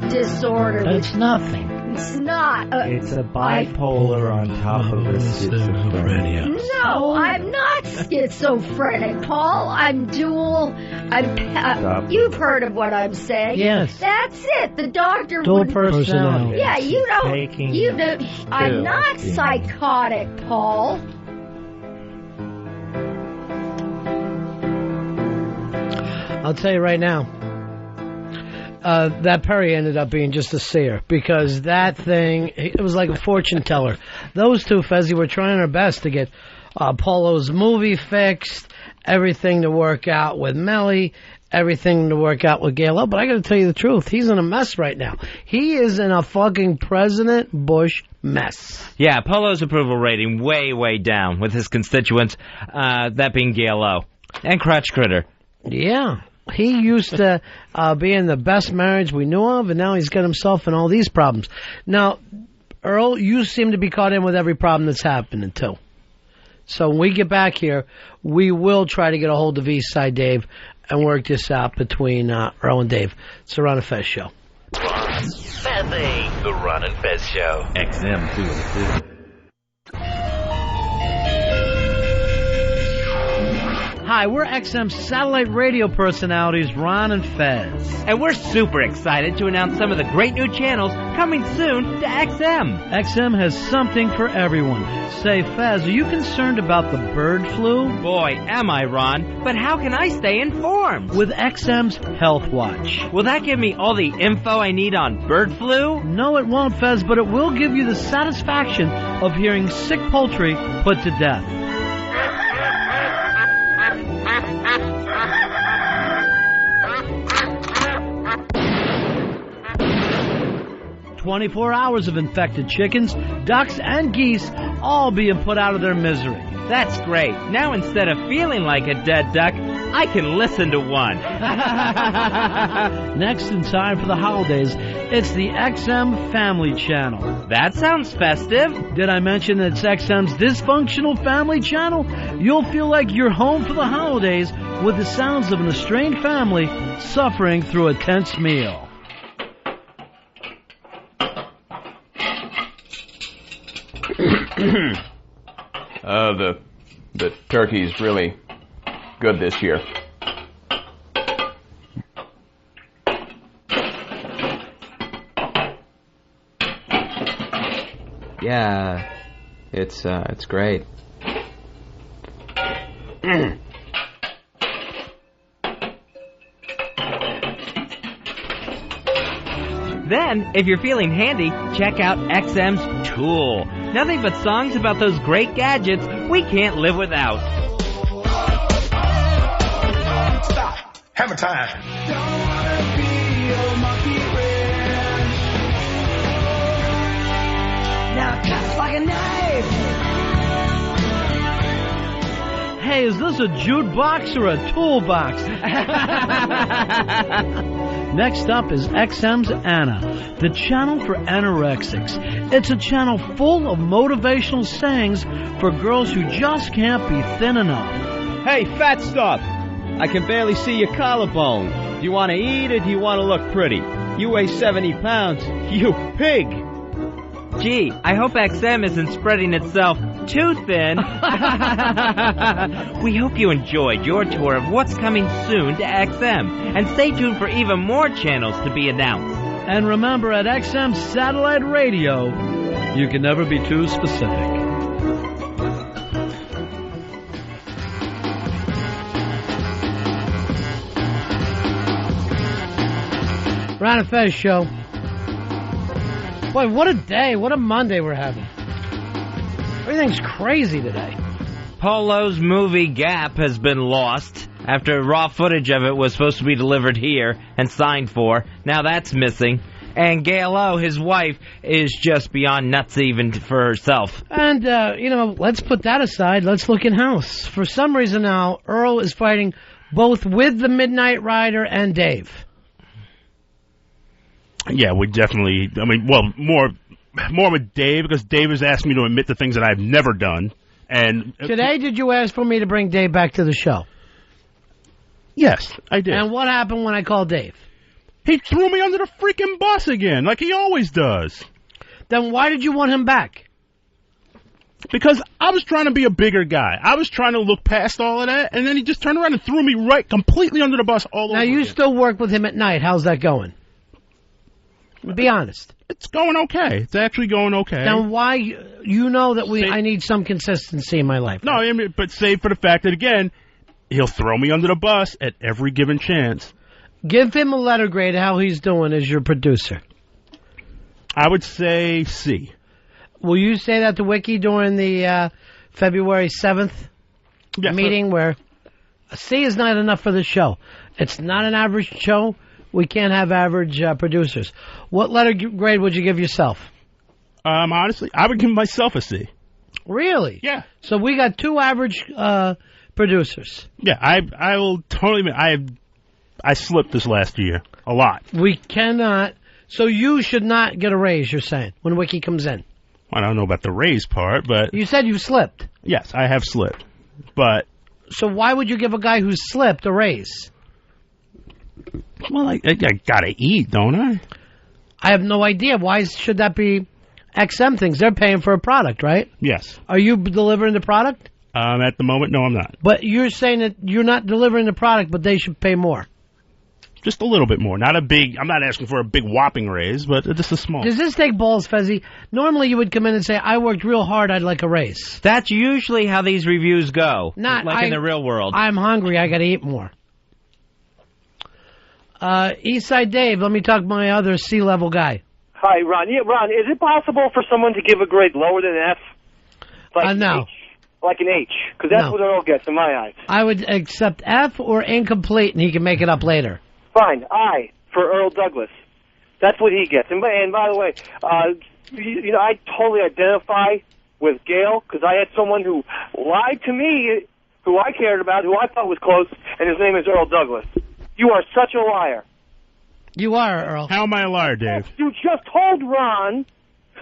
S4: disorder.
S8: That's nothing.
S4: It's not.
S8: It's a bipolar on top of a schizophrenia.
S4: No, I'm not schizophrenic, Paul. I'm dual. You've heard of what I'm saying.
S5: Yes.
S4: That's it. The doctor
S5: Dual
S4: wouldn't...
S5: personality.
S4: Yeah, you don't.
S8: Taking
S4: You don't. I'm
S8: pills.
S4: not psychotic, Paul.
S5: I'll tell you right now, that Perry ended up being just a seer because that thing, it was like a fortune teller. Those two, Fezzi, were trying their best to get Polo's movie fixed, everything to work out with Melly, everything to work out with Galo. But I got to tell you the truth, he's in a mess right now. He is in a fucking President Bush mess.
S6: Yeah, Polo's approval rating way, way down with his constituents, that being Galo and Crotch Critter.
S5: Yeah. He used to be in the best marriage we knew of, and now he's got himself in all these problems. Now, Earl, you seem to be caught in with every problem that's happening, too. So when we get back here, we will try to get a hold of Eastside Dave and work this out between Earl and Dave. It's the Ron and Fez Show.
S18: Fezzy, the Ron and Fez Show.
S8: XM 202.
S5: Hi, we're XM satellite radio personalities Ron and Fez.
S6: And we're super excited to announce some of the great new channels coming soon to XM.
S5: XM has something for everyone. Say, Fez, are you concerned about the bird flu?
S6: Boy, am I, Ron. But how can I stay informed?
S5: With XM's Health Watch.
S6: Will that give me all the info I need on bird flu?
S5: No, it won't, Fez, but it will give you the satisfaction of hearing sick poultry put to death. 24 hours of infected chickens, ducks, and geese all being put out of their misery.
S6: That's great. Now instead of feeling like a dead duck, I can listen to one.
S5: Next in time for the holidays, it's the XM Family Channel.
S6: That sounds festive.
S5: Did I mention that it's XM's dysfunctional family channel? You'll feel like you're home for the holidays with the sounds of an estranged family suffering through a tense meal.
S10: The turkey's really good this year. Yeah, it's great.
S6: Then, if you're feeling handy, check out XM's Tool. Nothing but songs about those great gadgets we can't live without.
S12: Stop. Hammer time. Don't wanna be your monkey wrench.
S5: Now it cuts like a knife. Hey, is this a jute box or a toolbox? Next up is XM's Anna, the channel for anorexics. It's a channel full of motivational sayings for girls who just can't be thin enough.
S20: Hey, fat stuff! I can barely see your collarbone. Do you want to eat or do you want to look pretty? You weigh 70 pounds. You pig!
S6: Gee, I hope XM isn't spreading itself too thin. We hope you enjoyed your tour of what's coming soon to XM. And stay tuned for even more channels to be announced.
S5: And remember, at XM Satellite Radio, you can never be too specific. Ron and Fez show. Boy, what a day. What a Monday we're having. Everything's crazy today.
S6: Polo's movie Gap has been lost after raw footage of it was supposed to be delivered here and signed for. Now that's missing. And Gail O, his wife, is just beyond nuts even for herself.
S5: And, let's put that aside. Let's look in-house. For some reason now, Earl is fighting both with the Midnight Rider and Dave.
S7: Yeah, we definitely, more with Dave, because Dave has asked me to admit the things that I've never done. And
S5: today, did you ask for me to bring Dave back to the show?
S7: Yes, I did.
S5: And what happened when I called Dave?
S7: He threw me under the freaking bus again, like he always does.
S5: Then why did you want him back?
S7: Because I was trying to be a bigger guy. I was trying to look past all of that, and then he just turned around and threw me right completely under the bus all over
S5: again. Now, you
S7: again.
S5: still work with him at night. How's that going? Be honest.
S7: It's going okay. It's actually going okay.
S5: Now, why? You know that I need some consistency in my life.
S7: No, but save for the fact that, again, he'll throw me under the bus at every given chance.
S5: Give him a letter grade how he's doing as your producer.
S7: I would say C.
S5: Will you say that to Wiki during the February 7th meeting where a C is not enough for the show? It's not an average show. We can't have average producers. What letter grade would you give yourself?
S7: Honestly, I would give myself a C.
S5: Really?
S7: Yeah.
S5: So we got two average producers.
S7: Yeah, I will totally admit, I slipped this last year a lot.
S5: We cannot. So you should not get a raise, you're saying, when Wiki comes in.
S7: I don't know about the raise part, but...
S5: You said you slipped.
S7: Yes, I have slipped, but...
S5: So why would you give a guy who's slipped a raise?
S7: Well, I gotta eat, don't I?
S5: I have no idea. Why should that be XM things? They're paying for a product, right?
S7: Yes.
S5: Are you delivering the product?
S7: At the moment, no, I'm not.
S5: But you're saying that you're not delivering the product, but they should pay more.
S7: Just a little bit more. Not a big, I'm not asking for a big whopping raise, but just a small.
S5: Does this take balls, Fezzy? Normally you would come in and say, I worked real hard, I'd like a raise.
S6: That's usually how these reviews go.
S5: Not
S6: like in the real world.
S5: I'm hungry, I gotta eat more. Eastside Dave, let me talk to my other C-level guy.
S13: Hi, Ron. Yeah, Ron, is it possible for someone to give a grade lower than an F? Like
S5: no.
S13: H? Like an H? Because that's
S5: No.
S13: what Earl gets in my eyes.
S5: I would accept F or incomplete, and he can make it up later.
S13: Fine, I for Earl Douglas. That's what he gets. And by the way, you know, I totally identify with Gail because I had someone who lied to me, who I cared about, who I thought was close, and his name is Earl Douglas. You are such a liar.
S5: You are, Earl.
S7: How am I a liar, Dave?
S13: You just told Ron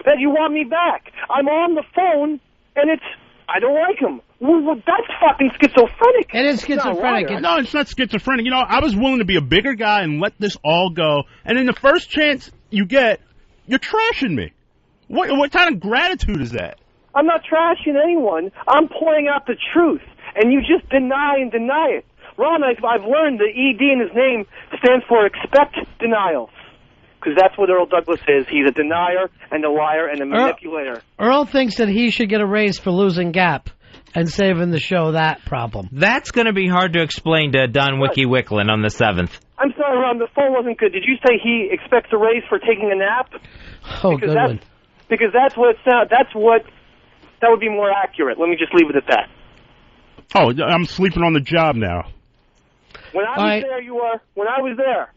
S13: that you want me back. I'm on the phone, and I don't like him. Well, that's fucking schizophrenic.
S5: It is schizophrenic.
S7: No, it's not schizophrenic. You know, I was willing to be a bigger guy and let this all go, and in the first chance you get, you're trashing me. What kind of gratitude is that?
S13: I'm not trashing anyone. I'm pointing out the truth, and you just deny and deny it. Ron, I've learned the ED in his name stands for expect denials. Because that's what Earl Douglas is. He's a denier and a liar and a manipulator.
S5: Earl thinks that he should get a raise for losing Gap and saving the show that problem.
S6: That's going to be hard to explain to Don Wiki Wicklin on the 7th.
S13: I'm sorry, Ron, the phone wasn't good. Did you say he expects a raise for taking a nap?
S5: Oh, good one.
S13: Because that's what it sounds. That would be more accurate. Let me just leave it at that.
S7: Oh, I'm sleeping on the job now.
S13: When I was there, you were. When I was there.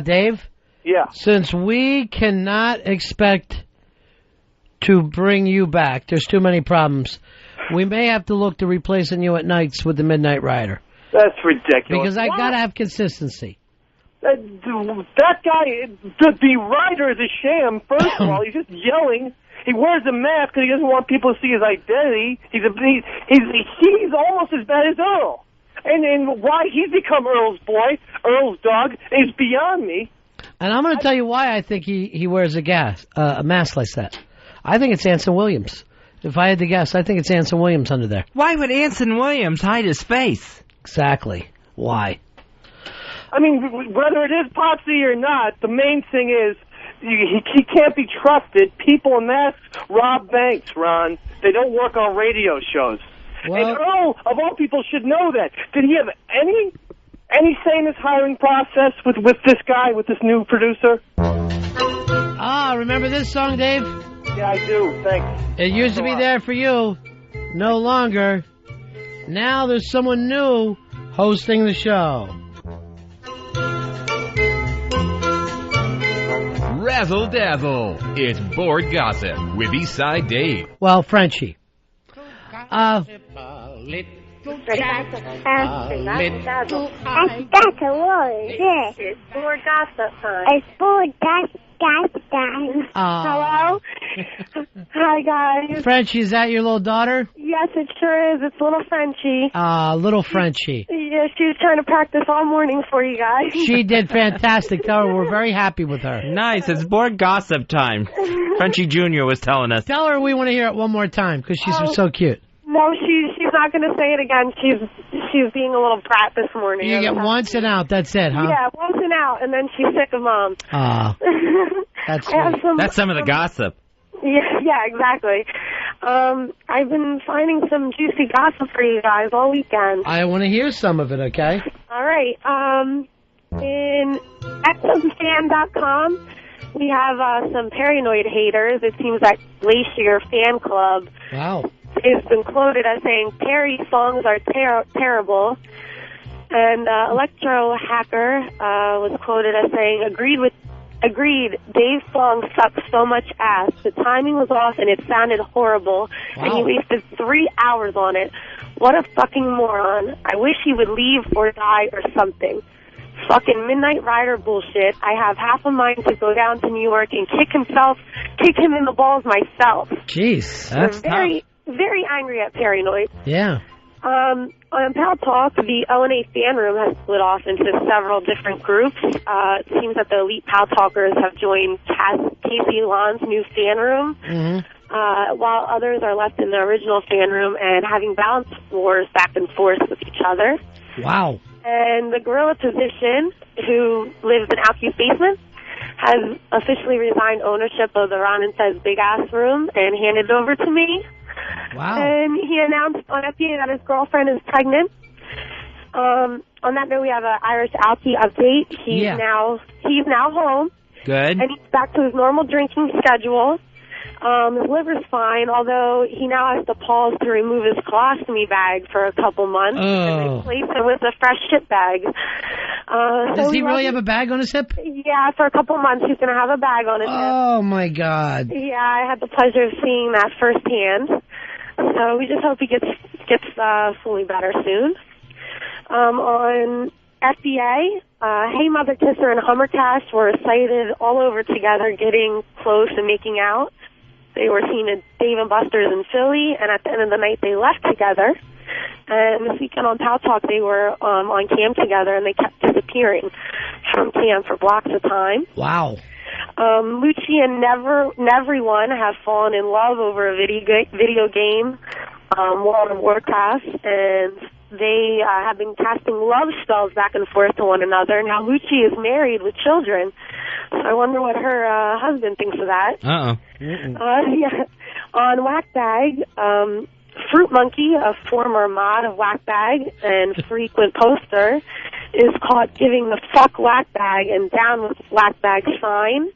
S5: Dave?
S13: Yeah.
S5: Since we cannot expect to bring you back, there's too many problems, we may have to look to replacing you at nights with the Midnight Rider.
S13: That's ridiculous.
S5: Because I got to have consistency.
S13: That guy, the writer is a sham, first of all. He's just yelling. He wears a mask because he doesn't want people to see his identity. He's almost as bad as Earl. And why he's become Earl's boy, Earl's dog, is beyond me.
S5: And I'm going to tell you why I think he wears a mask like that. I think it's Anson Williams. If I had to guess, I think it's Anson Williams under there.
S6: Why would Anson Williams hide his face?
S5: Exactly. Why?
S13: I mean, whether it is Potsy or not, the main thing is he can't be trusted. People in masks rob banks, Ron. They don't work on radio shows.
S5: Well,
S13: and Earl, of all people, should know that. Did he have any say in this hiring process with this guy, with this new producer?
S5: Remember this song, Dave?
S13: Yeah, I do. Thanks.
S5: It used to be there for you. No longer. Now there's someone new hosting the show.
S14: Razzle Dazzle. It's Board Gossip with Eastside Dave.
S5: Well, Frenchie.
S2: That's a word. Yeah. It's board gossip time. It's board gossip time. Hello? Hi, guys.
S5: Frenchie, is that your little daughter?
S2: Yes, it sure is. It's little Frenchie.
S5: Little Frenchie.
S2: Yeah, she was trying to practice all morning for you guys.
S5: She did fantastic. Tell her we're very happy with her.
S6: Nice. It's board gossip time. Frenchie Jr. was telling us.
S5: Tell her we want to hear it one more time because she's so cute.
S2: No, she's not going to say it again. She's being a little brat this morning.
S5: You get once and out. That's it, huh?
S2: Yeah, once and out, and then she's sick of Mom.
S5: That's
S6: That's some of the gossip.
S2: Yeah, exactly. I've been finding some juicy gossip for you guys all weekend.
S5: I want to hear some of it, okay?
S2: All right. In XMFan.com, we have some paranoid haters. It seems that Glacier Fan Club has been quoted as saying Perry's songs are terrible. And Electro Hacker was quoted as saying, Agreed, Dave's song sucks so much ass. The timing was off and it sounded horrible. And he wasted 3 hours on it. What a fucking moron. I wish he would leave or die or something. Fucking Midnight Rider bullshit. I have half a mind to go down to New York and kick him in the balls myself.
S5: Jeez, that's
S2: very, very angry at Paranoid.
S5: Yeah.
S2: On Pal Talk, the O&A fan room has split off into several different groups. It seems that the elite Pal Talkers have joined Casey Lon's new fan room.
S5: Mm-hmm.
S2: while others are left in the original fan room and having balance wars back and forth with each other.
S5: Wow.
S2: And the gorilla position, who lives in Alky's basement, has officially resigned ownership of the Ron and Fez big-ass room and handed it over to me.
S5: Wow.
S2: And he announced on FBA that his girlfriend is pregnant. On that note, we have an Irish Alky update. He's now home.
S6: Good.
S2: And he's back to his normal drinking schedule. His liver's fine, although he now has to pause to remove his colostomy bag for a couple months and replace it with a fresh shit bag.
S5: Does he really have a bag on his hip?
S2: Yeah, for a couple months he's going to have a bag on his hip.
S5: Oh, my God.
S2: Yeah, I had the pleasure of seeing that firsthand. So we just hope he gets fully better soon. On FBA, Hey Mother Kisser and Hummercast were sighted all over together, getting close and making out. They were seen at Dave & Buster's in Philly, and at the end of the night they left together. And this weekend on Pow Talk they were on cam together, and they kept disappearing from cam for blocks of time.
S5: Wow.
S2: Lucci and Everyone have fallen in love over a video game, World of Warcraft, and they have been casting love spells back and forth to one another. Now, Lucci is married with children, so I wonder what her husband thinks of that.
S6: Uh-oh.
S2: Yeah. On Whackbag, Fruit Monkey, a former mod of Whackbag and frequent poster, is caught giving the fuck Whackbag and down with Whackbag sign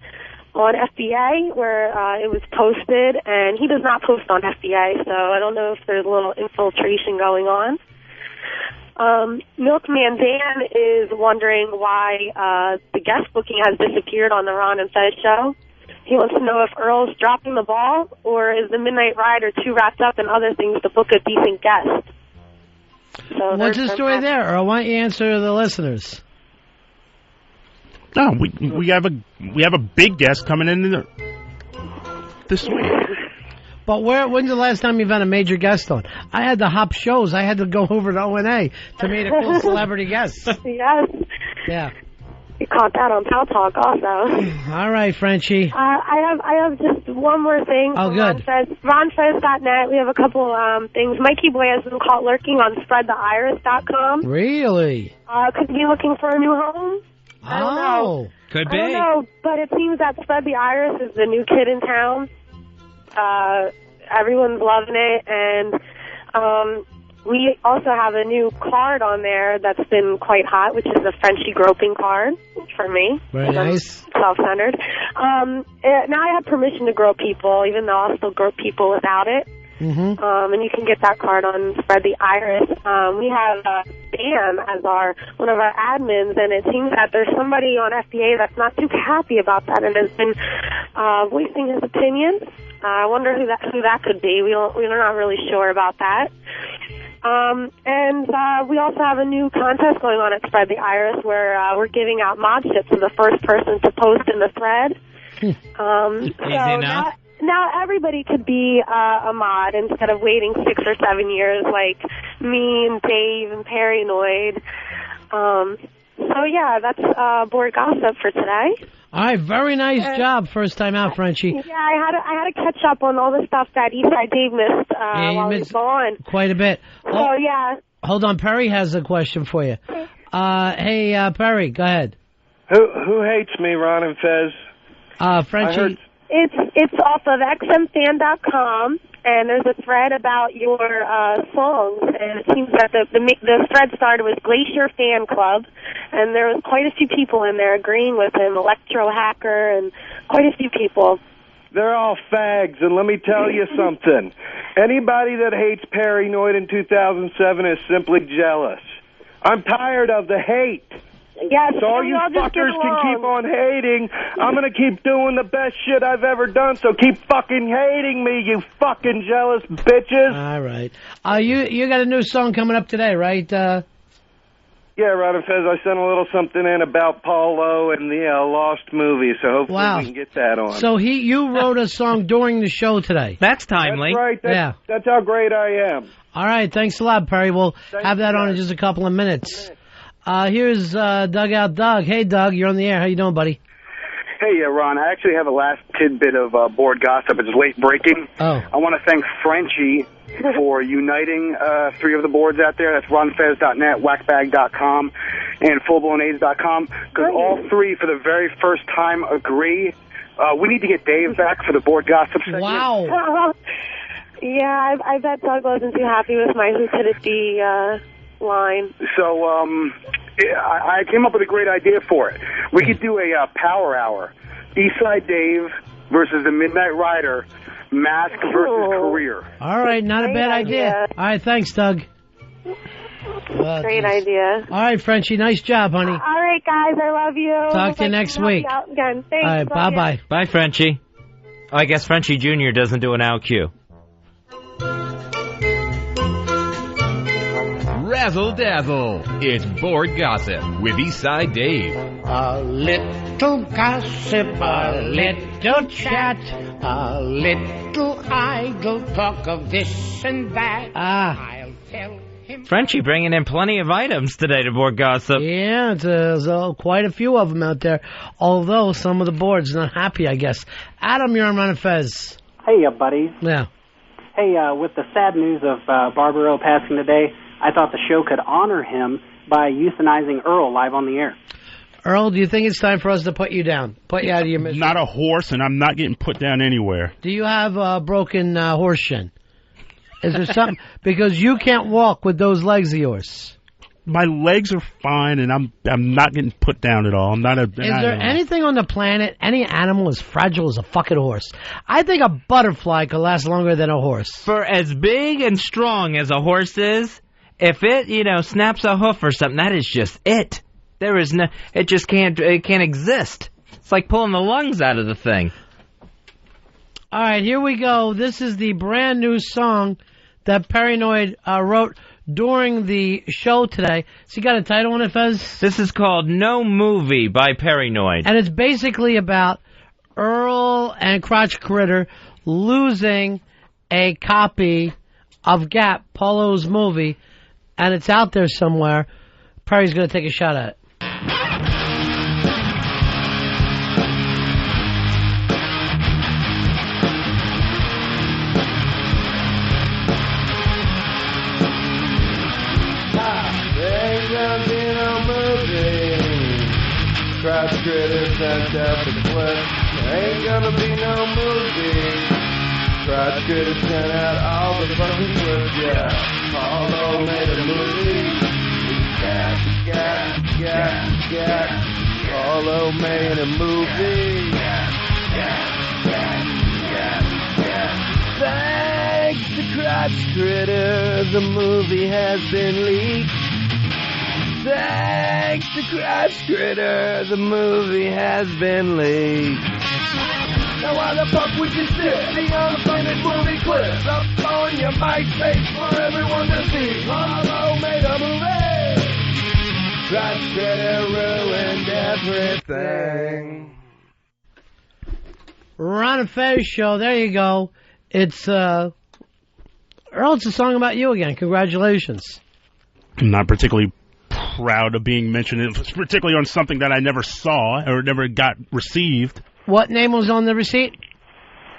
S2: on FBA, where it was posted, and he does not post on FBA, so I don't know if there's a little infiltration going on. Milkman Dan is wondering why the guest booking has disappeared on the Ron and Fez show. He wants to know if Earl's dropping the ball, or is the Midnight Rider too wrapped up in other things to book a decent guest. So
S5: what's the story there, Earl? Why don't you answer the listeners?
S7: No, we have a big guest coming in this week.
S5: But when's the last time you've had a major guest on? I had to hop shows. I had to go over to O&A to meet a cool celebrity guest.
S2: Yes.
S5: Yeah.
S2: You caught that on Pow Talk also.
S5: All right, Frenchie.
S2: I have just one more thing.
S5: Oh, good.
S2: RonFez.net. We have a couple things. Mikey Boy has been caught lurking on SpreadTheIris.com.
S5: Really?
S2: Could be looking for a new home. I don't know.
S6: Could be.
S2: I don't know, but it seems that Spread the Iris is the new kid in town. Everyone's loving it, and we also have a new card on there that's been quite hot, which is the Frenchie groping card for me.
S5: Very nice.
S2: Self-centered. Now I have permission to grope people, even though I'll still grope people without it.
S5: Mm-hmm.
S2: And you can get that card on Spread the Iris. We have Dan as one of our admins, and it seems that there's somebody on FBA that's not too happy about that and has been voicing his opinion. I wonder who that could be. We're not really sure about that. And we also have a new contest going on at Spread the Iris where we're giving out mod ships to the first person to post in the thread.
S6: Easy enough.
S2: Now everybody could be a mod instead of waiting 6 or 7 years like me and Dave and Paranoid. So yeah, that's board gossip for today.
S5: All right, very nice job, first time out, Frenchie.
S2: Yeah, I had to catch up on all the stuff that Eastside Dave missed while he was gone.
S5: Quite a bit.
S2: So yeah.
S5: Hold on, Perry has a question for you. Hey, Perry, go ahead.
S15: Who hates me, Ron and Fez?
S5: Frenchie.
S2: It's off of xmfan.com, and there's a thread about your songs, and it seems that the thread started with Glacier Fan Club, and there was quite a few people in there agreeing with him, Electro Hacker, and quite a few people.
S15: They're all fags, and let me tell you something. Anybody that hates Paranoid in 2007 is simply jealous. I'm tired of the hate.
S2: Yes,
S15: so all you fuckers can keep on hating. I'm going to keep doing the best shit I've ever done, so keep fucking hating me, you fucking jealous bitches.
S5: All right. You got a new song coming up today, right?
S15: Yeah, Ron and Fez, I sent a little something in about Paul Lowe and the Lost movie, so hopefully we can get that on.
S5: So you wrote a song during the show today.
S6: That's timely.
S15: That's right. That's how great I am.
S5: All right, thanks a lot, Perry. We'll have that on in just a couple of minutes. Here's Dugout Doug. Hey, Doug, you're on the air. How you doing, buddy?
S3: Hey, Ron, I actually have a last tidbit of board gossip. It's late breaking.
S5: Oh.
S3: I want to thank Frenchie for uniting three of the boards out there. That's ronfez.net, whackbag.com, and fullblownaids.com. Because all three, for the very first time, agree. We need to get Dave back for the board gossip segment.
S5: Wow.
S2: Yeah, I bet Doug wasn't too happy with my stupidity line.
S3: So I came up with a great idea for it. We could do a power hour. Eastside Dave versus the Midnight Rider, mask versus career.
S5: All right, not a bad idea. All right, thanks, Doug.
S2: Great idea.
S5: All right, Frenchie, nice job, honey.
S2: All right, guys, I love you.
S5: Talk to you next week.
S2: Out again. Thanks.
S5: All right, bye-bye.
S6: Bye, Frenchie. Oh, I guess Frenchie Jr. doesn't do an out-cue.
S14: Razzle Dazzle. It's Board Gossip with Eastside Dave.
S16: A little gossip, a little chat, a little idle talk of this and that. I'll tell him.
S6: Frenchie bringing in plenty of items today to Board Gossip.
S5: Yeah, there's quite a few of them out there, although some of the boards not happy, I guess. Adam, you're on Ron and Fez.
S17: Hey, buddies.
S5: Yeah.
S17: Hey, with the sad news of Barbara Earl passing today, I thought the show could honor him by euthanizing Earl live on the air.
S5: Earl, do you think it's time for us to put you down? Put you out of your misery?
S7: Not a horse, and I'm not getting put down anywhere.
S5: Do you have a broken horse shin? Is there something? Because you can't walk with those legs of yours.
S7: My legs are fine, and I'm not getting put down at all. I'm not a.
S5: Is there anything on the planet, any animal as fragile as a fucking horse? I think a butterfly could last longer than a horse.
S6: For as big and strong as a horse is, if it, snaps a hoof or something, that is just it. There is no, it just can't exist. It's like pulling the lungs out of the thing.
S5: All right, here we go. This is the brand new song that Paranoid wrote during the show today. So you got a title on it, Fez?
S6: This is called No Movie by Paranoid.
S5: And it's basically about Earl and Crotch Critter losing a copy of Gap, Polo's movie, and it's out there somewhere. Perry's going to take a shot at it.
S21: Crotch Critter sent out the clip. Ain't gonna be no movie. Crotch Critter sent out all the fucking clips, yeah. Paulo made a movie. Gat. Paulo made a movie. Thanks to Crotch Critter, the movie has been leaked. Thanks to Crotch Critter, the movie has been leaked. Now why the fuck would you stick the unfinished movie clips up on your MySpace for everyone to see? Paulo made a movie. Crotch Critter ruined everything.
S5: Ron and Fez show, there you go. It's, Earl, it's a song about you again. Congratulations.
S7: I'm not particularly proud of being mentioned, particularly on something that I never saw or never got received.
S5: What name was on the receipt?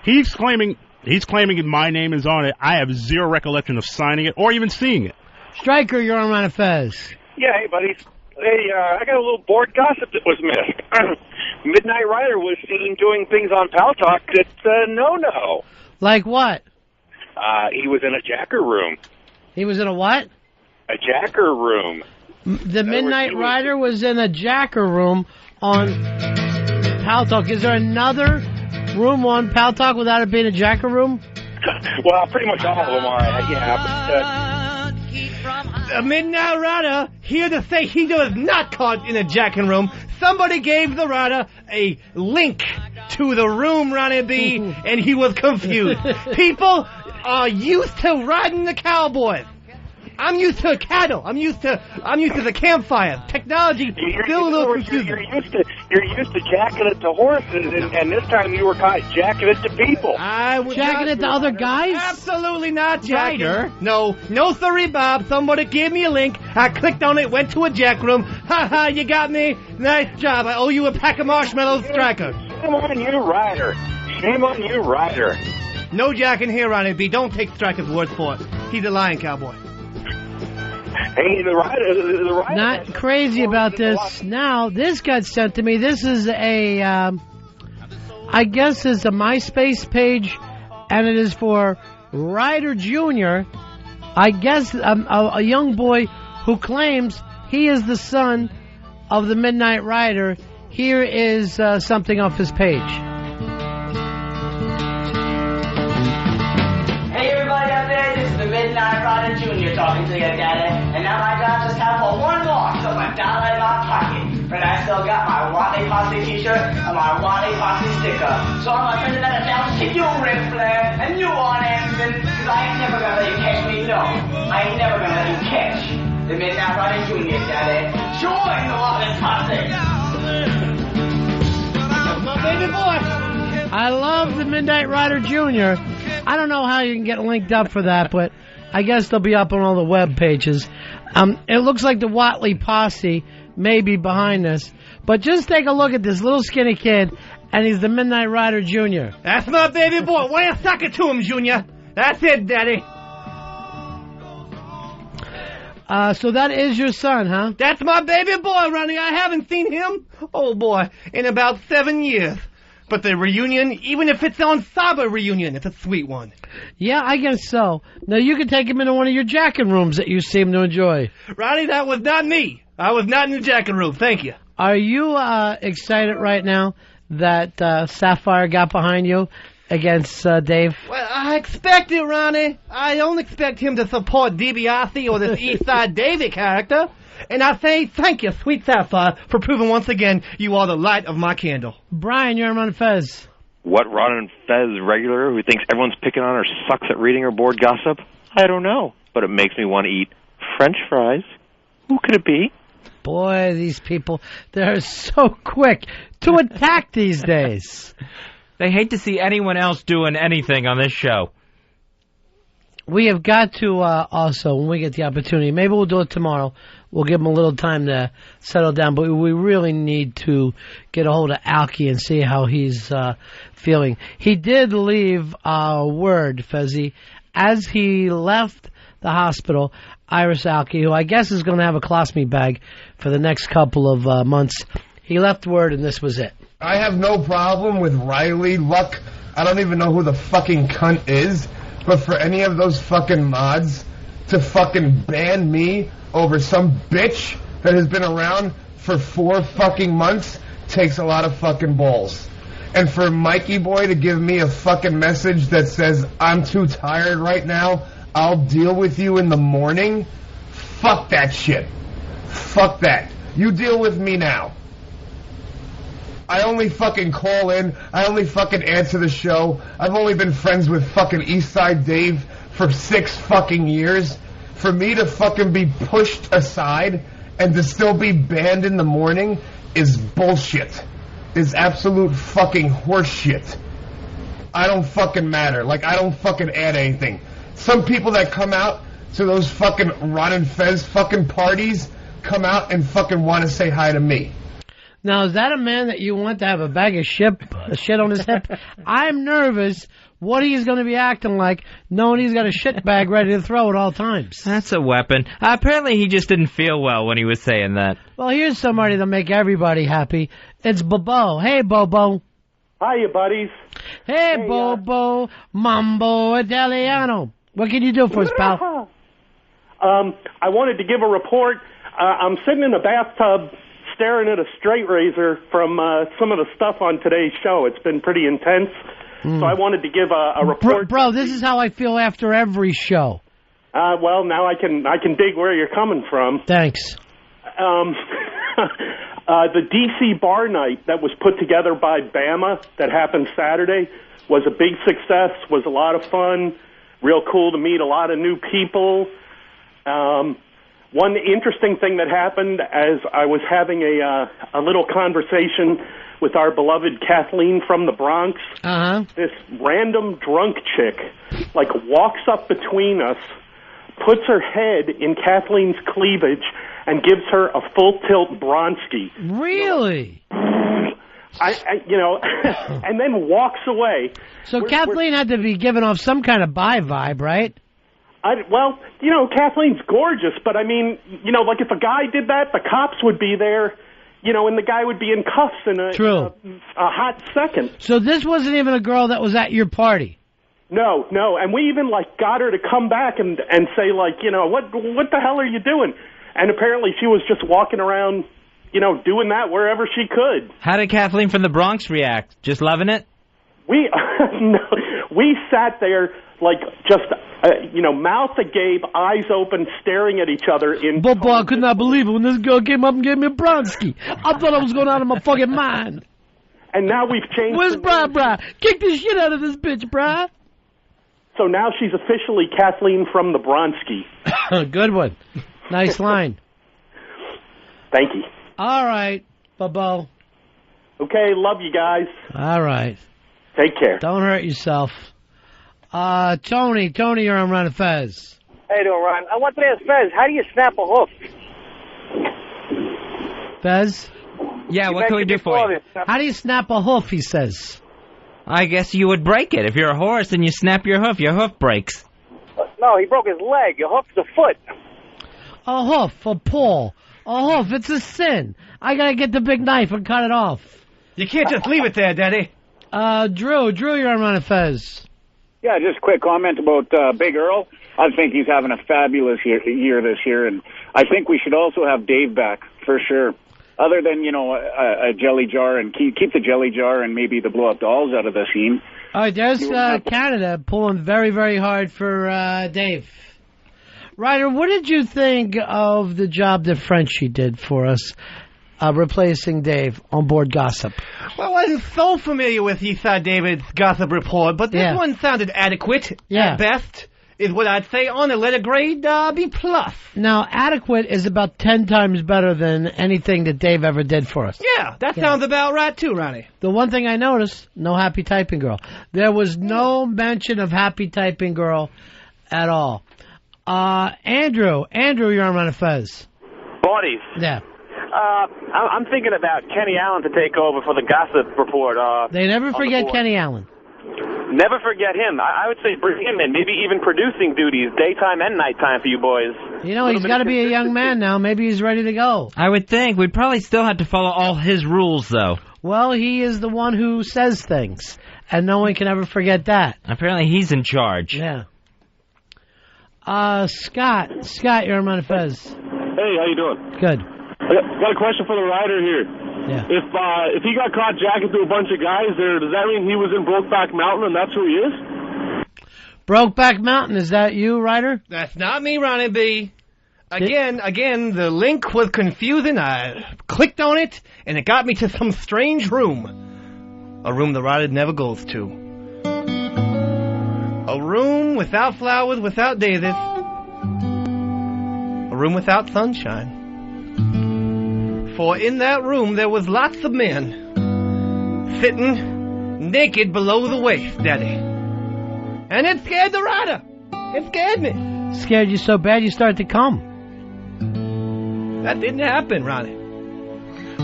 S7: He's claiming my name is on it. I have zero recollection of signing it or even seeing it.
S5: Stryker, you're on Ron and Fez.
S13: Yeah, hey, buddies. Hey, I got a little board gossip that was missed. Midnight Rider was seen doing things on Pal Talk that's no-no.
S5: Like what?
S13: He was in a jacker room.
S5: He was in a what?
S13: A jacker room.
S5: The Midnight Rider was in a jacker room on Pal Talk. Is there another room on Pal Talk without it being a jacker room?
S13: Well, pretty much all of them are. Yeah,
S1: The Midnight Rider here to say he was not caught in a jacking room. Somebody gave the rider a link to the room, Ronnie B, and he was confused. People are used to riding the cowboys. I'm used to cattle. I'm used to the campfire. Technology still a little confusing.
S13: You're used to jacking it to horses, and this time you were caught jacking it to people.
S1: I was
S5: jacking it to other guys?
S1: Absolutely not jacking. No, sorry, Bob. Somebody gave me a link. I clicked on it, went to a jack room. Ha ha, you got me. Nice job. I owe you a pack of marshmallows, Stryker.
S25: Shame on you, Ryder. Shame on you, Ryder.
S1: No jacking here, Ronnie B. Don't take Stryker's word for it. He's a lying cowboy.
S25: Hey, the Ryder.
S5: Not crazy about this. Now, this got sent to me. This is a, I guess it's a MySpace page, and it is for Ryder Jr., I guess a young boy who claims he is the son of the Midnight Rider. Here is something off his page.
S9: Hey everybody out there, this is the Midnight Rider Jr. talking to you, Daddy. And now my job just have for one more, so my dollar in my pocket. But I still got my Wally Posse t-shirt and my Wally Posse sticker. So I'm gonna send it down to you, Ric Flair, and you, Arn Anderson, because I ain't never gonna let you catch me, no. I ain't never gonna let you catch the Midnight Rider Jr., Daddy. Join the Wally Posse.
S1: That's my baby boy.
S5: I love the Midnight Rider Jr. I don't know how you can get linked up for that, but I guess they'll be up on all the web pages. It looks like the Watley Posse may be behind this, but just take a look at this little skinny kid, and he's the Midnight Rider Jr.
S1: That's my baby boy. Why you suck it to him, Junior? That's it, Daddy.
S5: So that is your son, huh?
S1: That's my baby boy, Ronnie. I haven't seen him, oh boy, in about 7 years. But the reunion, even if it's on Saba reunion, it's a sweet one.
S5: Yeah, I guess so. Now, you can take him into one of your jacking rooms that you seem to enjoy.
S1: Ronnie, that was not me. I was not in the jacking room. Thank you.
S5: Are you excited right now that Sapphire got behind you against Dave?
S1: Well, I expect it, Ronnie. I don't expect him to support DiBiase or this Eastside David character. And I say thank you, sweet Sapphire, for proving once again you are the light of my candle.
S5: Brian, you're on Ron and Fez.
S11: What, Ron and Fez regular who thinks everyone's picking on her sucks at reading her board gossip? I don't know, but it makes me want to eat French fries. Who could it be?
S5: Boy, these people, they're so quick to attack these days.
S6: They hate to see anyone else doing anything on this show.
S5: We have got to also, when we get the opportunity, maybe we'll do it tomorrow. We'll give him a little time to settle down, but we really need to get a hold of Alki and see how he's feeling. He did leave a word, Fezzi, as he left the hospital. Iris Alki, who I guess is going to have a colostomy bag for the next couple of months, he left word, and this was it.
S19: I have no problem with Riley Luck. I don't even know who the fucking cunt is. But for any of those fucking mods to fucking ban me over some bitch that has been around for 4 fucking months takes a lot of fucking balls. And for Mikey Boy to give me a fucking message that says, I'm too tired right now, I'll deal with you in the morning, fuck that shit. Fuck that. You deal with me now. I only fucking call in. I only fucking answer the show. I've only been friends with fucking Eastside Dave for 6 fucking years. For me to fucking be pushed aside and to still be banned in the morning is bullshit. Is absolute fucking horseshit. I don't fucking matter. Like, I don't fucking add anything. Some people that come out to those fucking Ron and Fez fucking parties come out and fucking want to say hi to me.
S5: Now, is that a man that you want to have a bag of shit on his hip? I'm nervous what he's going to be acting like, knowing he's got a shit bag ready to throw at all times.
S6: That's a weapon. Apparently he just didn't feel well when he was saying that.
S5: Well, here's somebody to make everybody happy. It's Bobo. Hey, Bobo.
S23: Hiya, buddies.
S5: Hey, Bobo. Mambo Italiano. What can you do for us, pal?
S23: I wanted to give a report. I'm sitting in a bathtub staring at a straight razor from some of the stuff on today's show. It's been pretty intense. So I wanted to give a report.
S5: Bro, this is how I feel after every show.
S23: Well, now I can dig where you're coming from.
S5: Thanks.
S23: The D.C. bar night that was put together by Bama that happened Saturday was a big success, was a lot of fun, real cool to meet a lot of new people. One interesting thing that happened as I was having a little conversation with our beloved Kathleen from the Bronx, this random drunk chick, like, walks up between us, puts her head in Kathleen's cleavage, and gives her a full-tilt Bronski.
S5: Really?
S23: and then walks away.
S5: So Kathleen had to be giving off some kind of bi vibe, right?
S23: Well, Kathleen's gorgeous, but I mean, like if a guy did that, the cops would be there, and the guy would be in cuffs in a hot second.
S5: So this wasn't even a girl that was at your party?
S23: No, and we even got her to come back and say what the hell are you doing? And apparently she was just walking around, doing that wherever she could.
S6: How did Kathleen from the Bronx react? Just loving it?
S23: We sat there mouth agape, eyes open, staring at each other.
S5: But I could not believe it when this girl came up and gave me a Bronski. I thought I was going out of my fucking mind.
S23: And now we've changed.
S5: Where's Bri? Kick the shit out of this bitch, Bri.
S23: So now she's officially Kathleen from the Bronski.
S5: Good one. Nice line.
S23: Thank you.
S5: All right, Bobo.
S23: Okay, love you guys.
S5: All right.
S23: Take care.
S5: Don't hurt yourself. Tony, you're on Ron and Fez.
S4: How you doing, Ron? I want to ask Fez, how do you snap a hoof?
S5: Fez?
S6: Yeah, what can we do for you?
S5: How do you snap a hoof, he says?
S6: I guess you would break it. If you're a horse and you snap your hoof breaks.
S4: No, he broke his leg. Your hoof's a foot.
S5: A hoof, a paw. A hoof, it's a sin. I gotta get the big knife and cut it off.
S1: You can't just leave it there, Daddy.
S5: Drew, you're on Ron and Fez.
S8: Yeah, just a quick comment about Big Earl. I think he's having a fabulous year this year, and I think we should also have Dave back, for sure. Other than, a jelly jar, and keep the jelly jar and maybe the blow-up dolls out of the scene.
S5: All right, there's Canada pulling very, very hard for Dave. Ryder, what did you think of the job that Frenchie did for us, replacing Dave on board Gossip?
S1: Well, I wasn't so familiar with Eastside David's Gossip Report, but this one sounded adequate at best, is what I'd say. On a letter grade, B+.
S5: Now, adequate is about 10 times better than anything that Dave ever did for us.
S1: Yeah, that sounds about right, too, Ronnie.
S5: The one thing I noticed, no Happy Typing Girl. There was no mention of Happy Typing Girl at all. Andrew, you're on Ron and Fez.
S25: Buddies.
S5: Yeah.
S25: I'm thinking about Kenny Allen to take over for the Gossip Report.
S5: They never forget Kenny Allen.
S25: Never forget him. I would say bring him in, maybe even producing duties, daytime and nighttime for you boys.
S5: He's got to be a young man now. Maybe he's ready to go.
S6: I would think. We'd probably still have to follow all his rules, though.
S5: Well, he is the one who says things, and no one can ever forget that.
S6: Apparently he's in charge.
S5: Yeah. Scott, you're on Ron and Fez.
S18: Hey, how you doing?
S5: Good.
S18: I got a question for the writer here.
S5: Yeah.
S18: If he got caught jacking to a bunch of guys there, does that mean he was in Brokeback Mountain and that's who he is?
S5: Brokeback Mountain, is that you, writer?
S1: That's not me, Ronnie B. Again, the link was confusing. I clicked on it, and it got me to some strange room. A room the writer never goes to. A room without flowers, without daisies. A room without sunshine. For in that room there was lots of men sitting naked below the waist, Daddy. And it scared the writer. It scared me.
S5: Scared you so bad you started to come.
S1: That didn't happen, Ronnie.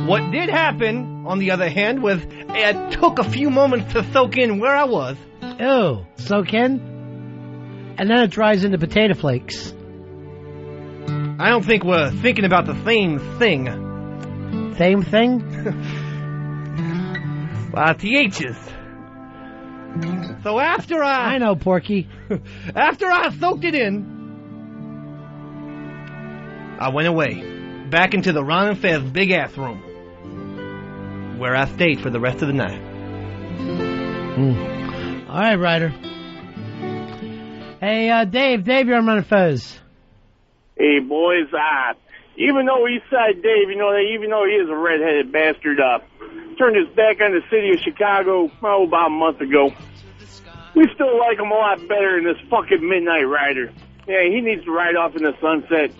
S1: What did happen, on the other hand, was it took a few moments to soak in where I was.
S5: Ew, soak in? And then it dries into potato flakes.
S1: I don't think we're thinking about the same thing.
S5: Same thing?
S1: THs. So after I
S5: know, Porky.
S1: After I soaked it in, I went away. Back into the Ron and Fez big-ass room. Where I stayed for the rest of the night.
S5: All right, Ryder. Hey, Dave, you're on Ron and Fez.
S25: Hey, boys, even though Eastside Dave, even though he is a redheaded bastard, turned his back on the city of Chicago, about a month ago, we still like him a lot better than this fucking Midnight Rider. Yeah, he needs to ride off in the sunset.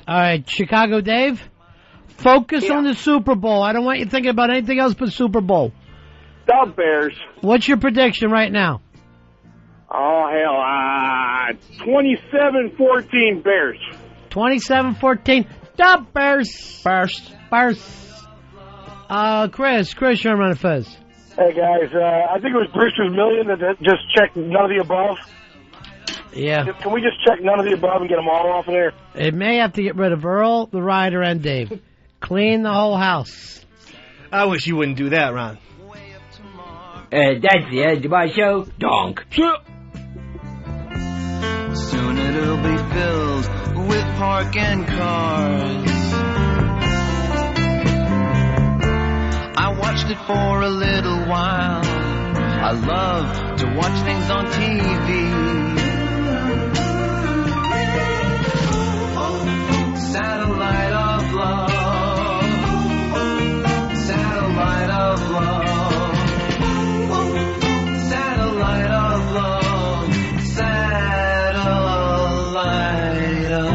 S5: All right, Chicago Dave, focus on the Super Bowl. I don't want you thinking about anything else but Super Bowl.
S25: The Bears.
S5: What's your prediction right now?
S25: Oh, hell, 27-14 Bears.
S5: 27-14. The Bears. Bears. Chris, you're on Ron and Fez.
S18: Hey, guys. I think it was Brewster's Million that just checked none of the above.
S5: Yeah.
S18: Can we just check none of the above and get them all off of there?
S5: It may have to get rid of Earl, the Rider, and Dave. Clean the whole house.
S1: I wish you wouldn't do that, Ron.
S10: That's the end of my show. Donk.
S21: Soon it'll be filled with parking cars. I watched it for a little while. I love to watch things on TV. Satellite of love. Satellite of love. Satellite of love. Satellite of.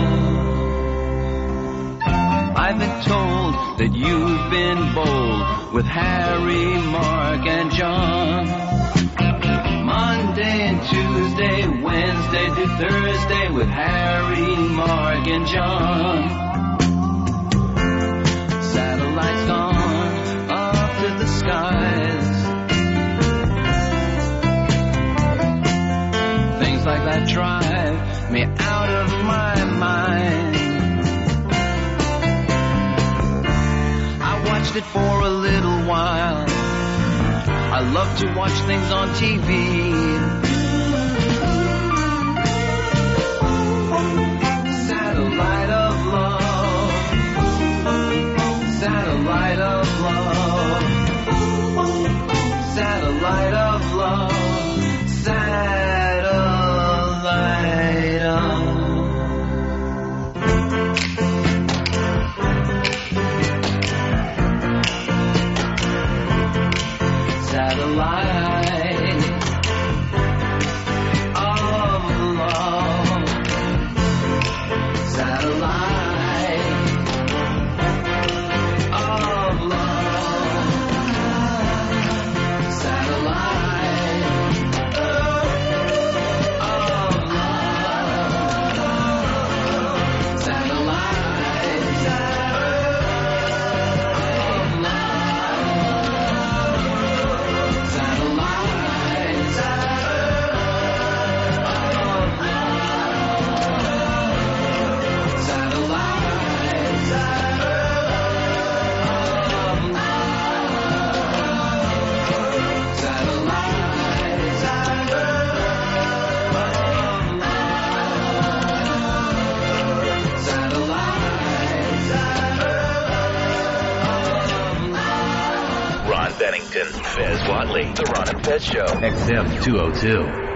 S21: I've been told that you've been bold with Harry, Mark, and John. Monday and Tuesday, Wednesday to Thursday with Harry, Mark, and John. Satellites gone up to the skies. Things like that drive me out of my mind. I watched it for a little while. I love to watch things on TV. Satellite of love. Satellite of love. Satellite of love. Satellite of. Satellite of love. Satellite of love. Satellite of love.
S12: Ron Bennington, Fez Watley, The Ron and Fez Show. XM 202.